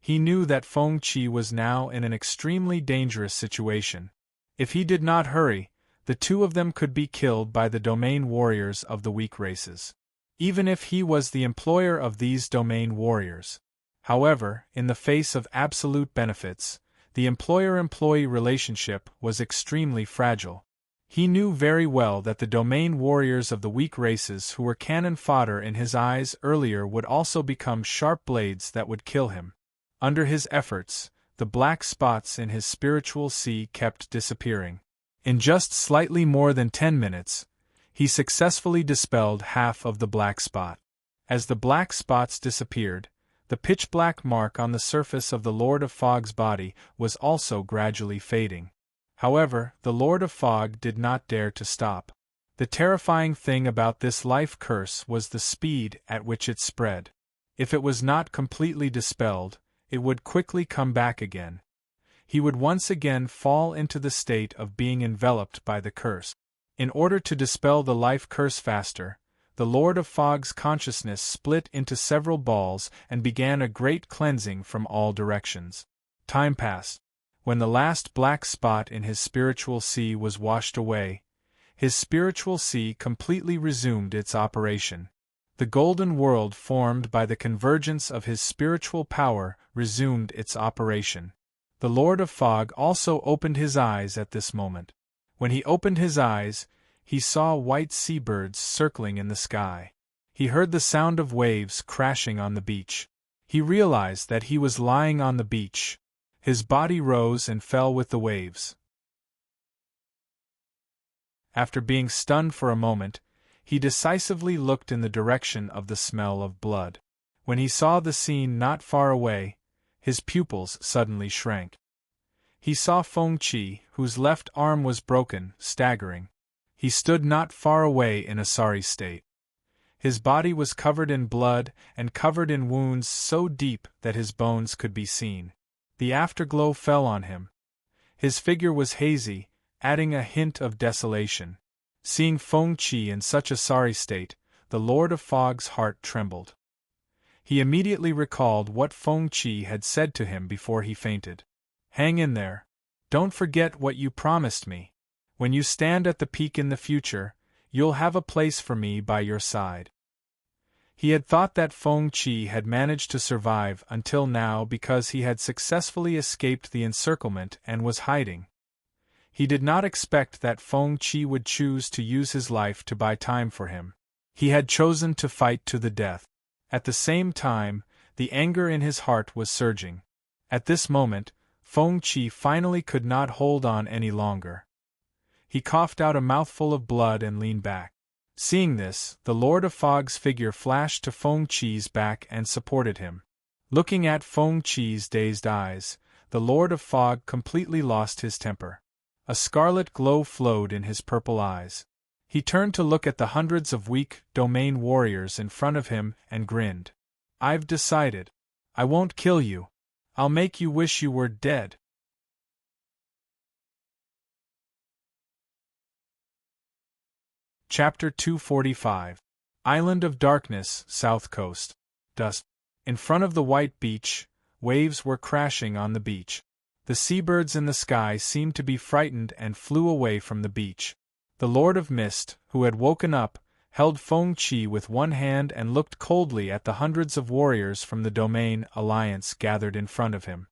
He knew that Feng Qi was now in an extremely dangerous situation. If he did not hurry, the two of them could be killed by the domain warriors of the weak races. Even if he was the employer of these domain warriors. However, in the face of absolute benefits, the employer-employee relationship was extremely fragile. He knew very well that the domain warriors of the weak races who were cannon fodder in his eyes earlier would also become sharp blades that would kill him. Under his efforts, the black spots in his spiritual sea kept disappearing. In just slightly more than 10 minutes, he successfully dispelled half of the black spot. As the black spots disappeared, the pitch-black mark on the surface of the Lord of Fog's body was also gradually fading. However, the Lord of Fog did not dare to stop. The terrifying thing about this life curse was the speed at which it spread. If it was not completely dispelled, it would quickly come back again. He would once again fall into the state of being enveloped by the curse. In order to dispel the life curse faster, the Lord of Fog's consciousness split into several balls and began a great cleansing from all directions. Time passed. When the last black spot in his spiritual sea was washed away, his spiritual sea completely resumed its operation. The golden world formed by the convergence of his spiritual power resumed its operation. The Lord of Fog also opened his eyes at this moment. When he opened his eyes, he saw white seabirds circling in the sky. He heard the sound of waves crashing on the beach. He realized that he was lying on the beach. His body rose and fell with the waves. After being stunned for a moment, he decisively looked in the direction of the smell of blood. When he saw the scene not far away, his pupils suddenly shrank. He saw Feng Qi, whose left arm was broken, staggering. He stood not far away in a sorry state. His body was covered in blood and covered in wounds so deep that his bones could be seen. The afterglow fell on him. His figure was hazy, adding a hint of desolation. Seeing Feng Qi in such a sorry state, the Lord of Fog's heart trembled. He immediately recalled what Feng Qi had said to him before he fainted. "Hang in there. Don't forget what you promised me." When you stand at the peak in the future, you'll have a place for me by your side. He had thought that Feng Qi had managed to survive until now because he had successfully escaped the encirclement and was hiding. He did not expect that Feng Qi would choose to use his life to buy time for him. He had chosen to fight to the death. At the same time, the anger in his heart was surging. At this moment, Feng Qi finally could not hold on any longer. He coughed out a mouthful of blood and leaned back. Seeing this, the Lord of Fog's figure flashed to Feng Qi's back and supported him. Looking at Feng Qi's dazed eyes, the Lord of Fog completely lost his temper. A scarlet glow flowed in his purple eyes. He turned to look at the hundreds of weak domain warriors in front of him and grinned. "I've decided. I won't kill you. I'll make you wish you were dead." Chapter 245. Island of Darkness, South Coast. Dusk. In front of the white beach, waves were crashing on the beach. The seabirds in the sky seemed to be frightened and flew away from the beach. The Lord of Mist, who had woken up, held Feng Qi with one hand and looked coldly at the hundreds of warriors from the Domain Alliance gathered in front of him.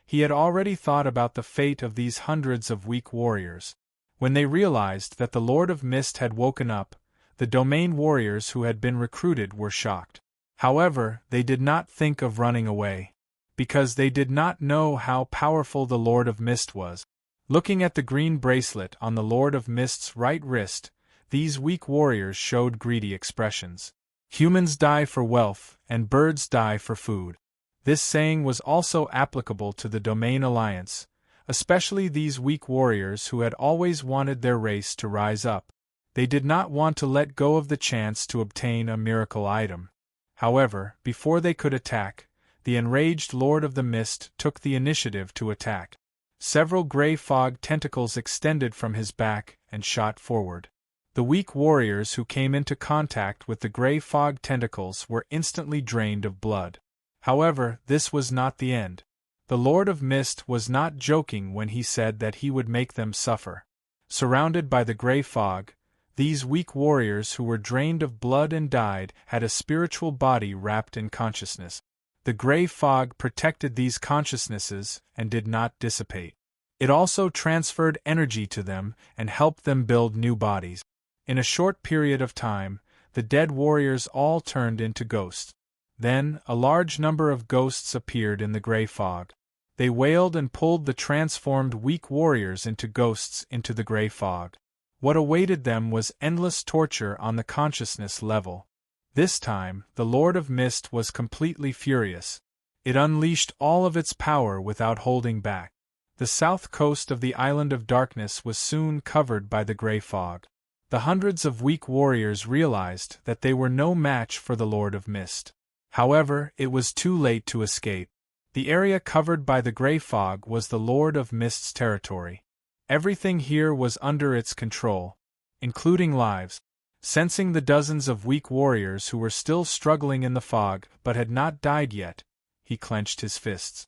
He had already thought about the fate of these hundreds of weak warriors. When they realized that the Lord of Mist had woken up, the Domain warriors who had been recruited were shocked. However, they did not think of running away, because they did not know how powerful the Lord of Mist was. Looking at the green bracelet on the Lord of Mist's right wrist, these weak warriors showed greedy expressions. Humans die for wealth, and birds die for food. This saying was also applicable to the Domain Alliance, especially these weak warriors who had always wanted their race to rise up. They did not want to let go of the chance to obtain a miracle item. However, before they could attack, the enraged Lord of the Mist took the initiative to attack. Several gray fog tentacles extended from his back and shot forward. The weak warriors who came into contact with the gray fog tentacles were instantly drained of blood. However, this was not the end. The Lord of Mist was not joking when he said that he would make them suffer. Surrounded by the gray fog, these weak warriors who were drained of blood and died had a spiritual body wrapped in consciousness. The gray fog protected these consciousnesses and did not dissipate. It also transferred energy to them and helped them build new bodies. In a short period of time, the dead warriors all turned into ghosts. Then, a large number of ghosts appeared in the gray fog. They wailed and pulled the transformed weak warriors into ghosts into the gray fog. What awaited them was endless torture on the consciousness level. This time, the Lord of Mist was completely furious. It unleashed all of its power without holding back. The south coast of the Island of Darkness was soon covered by the gray fog. The hundreds of weak warriors realized that they were no match for the Lord of Mist. However, it was too late to escape. The area covered by the gray fog was the Lord of Mist's territory. Everything here was under its control, including lives. Sensing the dozens of weak warriors who were still struggling in the fog but had not died yet, he clenched his fists.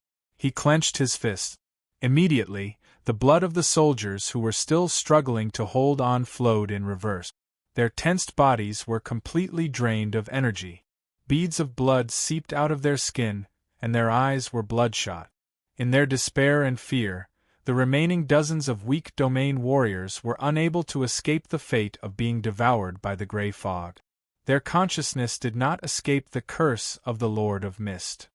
Immediately, the blood of the soldiers who were still struggling to hold on flowed in reverse. Their tensed bodies were completely drained of energy. Beads of blood seeped out of their skin, and their eyes were bloodshot. In their despair and fear, the remaining dozens of weak domain warriors were unable to escape the fate of being devoured by the gray fog. Their consciousness did not escape the curse of the Lord of Mist.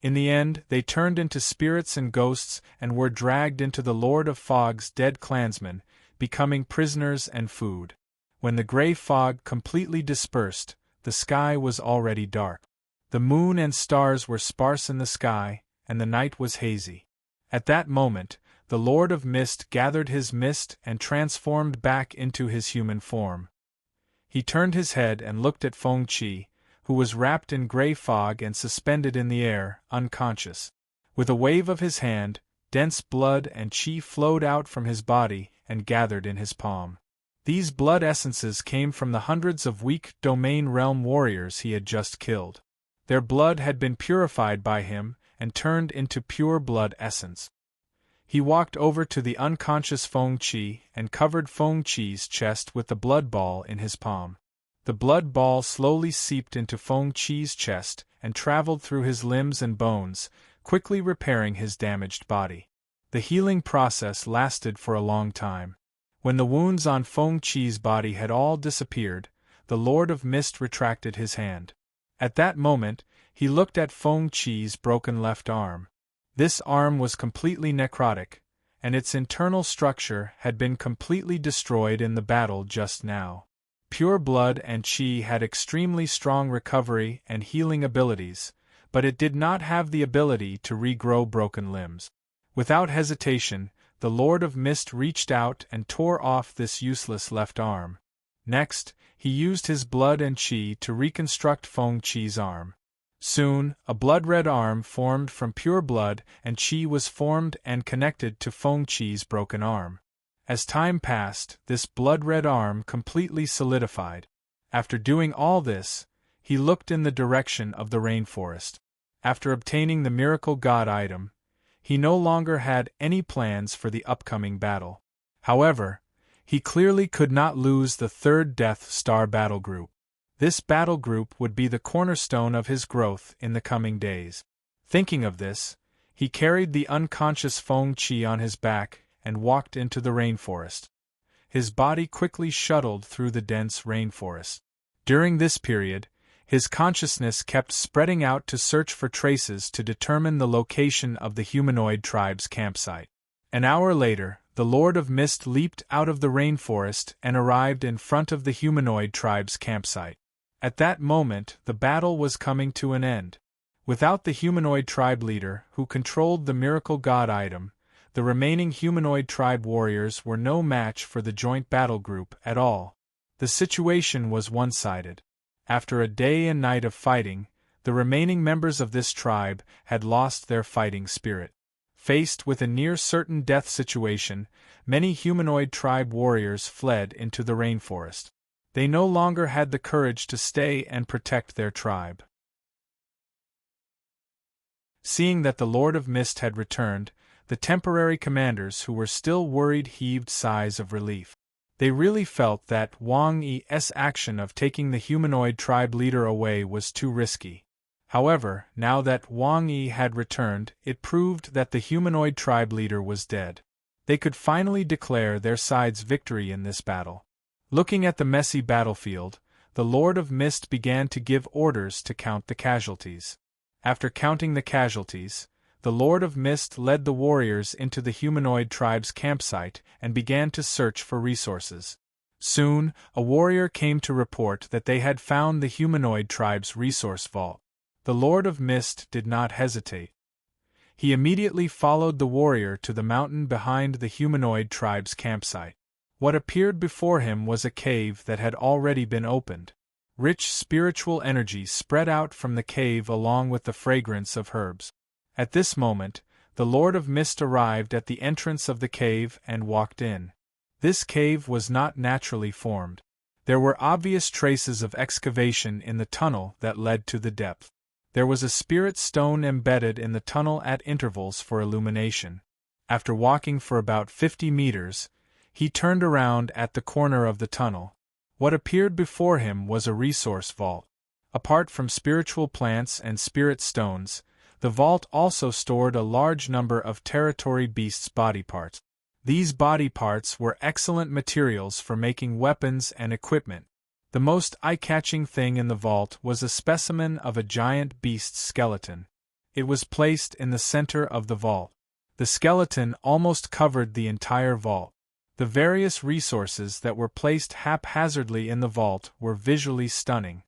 In the end, they turned into spirits and ghosts and were dragged into the Lord of Fog's dead clansmen, becoming prisoners and food. When the gray fog completely dispersed, the sky was already dark. The moon and stars were sparse in the sky, and the night was hazy. At that moment, the Lord of Mist gathered his mist and transformed back into his human form. He turned his head and looked at Feng Qi, who was wrapped in gray fog and suspended in the air, unconscious. With a wave of his hand, dense blood and qi flowed out from his body and gathered in his palm. These blood essences came from the hundreds of weak domain realm warriors he had just killed. Their blood had been purified by him and turned into pure blood essence. He walked over to the unconscious Feng Qi and covered Feng Qi's chest with the blood ball in his palm. The blood ball slowly seeped into Feng Qi's chest and traveled through his limbs and bones, quickly repairing his damaged body. The healing process lasted for a long time. When the wounds on Feng Qi's body had all disappeared, the Lord of Mist retracted his hand. At that moment, he looked at Feng Qi's broken left arm. This arm was completely necrotic, and its internal structure had been completely destroyed in the battle just now. Pure blood and qi had extremely strong recovery and healing abilities, but it did not have the ability to regrow broken limbs. Without hesitation, the Lord of Mist reached out and tore off this useless left arm. Next, he used his blood and qi to reconstruct Feng Qi's arm. Soon, a blood-red arm formed from pure blood and qi was formed and connected to Feng Qi's broken arm. As time passed, this blood-red arm completely solidified. After doing all this, he looked in the direction of the rainforest. After obtaining the Miracle God item, he no longer had any plans for the upcoming battle. However, he clearly could not lose the third Death Star battle group. This battle group would be the cornerstone of his growth in the coming days. Thinking of this, he carried the unconscious Feng Qi on his back and walked into the rainforest. His body quickly shuttled through the dense rainforest. During this period, his consciousness kept spreading out to search for traces to determine the location of the humanoid tribe's campsite. An hour later, the Lord of Mist leaped out of the rainforest and arrived in front of the humanoid tribe's campsite. At that moment, the battle was coming to an end. Without the humanoid tribe leader, who controlled the Miracle God item, the remaining humanoid tribe warriors were no match for the joint battle group at all. The situation was one-sided. After a day and night of fighting, the remaining members of this tribe had lost their fighting spirit. Faced with a near-certain death situation, many humanoid tribe warriors fled into the rainforest. They no longer had the courage to stay and protect their tribe. Seeing that the Lord of Mist had returned, the temporary commanders who were still worried heaved sighs of relief. They really felt that Wang Yi's action of taking the humanoid tribe leader away was too risky. However, now that Wang Yi had returned, it proved that the humanoid tribe leader was dead. They could finally declare their side's victory in this battle. Looking at the messy battlefield, the Lord of Mist began to give orders to count the casualties. After counting the casualties, the Lord of Mist led the warriors into the humanoid tribe's campsite and began to search for resources. Soon, a warrior came to report that they had found the humanoid tribe's resource vault. The Lord of Mist did not hesitate. He immediately followed the warrior to the mountain behind the humanoid tribe's campsite. What appeared before him was a cave that had already been opened. Rich spiritual energy spread out from the cave along with the fragrance of herbs. At this moment, the Lord of Mist arrived at the entrance of the cave and walked in. This cave was not naturally formed. There were obvious traces of excavation in the tunnel that led to the depth. There was a spirit stone embedded in the tunnel at intervals for illumination. After walking for about 50 meters, he turned around at the corner of the tunnel. What appeared before him was a resource vault. Apart from spiritual plants and spirit stones, the vault also stored a large number of territory beasts' body parts. These body parts were excellent materials for making weapons and equipment. The most eye-catching thing in the vault was a specimen of a giant beast's skeleton. It was placed in the center of the vault. The skeleton almost covered the entire vault. The various resources that were placed haphazardly in the vault were visually stunning.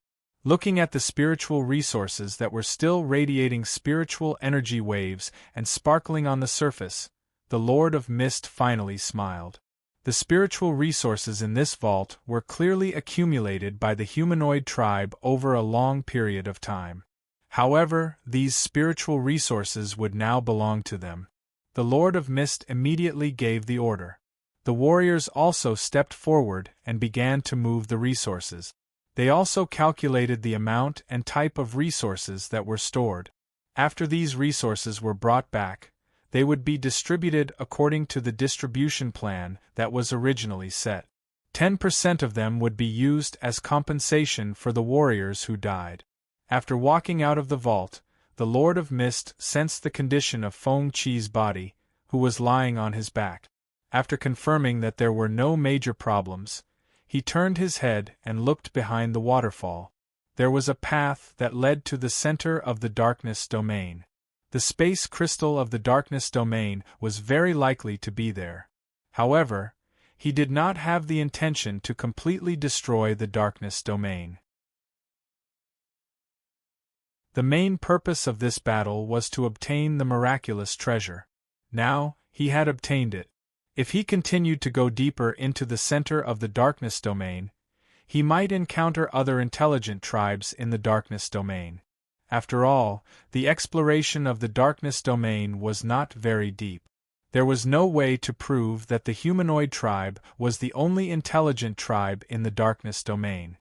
Looking at the spiritual resources that were still radiating spiritual energy waves and sparkling on the surface, the Lord of Mist finally smiled. The spiritual resources in this vault were clearly accumulated by the humanoid tribe over a long period of time. However, these spiritual resources would now belong to them. The Lord of Mist immediately gave the order. The warriors also stepped forward and began to move the resources. They also calculated the amount and type of resources that were stored. After these resources were brought back, they would be distributed according to the distribution plan that was originally set. 10% of them would be used as compensation for the warriors who died. After walking out of the vault, the Lord of Mist sensed the condition of Feng Qi's body, who was lying on his back. After confirming that there were no major problems, he turned his head and looked behind the waterfall. There was a path that led to the center of the darkness domain. The space crystal of the darkness domain was very likely to be there. However, he did not have the intention to completely destroy the darkness domain. The main purpose of this battle was to obtain the miraculous treasure. Now, he had obtained it. If he continued to go deeper into the center of the darkness domain, he might encounter other intelligent tribes in the darkness domain. After all, the exploration of the darkness domain was not very deep. There was no way to prove that the humanoid tribe was the only intelligent tribe in the darkness domain.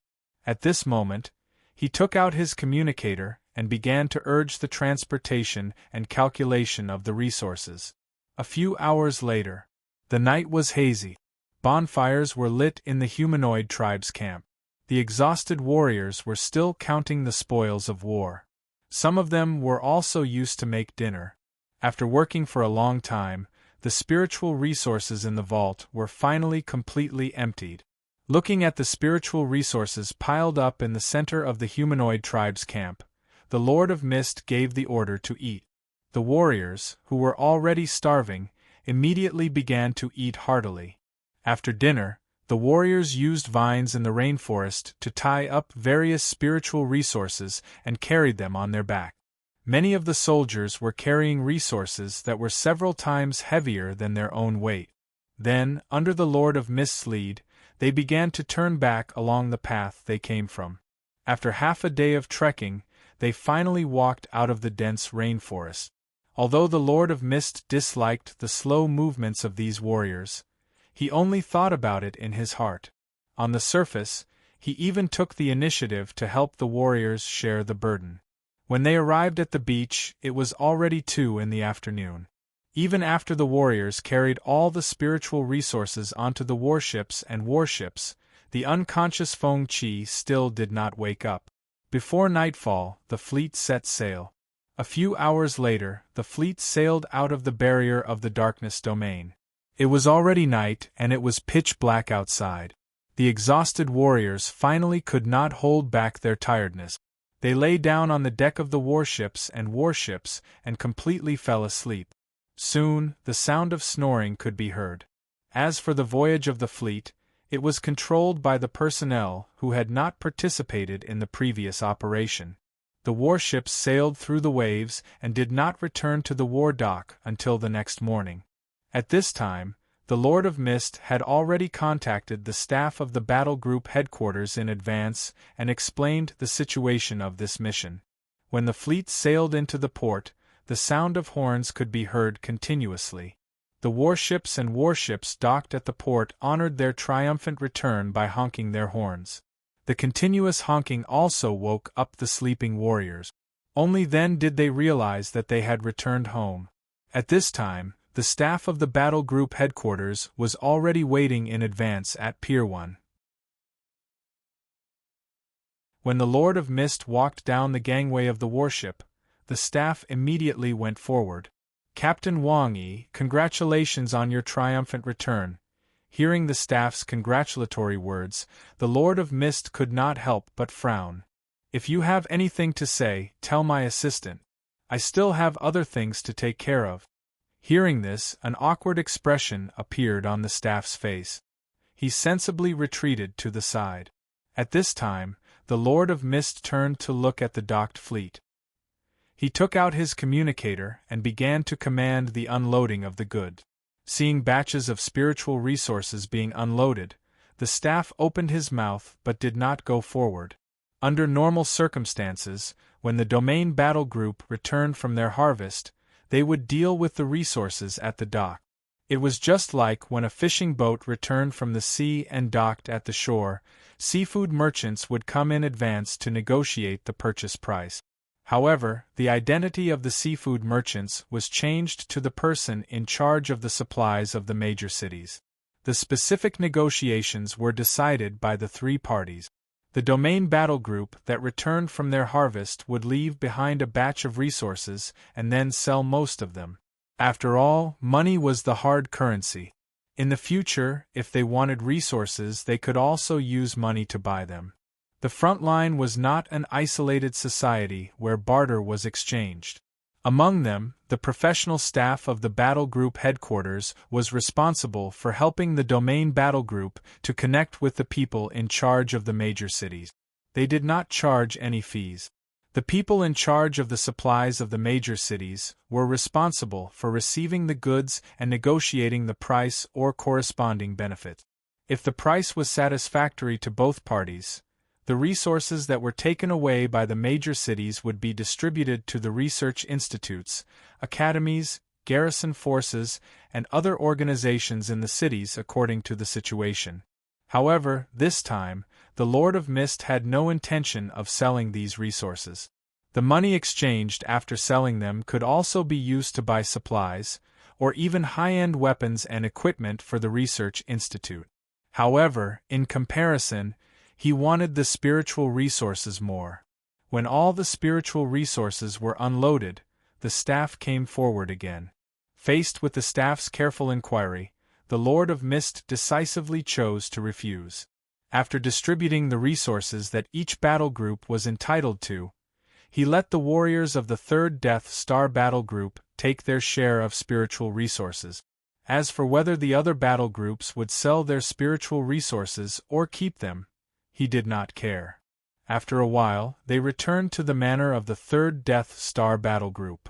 At this moment, he took out his communicator and began to urge the transportation and calculation of the resources. A few hours later, the night was hazy. Bonfires were lit in the humanoid tribe's camp. The exhausted warriors were still counting the spoils of war. Some of them were also used to make dinner. After working for a long time, the spiritual resources in the vault were finally completely emptied. Looking at the spiritual resources piled up in the center of the humanoid tribe's camp, the Lord of Mist gave the order to eat. The warriors, who were already starving, immediately began to eat heartily. After dinner, the warriors used vines in the rainforest to tie up various spiritual resources and carried them on their back. Many of the soldiers were carrying resources that were several times heavier than their own weight. Then, under the Lord of Mist's lead, they began to turn back along the path they came from. After half a day of trekking, they finally walked out of the dense rainforest. Although the Lord of Mist disliked the slow movements of these warriors, he only thought about it in his heart. On the surface, he even took the initiative to help the warriors share the burden. When they arrived at the beach, it was already 2 in the afternoon. Even after the warriors carried all the spiritual resources onto the warships, the unconscious Feng Qi still did not wake up. Before nightfall, the fleet set sail. A few hours later, the fleet sailed out of the barrier of the darkness domain. It was already night and it was pitch black outside. The exhausted warriors finally could not hold back their tiredness. They lay down on the deck of the warships and completely fell asleep. Soon, the sound of snoring could be heard. As for the voyage of the fleet, it was controlled by the personnel who had not participated in the previous operation. The warships sailed through the waves and did not return to the war dock until the next morning. At this time, the Lord of Mist had already contacted the staff of the battle group headquarters in advance and explained the situation of this mission. When the fleet sailed into the port, the sound of horns could be heard continuously. The warships docked at the port honored their triumphant return by honking their horns. The continuous honking also woke up the sleeping warriors. Only then did they realize that they had returned home. At this time, the staff of the battle group headquarters was already waiting in advance at Pier 1. When the Lord of Mist walked down the gangway of the warship, the staff immediately went forward. "Captain Wang Yi, congratulations on your triumphant return." Hearing the staff's congratulatory words, the Lord of Mist could not help but frown. "If you have anything to say, tell my assistant. I still have other things to take care of." Hearing this, an awkward expression appeared on the staff's face. He sensibly retreated to the side. At this time, the Lord of Mist turned to look at the docked fleet. He took out his communicator and began to command the unloading of the goods. Seeing batches of spiritual resources being unloaded, the staff opened his mouth but did not go forward. Under normal circumstances, when the domain battle group returned from their harvest, they would deal with the resources at the dock. It was just like when a fishing boat returned from the sea and docked at the shore, seafood merchants would come in advance to negotiate the purchase price. However, the identity of the seafood merchants was changed to the person in charge of the supplies of the major cities. The specific negotiations were decided by the three parties. The domain battle group that returned from their harvest would leave behind a batch of resources and then sell most of them. After all, money was the hard currency. In the future, if they wanted resources, they could also use money to buy them. The front line was not an isolated society where barter was exchanged. Among them, the professional staff of the battle group headquarters was responsible for helping the domain battle group to connect with the people in charge of the major cities. They did not charge any fees. The people in charge of the supplies of the major cities were responsible for receiving the goods and negotiating the price or corresponding benefit. If the price was satisfactory to both parties, the resources that were taken away by the major cities would be distributed to the research institutes, academies, garrison forces, and other organizations in the cities according to the situation. However, this time, the Lord of Mist had no intention of selling these resources. The money exchanged after selling them could also be used to buy supplies, or even high-end weapons and equipment for the research institute. However, in comparison, he wanted the spiritual resources more. When all the spiritual resources were unloaded, the staff came forward again. Faced with the staff's careful inquiry, the Lord of Mist decisively chose to refuse. After distributing the resources that each battle group was entitled to, he let the warriors of the Third Death Star battle group take their share of spiritual resources. As for whether the other battle groups would sell their spiritual resources or keep them, he did not care. After a while, they returned to the manor of the Third Death Star battle group.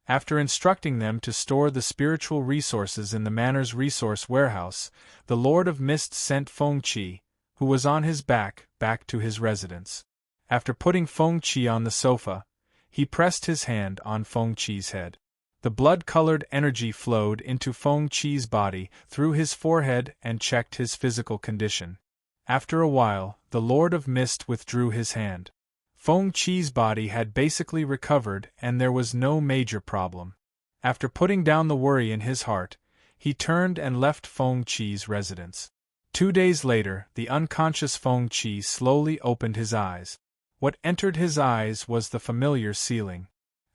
After instructing them to store the spiritual resources in the manor's resource warehouse, the Lord of Mist sent Feng Qi, who was on his back to his residence. After putting Feng Qi on the sofa, he pressed his hand on Feng Qi's head. The blood-colored energy flowed into Feng Qi's body through his forehead and checked his physical condition. After a while, the Lord of Mist withdrew his hand. Feng Qi's body had basically recovered and there was no major problem. After putting down the worry in his heart, he turned and left Feng Qi's residence. 2 days later, the unconscious Feng Qi slowly opened his eyes. What entered his eyes was the familiar ceiling.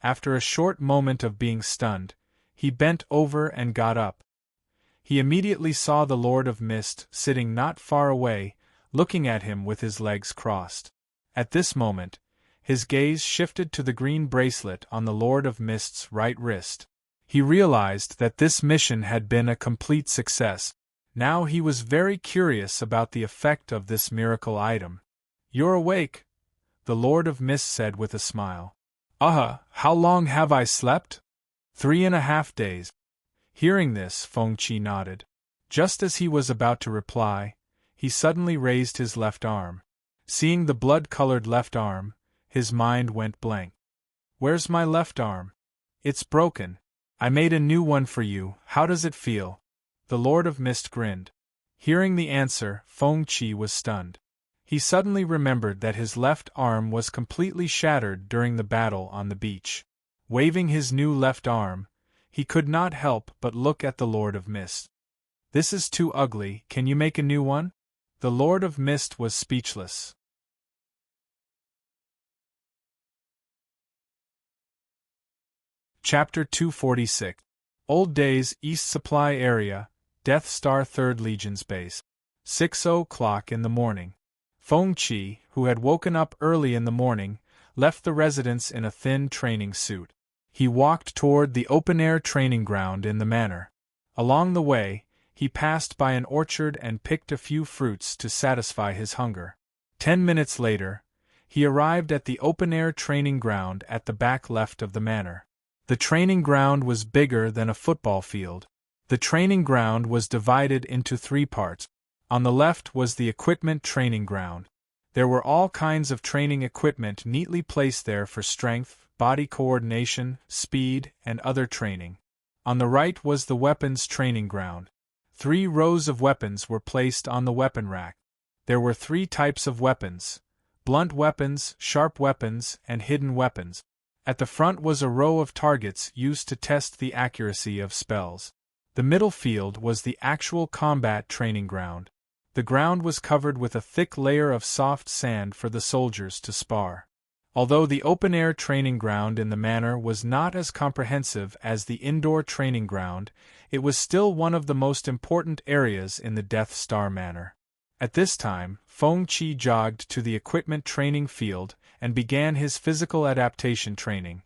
After a short moment of being stunned, he bent over and got up. He immediately saw the Lord of Mist sitting not far away, looking at him with his legs crossed. At this moment, his gaze shifted to the green bracelet on the Lord of Mist's right wrist. He realized that this mission had been a complete success. Now he was very curious about the effect of this miracle item. "You're awake," the Lord of Mist said with a smile. How long have I slept?" 3.5 days. Hearing this, Feng Qi nodded. Just as he was about to reply, he suddenly raised his left arm. Seeing the blood-colored left arm, his mind went blank. "Where's my left arm? It's broken. I made a new one for you, how does it feel?" The Lord of Mist grinned. Hearing the answer, Feng Qi was stunned. He suddenly remembered that his left arm was completely shattered during the battle on the beach. Waving his new left arm, he could not help but look at the Lord of Mist. "This is too ugly, can you make a new one?" The Lord of Mist was speechless. Chapter 246. Old Days, East Supply Area, Death Star 3rd Legion's Base. 6:00 in the morning. Feng Qi, who had woken up early in the morning, left the residence in a thin training suit. He walked toward the open-air training ground in the manor. Along the way, he passed by an orchard and picked a few fruits to satisfy his hunger. 10 minutes later, he arrived at the open-air training ground at the back left of the manor. The training ground was bigger than a football field. The training ground was divided into 3 parts. On the left was the equipment training ground. There were all kinds of training equipment neatly placed there for strength, body coordination, speed, and other training. On the right was the weapons training ground. 3 rows of weapons were placed on the weapon rack. There were 3 types of weapons: blunt weapons, sharp weapons, and hidden weapons. At the front was a row of targets used to test the accuracy of spells. The middle field was the actual combat training ground. The ground was covered with a thick layer of soft sand for the soldiers to spar. Although the open-air training ground in the manor was not as comprehensive as the indoor training ground, it was still one of the most important areas in the Death Star Manor. At this time, Feng Qi jogged to the equipment training field and began his physical adaptation training,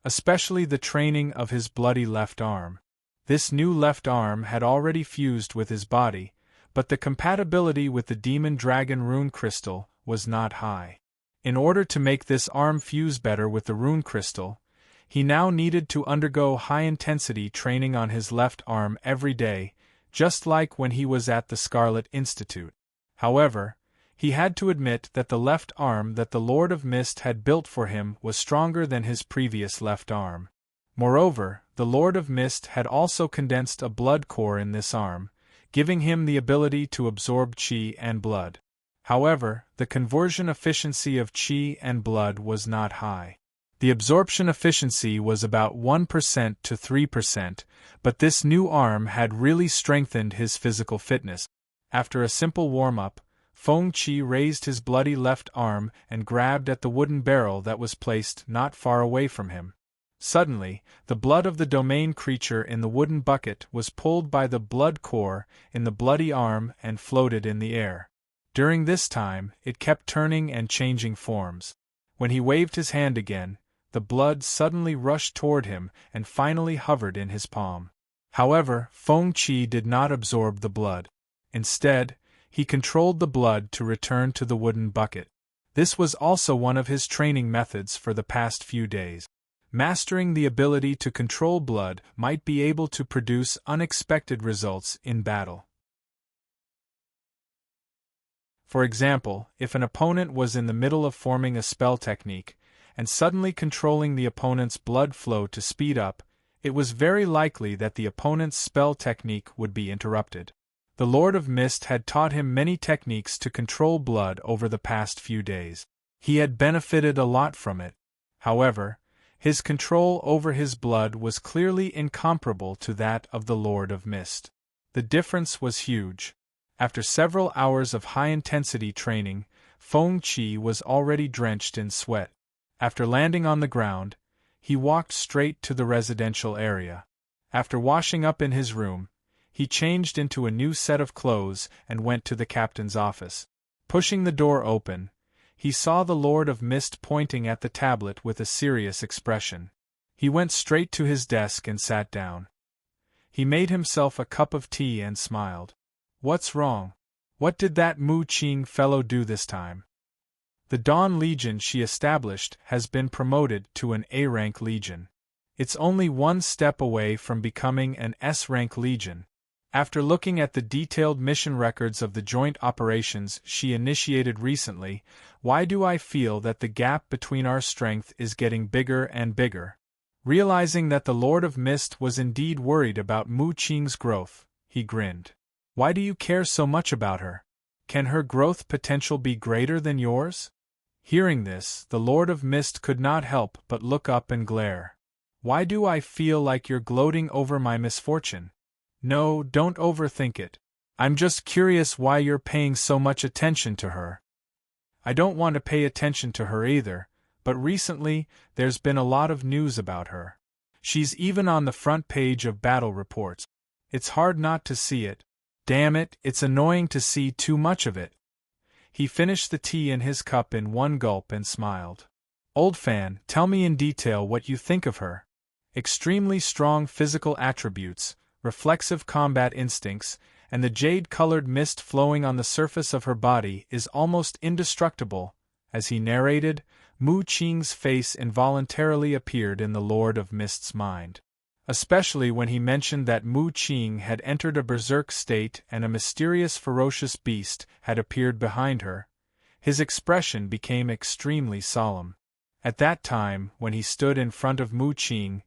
especially the training of his bloody left arm. This new left arm had already fused with his body, but the compatibility with the Demon Dragon rune crystal was not high. In order to make this arm fuse better with the rune crystal, he now needed to undergo high-intensity training on his left arm every day, just like when he was at the Scarlet Institute. However, he had to admit that the left arm that the Lord of Mist had built for him was stronger than his previous left arm. Moreover, the Lord of Mist had also condensed a blood core in this arm, giving him the ability to absorb qi and blood. However, the conversion efficiency of qi and blood was not high. The absorption efficiency was about 1% to 3%, but this new arm had really strengthened his physical fitness. After a simple warm-up, Feng Qi raised his bloody left arm and grabbed at the wooden barrel that was placed not far away from him. Suddenly, the blood of the domain creature in the wooden bucket was pulled by the blood core in the bloody arm and floated in the air. During this time, it kept turning and changing forms. When he waved his hand again, the blood suddenly rushed toward him and finally hovered in his palm. However, Feng Qi did not absorb the blood. Instead, he controlled the blood to return to the wooden bucket. This was also one of his training methods for the past few days. Mastering the ability to control blood might be able to produce unexpected results in battle. For example, if an opponent was in the middle of forming a spell technique, and suddenly controlling the opponent's blood flow to speed up, it was very likely that the opponent's spell technique would be interrupted. The Lord of Mist had taught him many techniques to control blood over the past few days. He had benefited a lot from it. However, his control over his blood was clearly incomparable to that of the Lord of Mist. The difference was huge. After several hours of high-intensity training, Feng Qi was already drenched in sweat. After landing on the ground, he walked straight to the residential area. After washing up in his room, he changed into a new set of clothes and went to the captain's office. Pushing the door open, he saw the Lord of Mist pointing at the tablet with a serious expression. He went straight to his desk and sat down. He made himself a cup of tea and smiled. "What's wrong? What did that Mu Qing fellow do this time?" The Dawn Legion she established has been promoted to an A-rank Legion. It's only one step away from becoming an S-rank Legion. After looking at the detailed mission records of the joint operations she initiated recently, why do I feel that the gap between our strength is getting bigger and bigger? Realizing that the Lord of Mist was indeed worried about Mu Qing's growth, he grinned. "Why do you care so much about her? Can her growth potential be greater than yours?" Hearing this, the Lord of Mist could not help but look up and glare. "Why do I feel like you're gloating over my misfortune? No, don't overthink it. I'm just curious why you're paying so much attention to her." "I don't want to pay attention to her either, but recently, there's been a lot of news about her. She's even on the front page of battle reports. It's hard not to see it. Damn it, it's annoying to see too much of it." He finished the tea in his cup in one gulp and smiled. "Old fan, tell me in detail what you think of her." Extremely strong physical attributes, reflexive combat instincts, and the jade-colored mist flowing on the surface of her body is almost indestructible. As he narrated, Mu Qing's face involuntarily appeared in the Lord of Mist's mind. Especially when he mentioned that Mu Qing had entered a berserk state and a mysterious ferocious beast had appeared behind her, his expression became extremely solemn. At that time, when he stood in front of Mu Qing,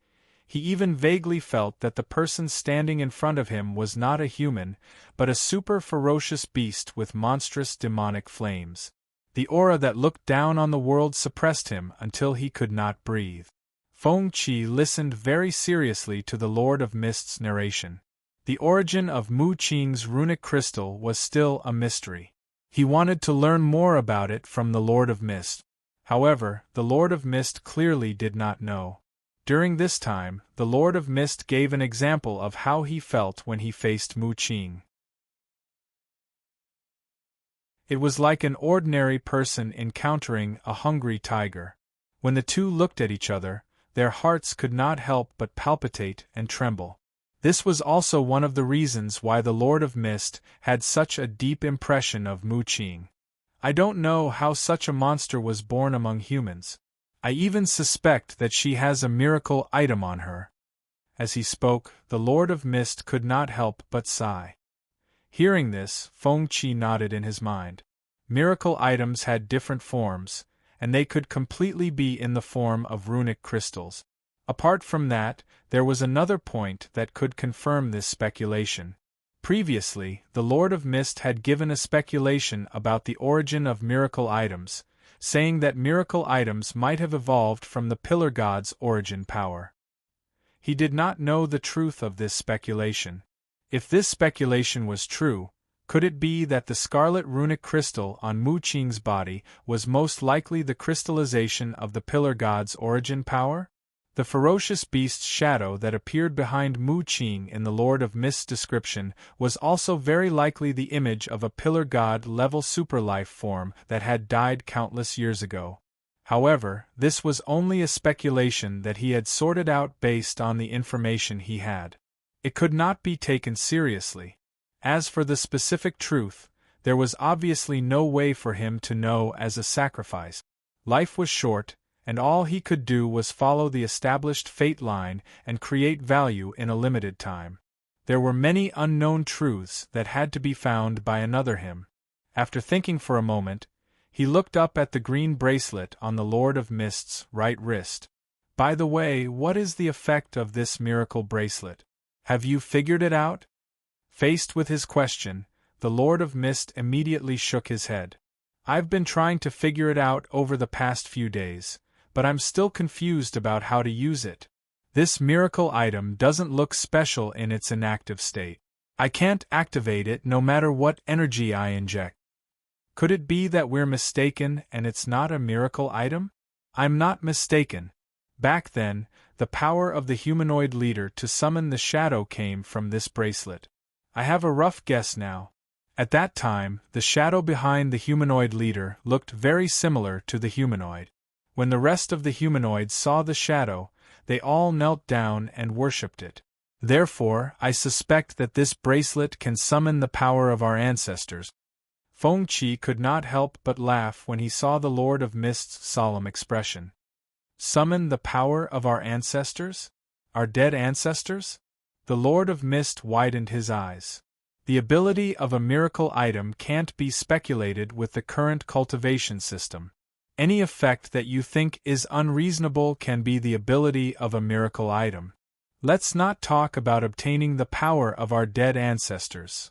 he even vaguely felt that the person standing in front of him was not a human, but a super ferocious beast with monstrous demonic flames. The aura that looked down on the world suppressed him until he could not breathe. Feng Qi listened very seriously to the Lord of Mist's narration. The origin of Mu Qing's runic crystal was still a mystery. He wanted to learn more about it from the Lord of Mist. However, the Lord of Mist clearly did not know. During this time, the Lord of Mist gave an example of how he felt when he faced Mu Qing. It was like an ordinary person encountering a hungry tiger. When the two looked at each other, their hearts could not help but palpitate and tremble. This was also one of the reasons why the Lord of Mist had such a deep impression of Mu Qing. I don't know how such a monster was born among humans. I even suspect that she has a miracle item on her. As he spoke, the Lord of Mist could not help but sigh. Hearing this, Feng Qi nodded in his mind. Miracle items had different forms, and they could completely be in the form of runic crystals. Apart from that, there was another point that could confirm this speculation. Previously, the Lord of Mist had given a speculation about the origin of miracle items, saying that miracle items might have evolved from the Pillar God's origin power. He did not know the truth of this speculation. If this speculation was true, could it be that the scarlet runic crystal on Mu Qing's body was most likely the crystallization of the Pillar God's origin power? The ferocious beast's shadow that appeared behind Mu Qing in the Lord of Mist's description was also very likely the image of a Pillar God-level superlife form that had died countless years ago. However, this was only a speculation that he had sorted out based on the information he had. It could not be taken seriously. As for the specific truth, there was obviously no way for him to know as a sacrifice. Life was short, and all he could do was follow the established fate line and create value in a limited time. There were many unknown truths that had to be found by another him. After thinking for a moment, he looked up at the green bracelet on the Lord of Mist's right wrist. By the way, what is the effect of this miracle bracelet? Have you figured it out? Faced with his question, the Lord of Mist immediately shook his head. I've been trying to figure it out over the past few days, but I'm still confused about how to use it. This miracle item doesn't look special in its inactive state. I can't activate it no matter what energy I inject. Could it be that we're mistaken and it's not a miracle item? I'm not mistaken. Back then, the power of the humanoid leader to summon the shadow came from this bracelet. I have a rough guess now. At that time, the shadow behind the humanoid leader looked very similar to the humanoid. When the rest of the humanoids saw the shadow, they all knelt down and worshipped it. Therefore, I suspect that this bracelet can summon the power of our ancestors. Feng Qi could not help but laugh when he saw the Lord of Mist's solemn expression. Summon the power of our ancestors? Our dead ancestors? The Lord of Mist widened his eyes. The ability of a miracle item can't be speculated with the current cultivation system. Any effect that you think is unreasonable can be the ability of a miracle item. Let's not talk about obtaining the power of our dead ancestors.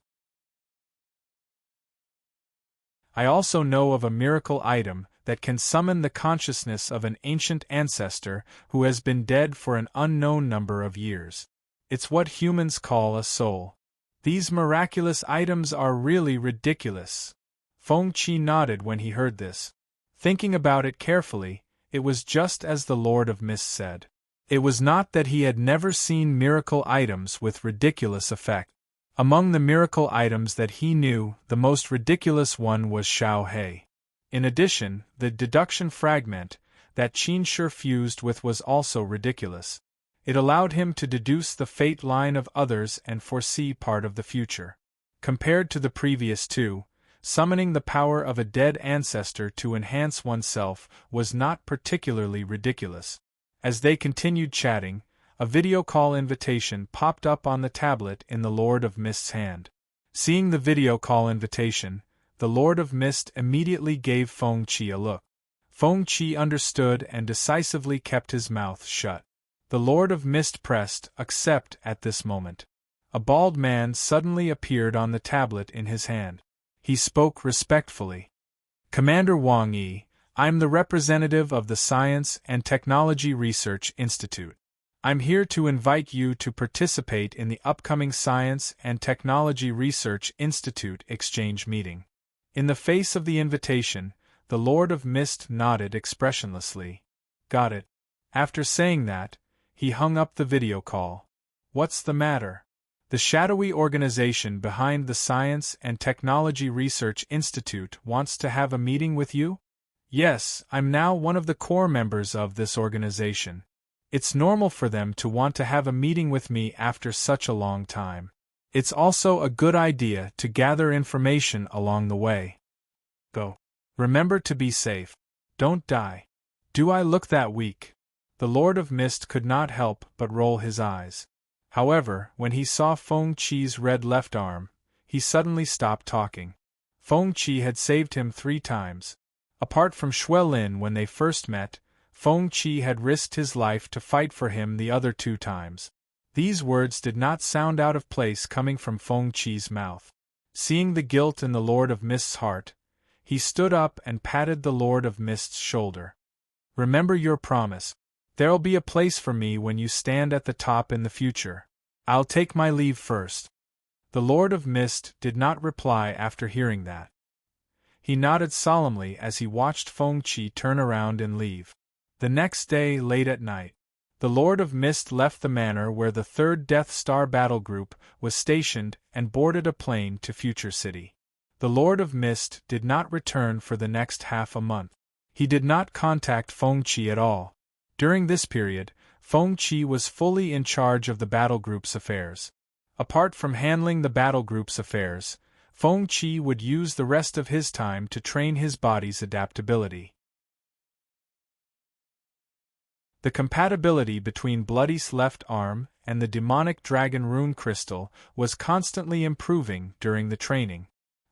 I also know of a miracle item that can summon the consciousness of an ancient ancestor who has been dead for an unknown number of years. It's what humans call a soul. These miraculous items are really ridiculous. Feng Qi nodded when he heard this. Thinking about it carefully, it was just as the Lord of Mist said. It was not that he had never seen miracle items with ridiculous effect. Among the miracle items that he knew, the most ridiculous one was Xiao He. In addition, the deduction fragment that Qin Shi fused with was also ridiculous. It allowed him to deduce the fate line of others and foresee part of the future. Compared to the previous two, summoning the power of a dead ancestor to enhance oneself was not particularly ridiculous. As they continued chatting, a video call invitation popped up on the tablet in the Lord of Mist's hand. Seeing the video call invitation, the Lord of Mist immediately gave Feng Qi a look. Feng Qi understood and decisively kept his mouth shut. The Lord of Mist pressed accept at this moment. A bald man suddenly appeared on the tablet in his hand. He spoke respectfully. Commander Wang Yi, I'm the representative of the Science and Technology Research Institute. I'm here to invite you to participate in the upcoming Science and Technology Research Institute exchange meeting. In the face of the invitation, the Lord of Mist nodded expressionlessly. Got it. After saying that, he hung up the video call. What's the matter? The shadowy organization behind the Science and Technology Research Institute wants to have a meeting with you? Yes, I'm now one of the core members of this organization. It's normal for them to want to have a meeting with me after such a long time. It's also a good idea to gather information along the way. Go. Remember to be safe. Don't die. Do I look that weak? The Lord of Mist could not help but roll his eyes. However, when he saw Feng Qi's red left arm, he suddenly stopped talking. Feng Qi had saved him 3 times. Apart from Xue Lin when they first met, Feng Qi had risked his life to fight for him the other 2 times. These words did not sound out of place coming from Feng Qi's mouth. Seeing the guilt in the Lord of Mist's heart, he stood up and patted the Lord of Mist's shoulder. Remember your promise. There'll be a place for me when you stand at the top in the future. I'll take my leave first. The Lord of Mist did not reply after hearing that. He nodded solemnly as he watched Feng Qi turn around and leave. The next day, late at night, the Lord of Mist left the manor where the 3rd Death Star battle group was stationed and boarded a plane to Future City. The Lord of Mist did not return for the next half a month. He did not contact Feng Qi at all. During this period, Feng Qi was fully in charge of the battle group's affairs. Apart from handling the battle group's affairs, Feng Qi would use the rest of his time to train his body's adaptability. The compatibility between Bloody's left arm and the demonic dragon rune crystal was constantly improving during the training.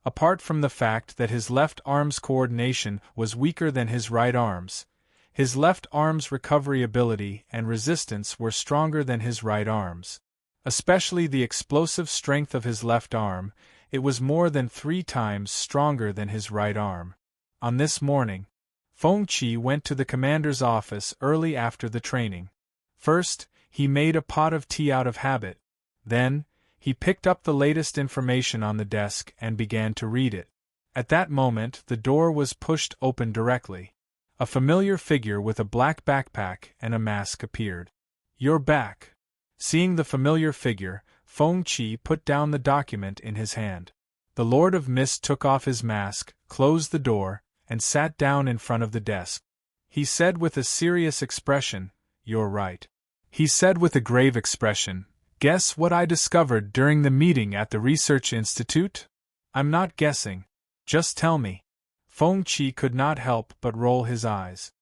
Apart from the fact that his left arm's coordination was weaker than his right arm's, his left arm's recovery ability and resistance were stronger than his right arm's. Especially the explosive strength of his left arm, it was more than 3 times stronger than his right arm. On this morning, Feng Qi went to the commander's office early after the training. First, he made a pot of tea out of habit. Then, he picked up the latest information on the desk and began to read it. At that moment, the door was pushed open directly. A familiar figure with a black backpack and a mask appeared. "You're back." Seeing the familiar figure, Feng Qi put down the document in his hand. The Lord of Mist took off his mask, closed the door, and sat down in front of the desk. He said with a serious expression, "You're right." He said with a grave expression, "Guess what I discovered during the meeting at the Research Institute?" "I'm not guessing. Just tell me." Feng Qi could not help but roll his eyes.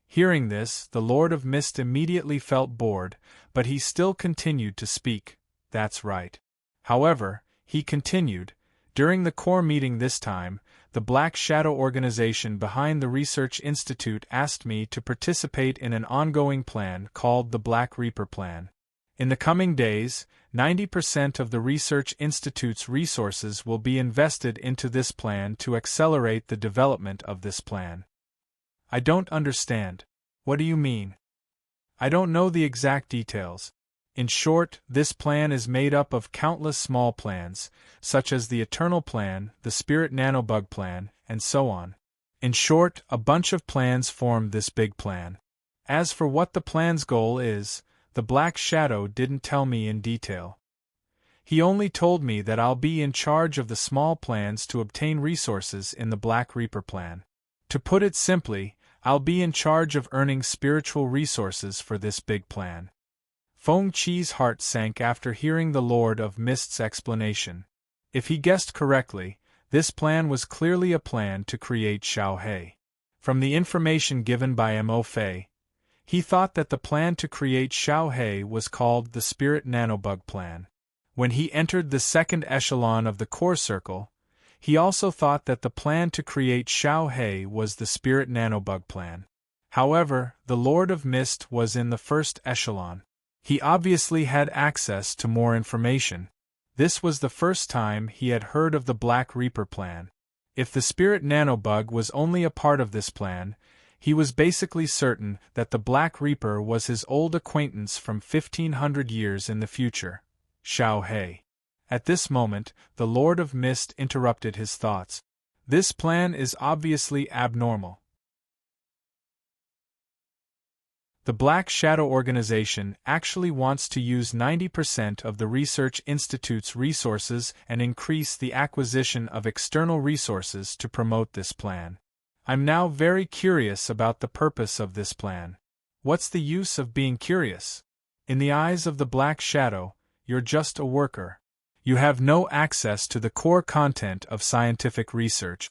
Hearing this, the Lord of Mist immediately felt bored, but he still continued to speak. "That's right." However, he continued, "During the core meeting this time, the Black Shadow organization behind the Research Institute asked me to participate in an ongoing plan called the Black Reaper Plan. In the coming days, 90% of the Research Institute's resources will be invested into this plan to accelerate the development of this plan." "I don't understand. What do you mean?" "I don't know the exact details. In short, this plan is made up of countless small plans, such as the Eternal Plan, the Spirit Nanobug Plan, and so on. In short, a bunch of plans form this big plan. As for what the plan's goal is, the Black Shadow didn't tell me in detail. He only told me that I'll be in charge of the small plans to obtain resources in the Black Reaper Plan. To put it simply, I'll be in charge of earning spiritual resources for this big plan." Feng Qi's heart sank after hearing the Lord of Mist's explanation. If he guessed correctly, this plan was clearly a plan to create Xiao He. From the information given by Mo Fei, he thought that the plan to create Xiao He was called the Spirit Nanobug Plan. When he entered the second echelon of the core circle, he also thought that the plan to create Xiao He was the Spirit Nanobug Plan. However, the Lord of Mist was in the first echelon. He obviously had access to more information. This was the first time he had heard of the Black Reaper Plan. If the spirit nanobug was only a part of this plan, he was basically certain that the Black Reaper was his old acquaintance from 1500 years in the future, Xiao He. At this moment, the Lord of Mist interrupted his thoughts. This plan is obviously abnormal. The Black Shadow Organization actually wants to use 90% of the Research Institute's resources and increase the acquisition of external resources to promote this plan. I'm now very curious about the purpose of this plan. What's the use of being curious? In the eyes of the Black Shadow, you're just a worker. You have no access to the core content of scientific research.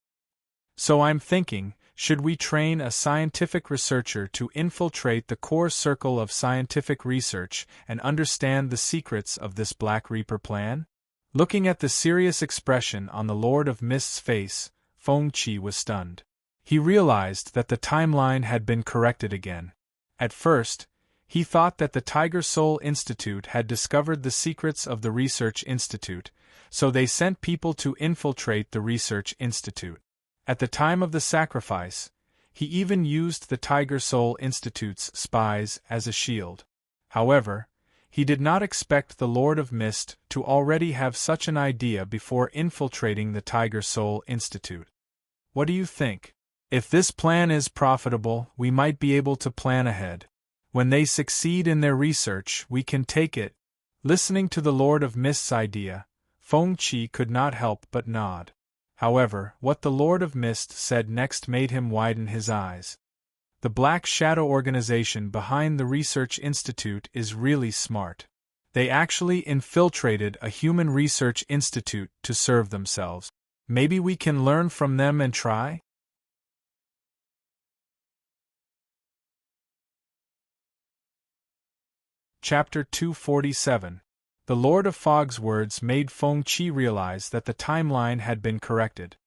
So I'm thinking, should we train a scientific researcher to infiltrate the core circle of scientific research and understand the secrets of this Black Reaper plan? Looking at the serious expression on the Lord of Mist's face, Feng Qi was stunned. He realized that the timeline had been corrected again. At first, he thought that the Tiger Soul Institute had discovered the secrets of the Research Institute, so they sent people to infiltrate the Research Institute. At the time of the sacrifice, he even used the Tiger Soul Institute's spies as a shield. However, he did not expect the Lord of Mist to already have such an idea before infiltrating the Tiger Soul Institute. What do you think? If this plan is profitable, we might be able to plan ahead. When they succeed in their research, we can take it. Listening to the Lord of Mist's idea, Feng Qi could not help but nod. However, what the Lord of Mist said next made him widen his eyes. The Black Shadow Organization behind the Research Institute is really smart. They actually infiltrated a human research institute to serve themselves. Maybe we can learn from them and try? Chapter 247. The Lord of Fog's words made Feng Qi realize that the timeline had been corrected.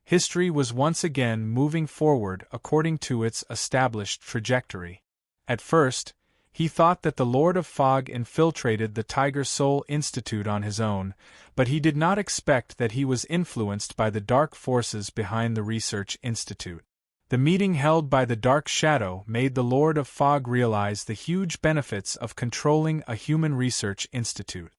History was once again moving forward according to its established trajectory. At first, he thought that the Lord of Fog infiltrated the Tiger Soul Institute on his own, but he did not expect that he was influenced by the dark forces behind the Research Institute. The meeting held by the Dark Shadow made the Lord of Fog realize the huge benefits of controlling a human research institute.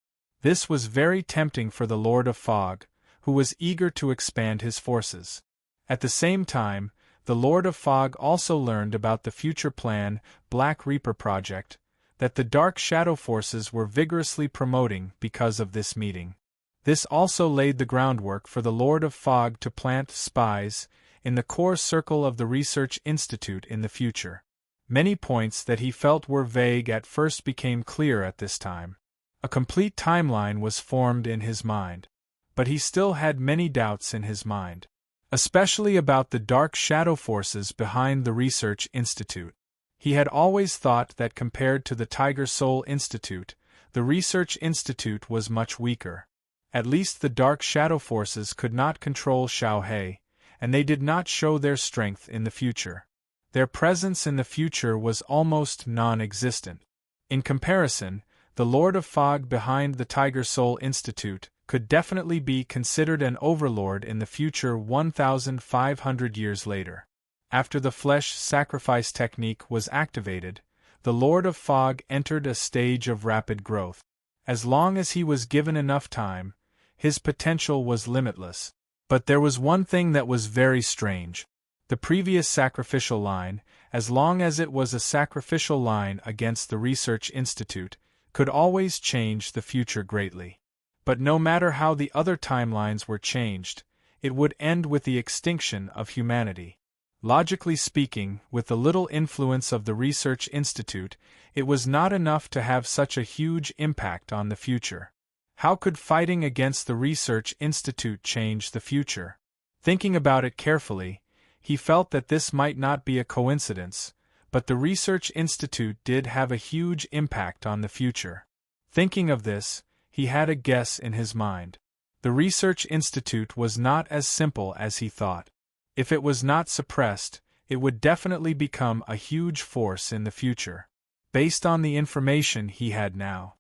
This was very tempting for the Lord of Fog, who was eager to expand his forces. At the same time, the Lord of Fog also learned about the future plan, Black Reaper Project, that the Dark Shadow forces were vigorously promoting because of this meeting. This also laid the groundwork for the Lord of Fog to plant spies in the core circle of the Research Institute in the future. Many points that he felt were vague at first became clear at this time. A complete timeline was formed in his mind. But he still had many doubts in his mind, especially about the dark shadow forces behind the Research Institute. He had always thought that compared to the Tiger Soul Institute, the Research Institute was much weaker. At least the dark shadow forces could not control Xiao He, and they did not show their strength in the future. Their presence in the future was almost non-existent. In comparison, the Lord of Fog behind the Tiger Soul Institute could definitely be considered an overlord in the future 1,500 years later. After the flesh sacrifice technique was activated, the Lord of Fog entered a stage of rapid growth. As long as he was given enough time, his potential was limitless. But there was one thing that was very strange. The previous sacrificial line, as long as it was a sacrificial line against the Research Institute, could always change the future greatly. But no matter how the other timelines were changed, it would end with the extinction of humanity. Logically speaking, with the little influence of the Research Institute, it was not enough to have such a huge impact on the future. How could fighting against the Research Institute change the future? Thinking about it carefully, he felt that this might not be a coincidence, but the Research Institute did have a huge impact on the future. Thinking of this, he had a guess in his mind. The Research Institute was not as simple as he thought. If it was not suppressed, it would definitely become a huge force in the future. Based on the information he had now,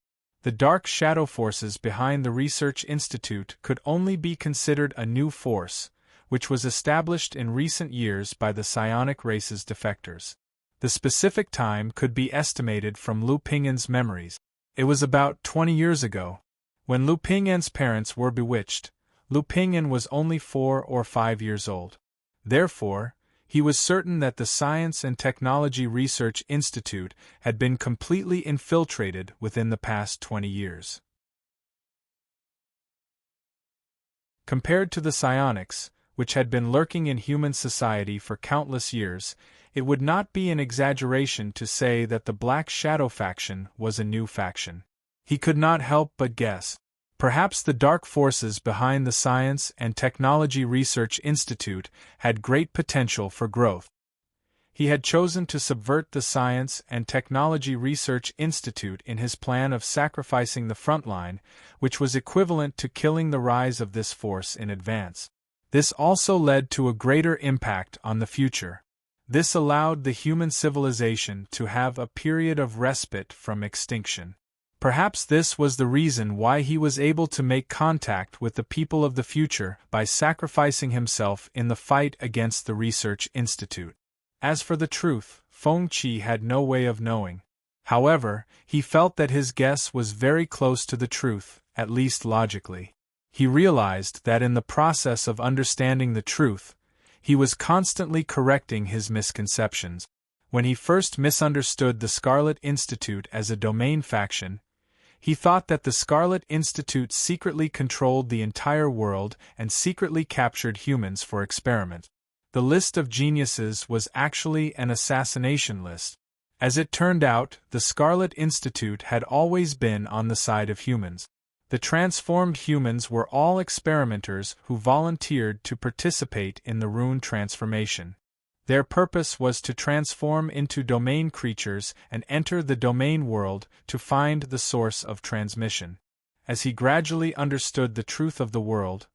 the dark shadow forces behind the Research Institute could only be considered a new force, which was established in recent years by the psionic race's defectors. The specific time could be estimated from Lu Ping'an's memories. It was about 20 years ago. When Lu Ping'an's parents were bewitched, Lu Ping'an was only 4 or 5 years old. Therefore, he was certain that the Science and Technology Research Institute had been completely infiltrated within the past 20 years. Compared to the psionics, which had been lurking in human society for countless years, it would not be an exaggeration to say that the Black Shadow faction was a new faction. He could not help but guess. Perhaps the dark forces behind the Science and Technology Research Institute had great potential for growth. He had chosen to subvert the Science and Technology Research Institute in his plan of sacrificing the front line, which was equivalent to killing the rise of this force in advance. This also led to a greater impact on the future. This allowed the human civilization to have a period of respite from extinction. Perhaps this was the reason why he was able to make contact with the people of the future by sacrificing himself in the fight against the Research Institute. As for the truth, Feng Qi had no way of knowing. However, he felt that his guess was very close to the truth, at least logically. He realized that in the process of understanding the truth, he was constantly correcting his misconceptions. When he first misunderstood the Scarlet Institute as a domain faction, he thought that the Scarlet Institute secretly controlled the entire world and secretly captured humans for experiment. The list of geniuses was actually an assassination list. As it turned out, the Scarlet Institute had always been on the side of humans. The transformed humans were all experimenters who volunteered to participate in the rune transformation. Their purpose was to transform into domain creatures and enter the domain world to find the source of transmission. As he gradually understood the truth of the world,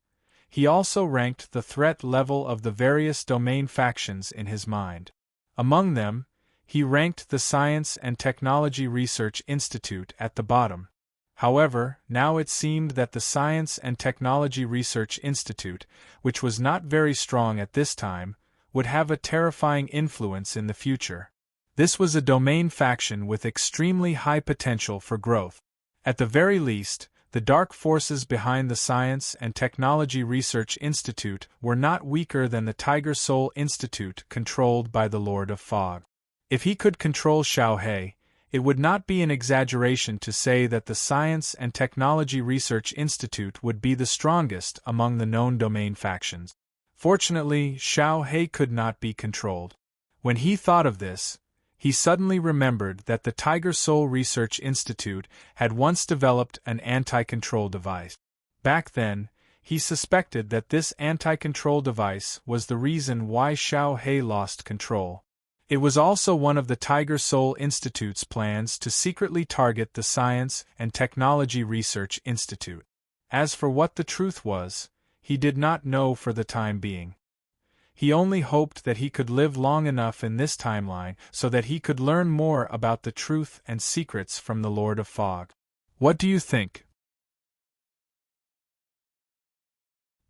he also ranked the threat level of the various domain factions in his mind. Among them, he ranked the Science and Technology Research Institute at the bottom. However, now it seemed that the Science and Technology Research Institute, which was not very strong at this time, would have a terrifying influence in the future. This was a domain faction with extremely high potential for growth. At the very least, the dark forces behind the Science and Technology Research Institute were not weaker than the Tiger Soul Institute controlled by the Lord of Fog. If he could control Xiaohe, it would not be an exaggeration to say that the Science and Technology Research Institute would be the strongest among the known domain factions. Fortunately, Xiaohe could not be controlled. When he thought of this, he suddenly remembered that the Tiger Soul Research Institute had once developed an anti-control device. Back then, he suspected that this anti-control device was the reason why Xiaohe lost control. It was also one of the Tiger Soul Institute's plans to secretly target the Science and Technology Research Institute. As for what the truth was, he did not know for the time being. He only hoped that he could live long enough in this timeline so that he could learn more about the truth and secrets from the Lord of Fog. What do you think?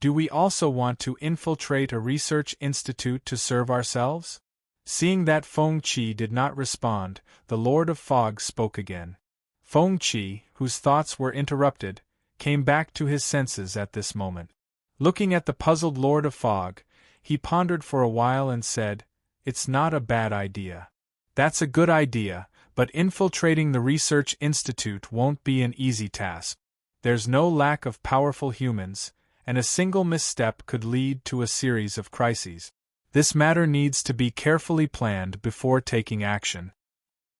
Do we also want to infiltrate a research institute to serve ourselves? Seeing that Feng Qi did not respond, the Lord of Fog spoke again. Feng Qi, whose thoughts were interrupted, came back to his senses at this moment. Looking at the puzzled Lord of Fog, he pondered for a while and said, "It's not a bad idea. That's a good idea, but infiltrating the research institute won't be an easy task. There's no lack of powerful humans, and a single misstep could lead to a series of crises. This matter needs to be carefully planned before taking action.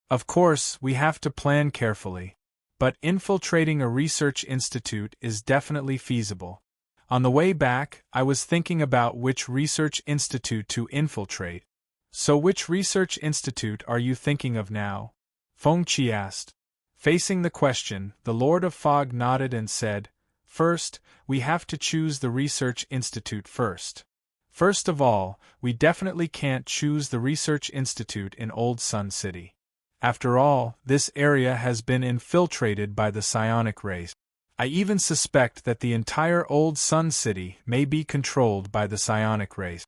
Of course, we have to plan carefully, but infiltrating a research institute is definitely feasible. On the way back, I was thinking about which research institute to infiltrate. So which research institute are you thinking of now?" Feng Qi asked. Facing the question, the Lord of Fog nodded and said, "First, we have to choose the research institute first. First of all, we definitely can't choose the research institute in Old Sun City. After all, this area has been infiltrated by the psionic race. I even suspect that the entire old Sun City may be controlled by the psionic race.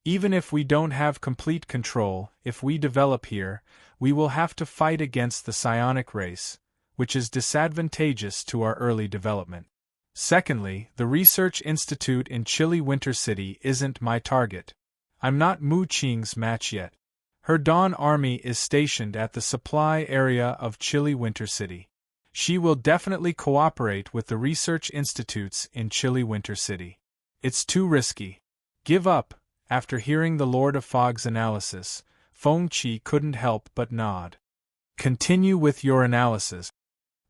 Even if we don't have complete control, if we develop here, we will have to fight against the psionic race, which is disadvantageous to our early development. Secondly, the Research Institute in chilly Winter City isn't my target. I'm not Mu Qing's match yet. Her Dawn Army is stationed at the supply area of chilly Winter City. She will definitely cooperate with the research institutes in chilly Winter City. It's too risky. Give up. After hearing the Lord of Fog's analysis, Fengqi couldn't help but nod. Continue with your analysis.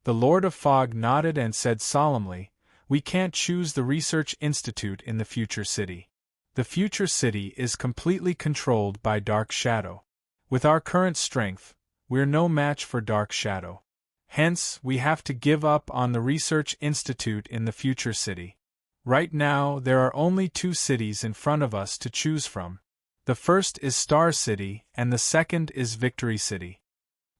The Lord of Fog nodded and said solemnly, "We can't choose the research institute in the future city. The future city is completely controlled by Dark Shadow. With our current strength, we're no match for Dark Shadow. Hence, we have to give up on the research institute in the future city. Right now, there are only 2 cities in front of us to choose from. The first is Star City, and the second is Victory City."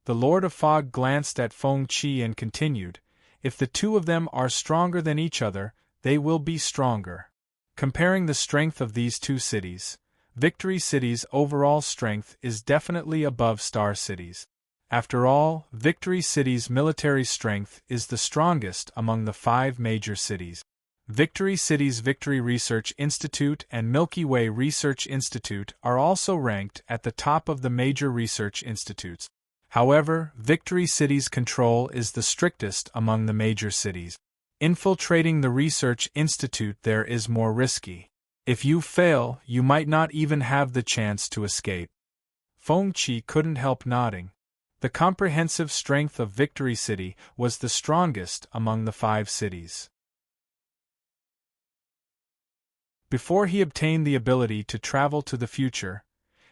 The Lord of Fog glanced at Fengqi and continued, "If the 2 of them are stronger than each other, they will be stronger. Comparing the strength of these 2 cities, Victory City's overall strength is definitely above Star City's. After all, Victory City's military strength is the strongest among the 5 major cities. Victory City's Victory Research Institute and Milky Way Research Institute are also ranked at the top of the major research institutes. However, Victory City's control is the strictest among the major cities. Infiltrating the research institute there is more risky. If you fail, you might not even have the chance to escape." Fengqi couldn't help nodding. The comprehensive strength of Victory City was the strongest among the 5 cities. Before he obtained the ability to travel to the future,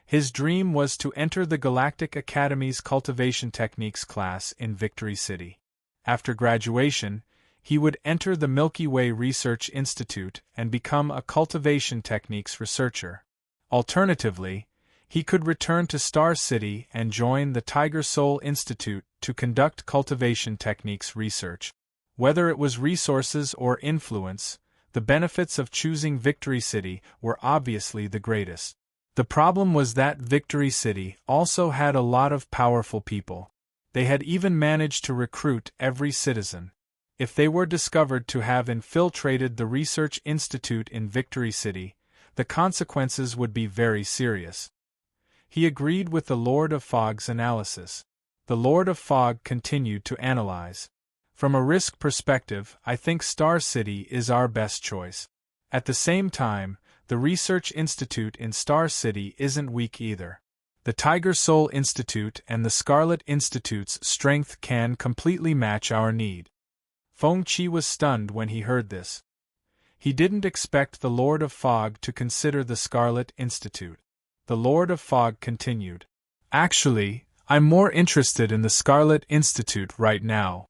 his dream was to enter the Galactic Academy's Cultivation Techniques class in Victory City. After graduation, he would enter the Milky Way Research Institute and become a cultivation techniques researcher. Alternatively, he could return to Star City and join the Tiger Soul Institute to conduct cultivation techniques research. Whether it was resources or influence, the benefits of choosing Victory City were obviously the greatest. The problem was that Victory City also had a lot of powerful people. They had even managed to recruit every citizen. If they were discovered to have infiltrated the Research Institute in Victory City, the consequences would be very serious. He agreed with the Lord of Fog's analysis. The Lord of Fog continued to analyze. "From a risk perspective, I think Star City is our best choice. At the same time, the Research Institute in Star City isn't weak either. The Tiger Soul Institute and the Scarlet Institute's strength can completely match our need." Fengqi was stunned when he heard this. He didn't expect the Lord of Fog to consider the Scarlet Institute. The Lord of Fog continued, "Actually, I'm more interested in the Scarlet Institute right now.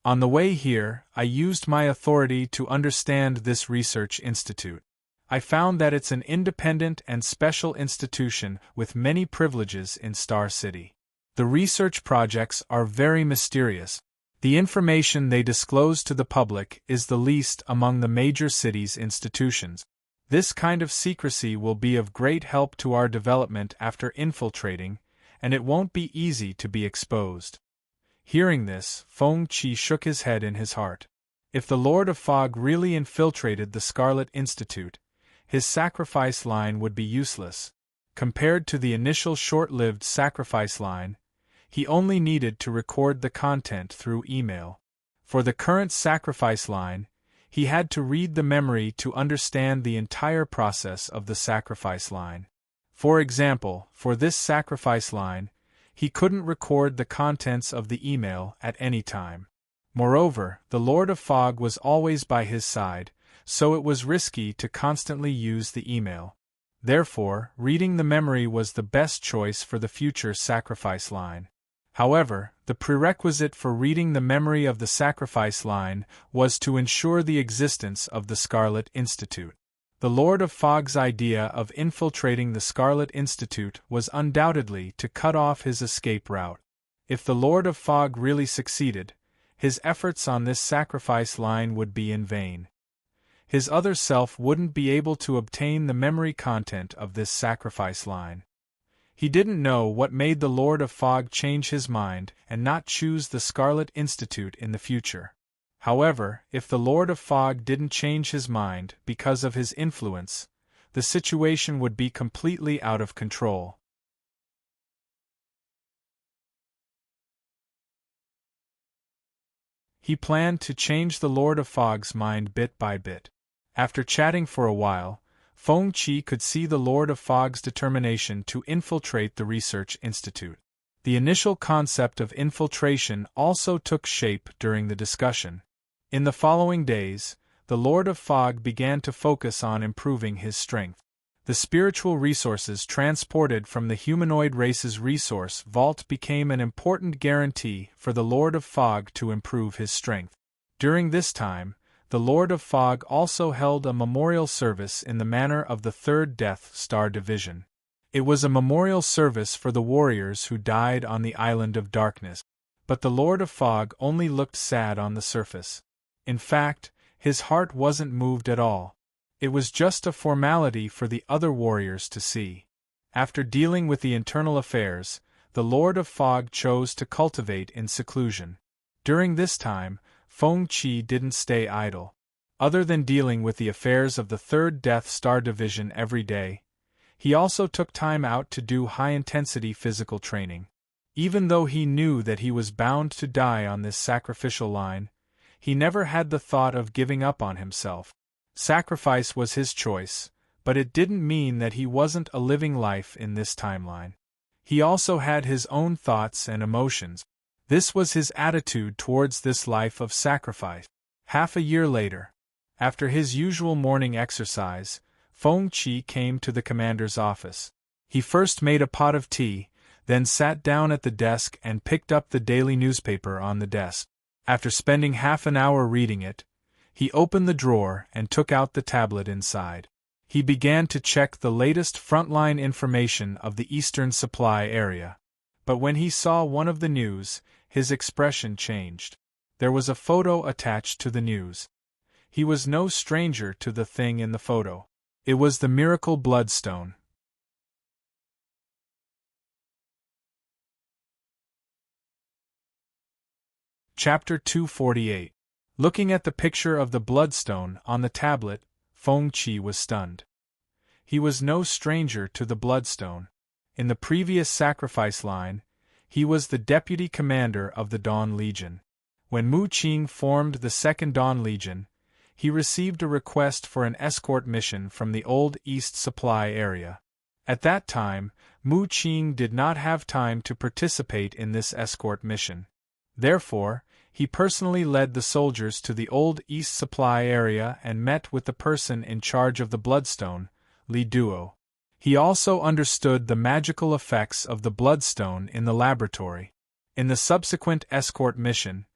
On the way here, I used my authority to understand this research institute. I found that it's an independent and special institution with many privileges in Star City. The research projects are very mysterious. The information they disclose to the public is the least among the major cities' institutions. This kind of secrecy will be of great help to our development after infiltrating, and it won't be easy to be exposed." Hearing this, Fengqi shook his head in his heart. If the Lord of Fog really infiltrated the Scarlet Institute, his sacrifice line would be useless. Compared to the initial short-lived sacrifice line, he only needed to record the content through email. For the current sacrifice line, he had to read the memory to understand the entire process of the sacrifice line. For example, for this sacrifice line, he couldn't record the contents of the email at any time. Moreover, the Lord of Fog was always by his side, so it was risky to constantly use the email. Therefore, reading the memory was the best choice for the future sacrifice line. However, the prerequisite for reading the memory of the sacrifice line was to ensure the existence of the Scarlet Institute. The Lord of Fog's idea of infiltrating the Scarlet Institute was undoubtedly to cut off his escape route. If the Lord of Fog really succeeded, his efforts on this sacrifice line would be in vain. His other self wouldn't be able to obtain the memory content of this sacrifice line. He didn't know what made the Lord of Fog change his mind and not choose the Scarlet Institute in the future. However, if the Lord of Fog didn't change his mind because of his influence, the situation would be completely out of control. He planned to change the Lord of Fog's mind bit by bit. After chatting for a while, Feng Qi could see the Lord of Fog's determination to infiltrate the research institute. The initial concept of infiltration also took shape during the discussion. In the following days, the Lord of Fog began to focus on improving his strength. The spiritual resources transported from the humanoid race's resource vault became an important guarantee for the Lord of Fog to improve his strength. During this time, the Lord of Fog also held a memorial service in the manner of the 3rd Death Star Division. It was a memorial service for the warriors who died on the Island of Darkness. But the Lord of Fog only looked sad on the surface. In fact, his heart wasn't moved at all. It was just a formality for the other warriors to see. After dealing with the internal affairs, the Lord of Fog chose to cultivate in seclusion. During this time, Feng Qi didn't stay idle. Other than dealing with the affairs of the 3rd Death Star Division every day, he also took time out to do high-intensity physical training. Even though he knew that he was bound to die on this sacrificial line, he never had the thought of giving up on himself. Sacrifice was his choice, but it didn't mean that he wasn't a living life in this timeline. He also had his own thoughts and emotions. This was his attitude towards this life of sacrifice. Half a year later, after his usual morning exercise, Feng Qi came to the commander's office. He first made a pot of tea, then sat down at the desk and picked up the daily newspaper on the desk. After spending half an hour reading it, he opened the drawer and took out the tablet inside. He began to check the latest frontline information of the Eastern Supply area. But when he saw one of the news, his expression changed. There was a photo attached to the news. He was no stranger to the thing in the photo. It was the miracle bloodstone. Chapter 248. Looking at the picture of the bloodstone on the tablet, Feng Qi was stunned. He was no stranger to the bloodstone. In the previous sacrifice line, he was the deputy commander of the Dawn Legion. When Mu Qing formed the Second Dawn Legion, he received a request for an escort mission from the old East Supply area. At that time, Mu Qing did not have time to participate in this escort mission. Therefore, he personally led the soldiers to the old East Supply area and met with the person in charge of the bloodstone, Li Duo. He also understood the magical effects of the bloodstone in the laboratory. In the subsequent escort mission,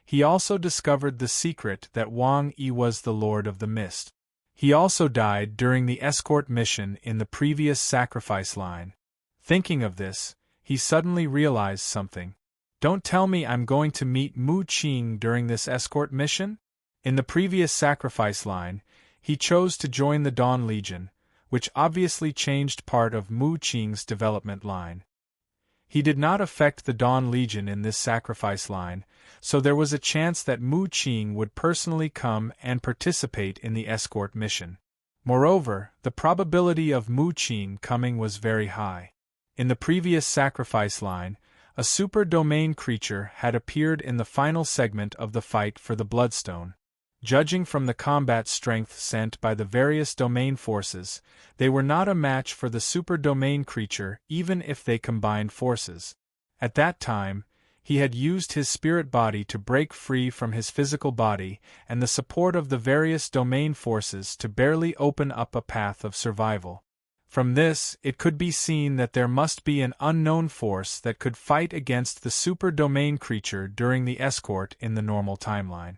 he also discovered the secret that Wang Yi was the Lord of the Mist. He also died during the escort mission in the previous sacrifice line. Thinking of this, he suddenly realized something. Don't tell me I'm going to meet Mu Qing during this escort mission? In the previous sacrifice line, he chose to join the Dawn Legion, which obviously changed part of Mu Qing's development line. He did not affect the Dawn Legion in this sacrifice line, so there was a chance that Mu Qing would personally come and participate in the escort mission. Moreover, the probability of Mu Qing coming was very high. In the previous sacrifice line, a super domain creature had appeared in the final segment of the fight for the Bloodstone. Judging from the combat strength sent by the various domain forces, they were not a match for the super domain creature even if they combined forces. At that time, he had used his spirit body to break free from his physical body and the support of the various domain forces to barely open up a path of survival. From this, it could be seen that there must be an unknown force that could fight against the super domain creature during the escort in the normal timeline.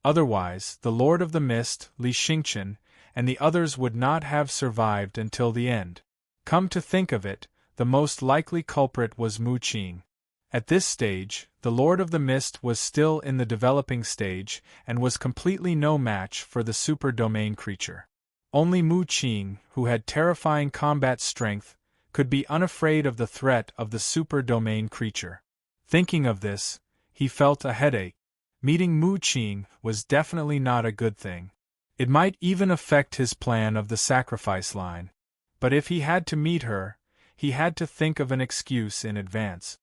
Otherwise, the Lord of the Mist, Li Xingqian, and the others would not have survived until the end. Come to think of it, the most likely culprit was Mu Qing. At this stage, the Lord of the Mist was still in the developing stage and was completely no match for the super domain creature. Only Mu Qing, who had terrifying combat strength, could be unafraid of the threat of the super domain creature. Thinking of this, he felt a headache. Meeting Mu Qing was definitely not a good thing. It might even affect his plan of the sacrifice line. But if he had to meet her, he had to think of an excuse in advance.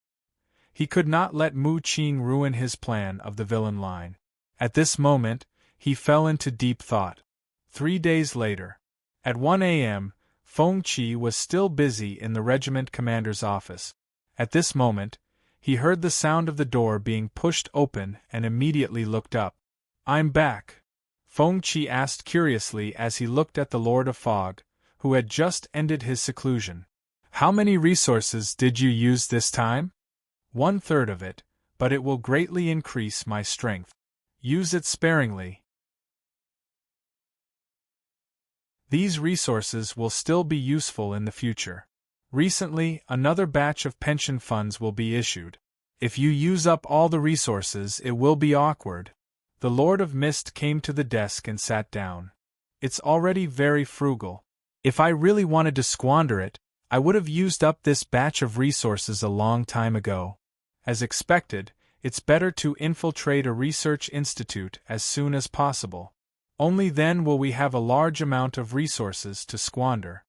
He could not let Mu Qing ruin his plan of the villain line. At this moment, he fell into deep thought. 3 days later, at 1 a.m., Feng Qi was still busy in the regiment commander's office. At this moment, he heard the sound of the door being pushed open and immediately looked up. "I'm back," Feng Qi asked curiously as he looked at the Lord of Fog, who had just ended his seclusion. "How many resources did you use this time?" "1/3 of it, but it will greatly increase my strength. Use it sparingly. These resources will still be useful in the future. Recently, another batch of pension funds will be issued. If you use up all the resources, it will be awkward." The Lord of Mist came to the desk and sat down. "It's already very frugal. If I really wanted to squander it, I would have used up this batch of resources a long time ago. As expected, it's better to infiltrate a research institute as soon as possible. Only then will we have a large amount of resources to squander.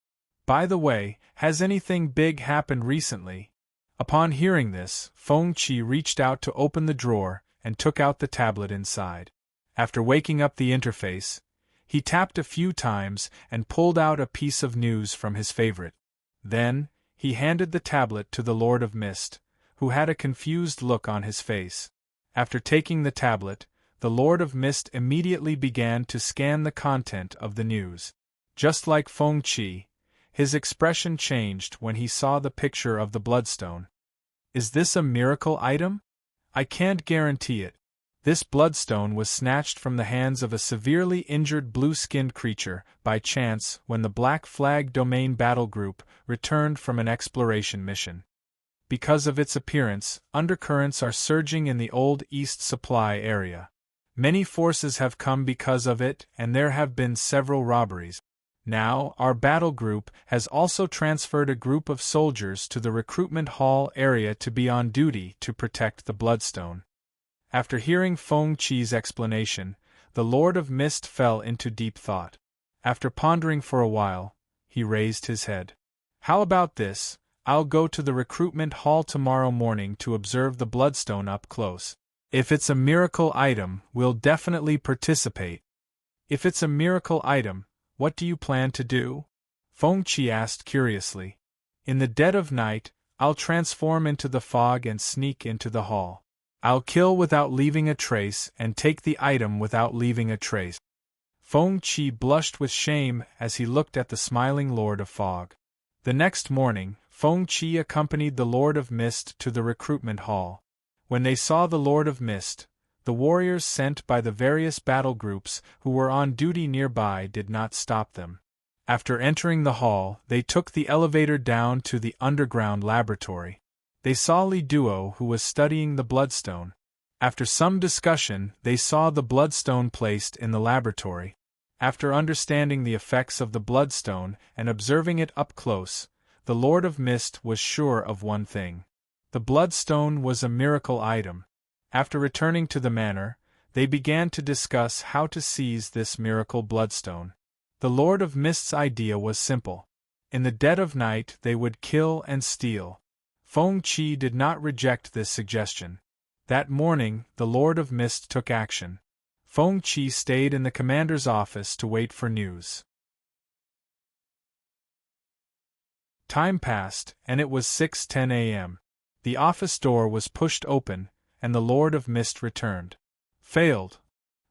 By the way, has anything big happened recently?" Upon hearing this, Feng Qi reached out to open the drawer and took out the tablet inside. After waking up the interface, he tapped a few times and pulled out a piece of news from his favorite. Then, he handed the tablet to the Lord of Mist, who had a confused look on his face. After taking the tablet, the Lord of Mist immediately began to scan the content of the news. Just like Feng Qi, his expression changed when he saw the picture of the bloodstone. "Is this a miracle item? I can't guarantee it. This bloodstone was snatched from the hands of a severely injured blue-skinned creature by chance when the Black Flag Domain Battle Group returned from an exploration mission. Because of its appearance, undercurrents are surging in the Old East Supply area. Many forces have come because of it, and there have been several robberies. Now, our battle group has also transferred a group of soldiers to the recruitment hall area to be on duty to protect the bloodstone." After hearing Feng Qi's explanation, the Lord of Mist fell into deep thought. After pondering for a while, he raised his head. "How about this? I'll go to the recruitment hall tomorrow morning to observe the bloodstone up close. If it's a miracle item, we'll definitely participate." "If it's a miracle item, what do you plan to do?" Feng Qi asked curiously. "In the dead of night, I'll transform into the fog and sneak into the hall. I'll kill without leaving a trace and take the item without leaving a trace." Feng Qi blushed with shame as he looked at the smiling Lord of Fog. The next morning, Feng Qi accompanied the Lord of Mist to the recruitment hall. When they saw the Lord of Mist, the warriors sent by the various battle groups who were on duty nearby did not stop them. After entering the hall, they took the elevator down to the underground laboratory. They saw Li Duo, who was studying the bloodstone. After some discussion, they saw the bloodstone placed in the laboratory. After understanding the effects of the bloodstone and observing it up close, the Lord of Mist was sure of one thing. The bloodstone was a miracle item. After returning to the manor, they began to discuss how to seize this miracle bloodstone. The Lord of Mist's idea was simple. In the dead of night they would kill and steal. Feng Qi did not reject this suggestion. That morning, the Lord of Mist took action. Feng Qi stayed in the commander's office to wait for news. Time passed, and it was 6:10 a.m. The office door was pushed open, and the Lord of Mist returned. "Failed?"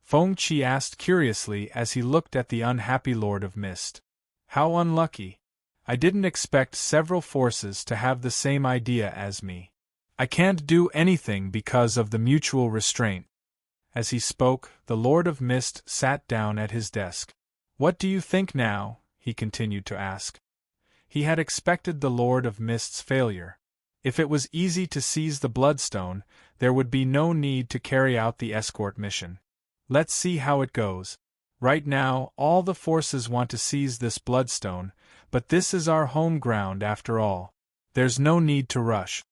Feng Qi asked curiously as he looked at the unhappy Lord of Mist. "How unlucky. I didn't expect several forces to have the same idea as me. I can't do anything because of the mutual restraint." As he spoke, the Lord of Mist sat down at his desk. "What do you think now?" he continued to ask. He had expected the Lord of Mist's failure. If it was easy to seize the Bloodstone, there would be no need to carry out the escort mission. Let's see how it goes. Right now, all the forces want to seize this Bloodstone, but this is our home ground after all. There's no need to rush.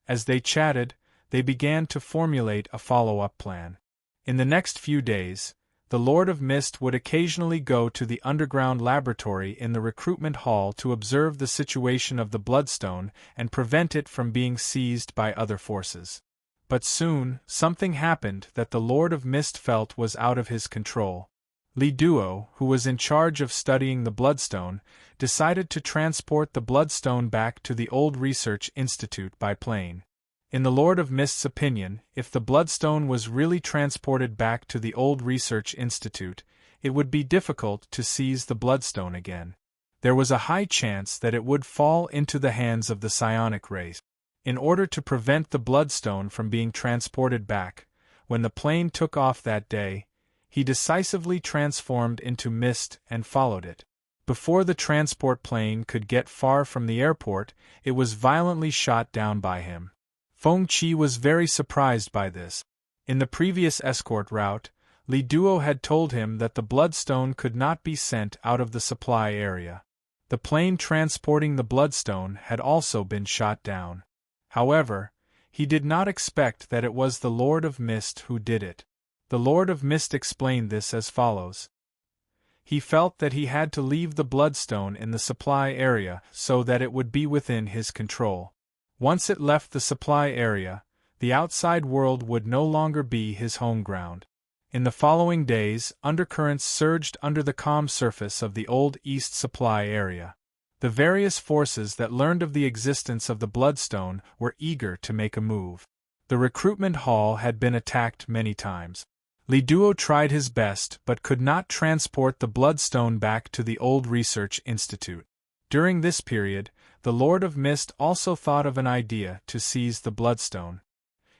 As they chatted, they began to formulate a follow-up plan. In the next few days, the Lord of Mist would occasionally go to the underground laboratory in the recruitment hall to observe the situation of the Bloodstone and prevent it from being seized by other forces. But soon, something happened that the Lord of Mist felt was out of his control. Li Duo, who was in charge of studying the Bloodstone, decided to transport the Bloodstone back to the old research institute by plane. In the Lord of Mist's opinion, if the Bloodstone was really transported back to the old research institute, it would be difficult to seize the Bloodstone again. There was a high chance that it would fall into the hands of the psionic race. In order to prevent the Bloodstone from being transported back, when the plane took off that day, he decisively transformed into mist and followed it. Before the transport plane could get far from the airport, it was violently shot down by him. Feng Qi was very surprised by this. In the previous escort route, Li Duo had told him that the Bloodstone could not be sent out of the supply area. The plane transporting the Bloodstone had also been shot down. However, he did not expect that it was the Lord of Mist who did it. The Lord of Mist explained this as follows. He felt that he had to leave the Bloodstone in the supply area so that it would be within his control. Once it left the supply area, the outside world would no longer be his home ground. In the following days, undercurrents surged under the calm surface of the old East supply area. The various forces that learned of the existence of the Bloodstone were eager to make a move. The recruitment hall had been attacked many times. Li Duo tried his best but could not transport the Bloodstone back to the old research institute. During this period, the Lord of Mist also thought of an idea to seize the Bloodstone.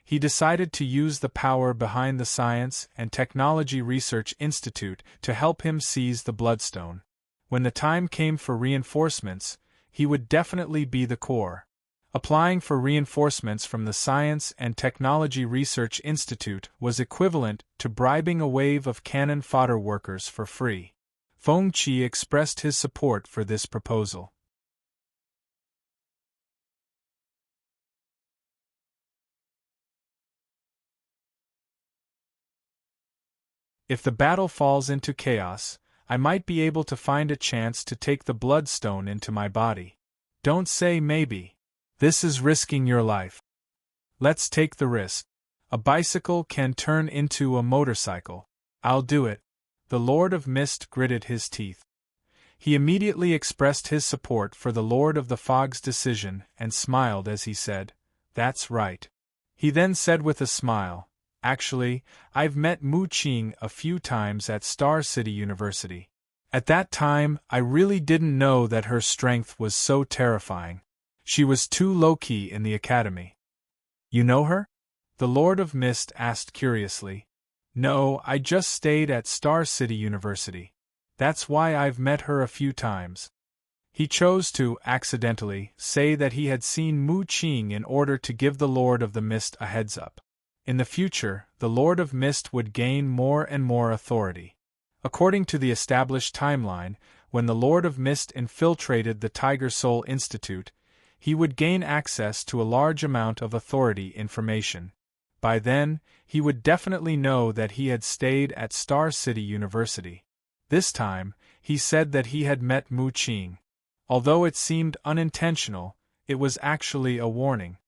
He decided to use the power behind the Science and Technology Research Institute to help him seize the Bloodstone. When the time came for reinforcements, he would definitely be the core. Applying for reinforcements from the Science and Technology Research Institute was equivalent to bribing a wave of cannon fodder workers for free. Feng Qi expressed his support for this proposal. If the battle falls into chaos, I might be able to find a chance to take the Bloodstone into my body. Don't say maybe. This is risking your life. Let's take the risk. A bicycle can turn into a motorcycle. I'll do it. The Lord of Mist gritted his teeth. He immediately expressed his support for the Lord of the Fog's decision and smiled as he said, "That's right." He then said with a smile, "Actually, I've met Mu Qing a few times at Star City University. At that time, I really didn't know that her strength was so terrifying. She was too low-key in the academy." "You know her?" the Lord of Mist asked curiously. "No, I just stayed at Star City University. That's why I've met her a few times." He chose to, accidentally, say that he had seen Mu Qing in order to give the Lord of the Mist a heads-up. In the future, the Lord of Mist would gain more and more authority. According to the established timeline, when the Lord of Mist infiltrated the Tiger Soul Institute, he would gain access to a large amount of authority information. By then, he would definitely know that he had stayed at Star City University. This time, he said that he had met Mu Qing. Although it seemed unintentional, it was actually a warning.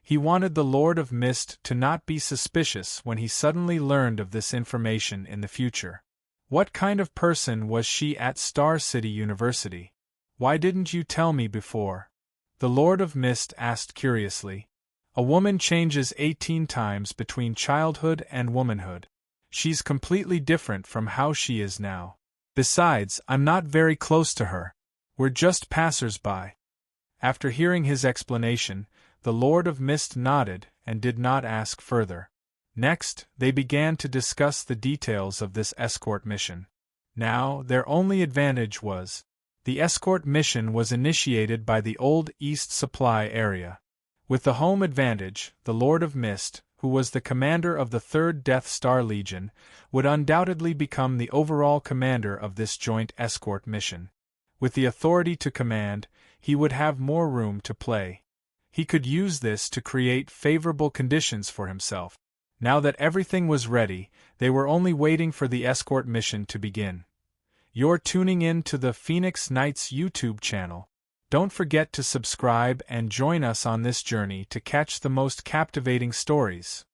He wanted the Lord of Mist to not be suspicious when he suddenly learned of this information in the future. What kind of person was she at Star City University? Why didn't you tell me before? The Lord of Mist asked curiously. A woman changes 18 times between childhood and womanhood. She's completely different from how she is now. Besides, I'm not very close to her. We're just passers-by. After hearing his explanation, the Lord of Mist nodded and did not ask further. Next, they began to discuss the details of this escort mission. Now, their only advantage was, the escort mission was initiated by the old East Supply area. With the home advantage, the Lord of Mist, who was the commander of the 3rd Death Star Legion, would undoubtedly become the overall commander of this joint escort mission. With the authority to command, he would have more room to play. He could use this to create favorable conditions for himself. Now that everything was ready, they were only waiting for the escort mission to begin. You're tuning in to the Phoenix Knights YouTube channel. Don't forget to subscribe and join us on this journey to catch the most captivating stories.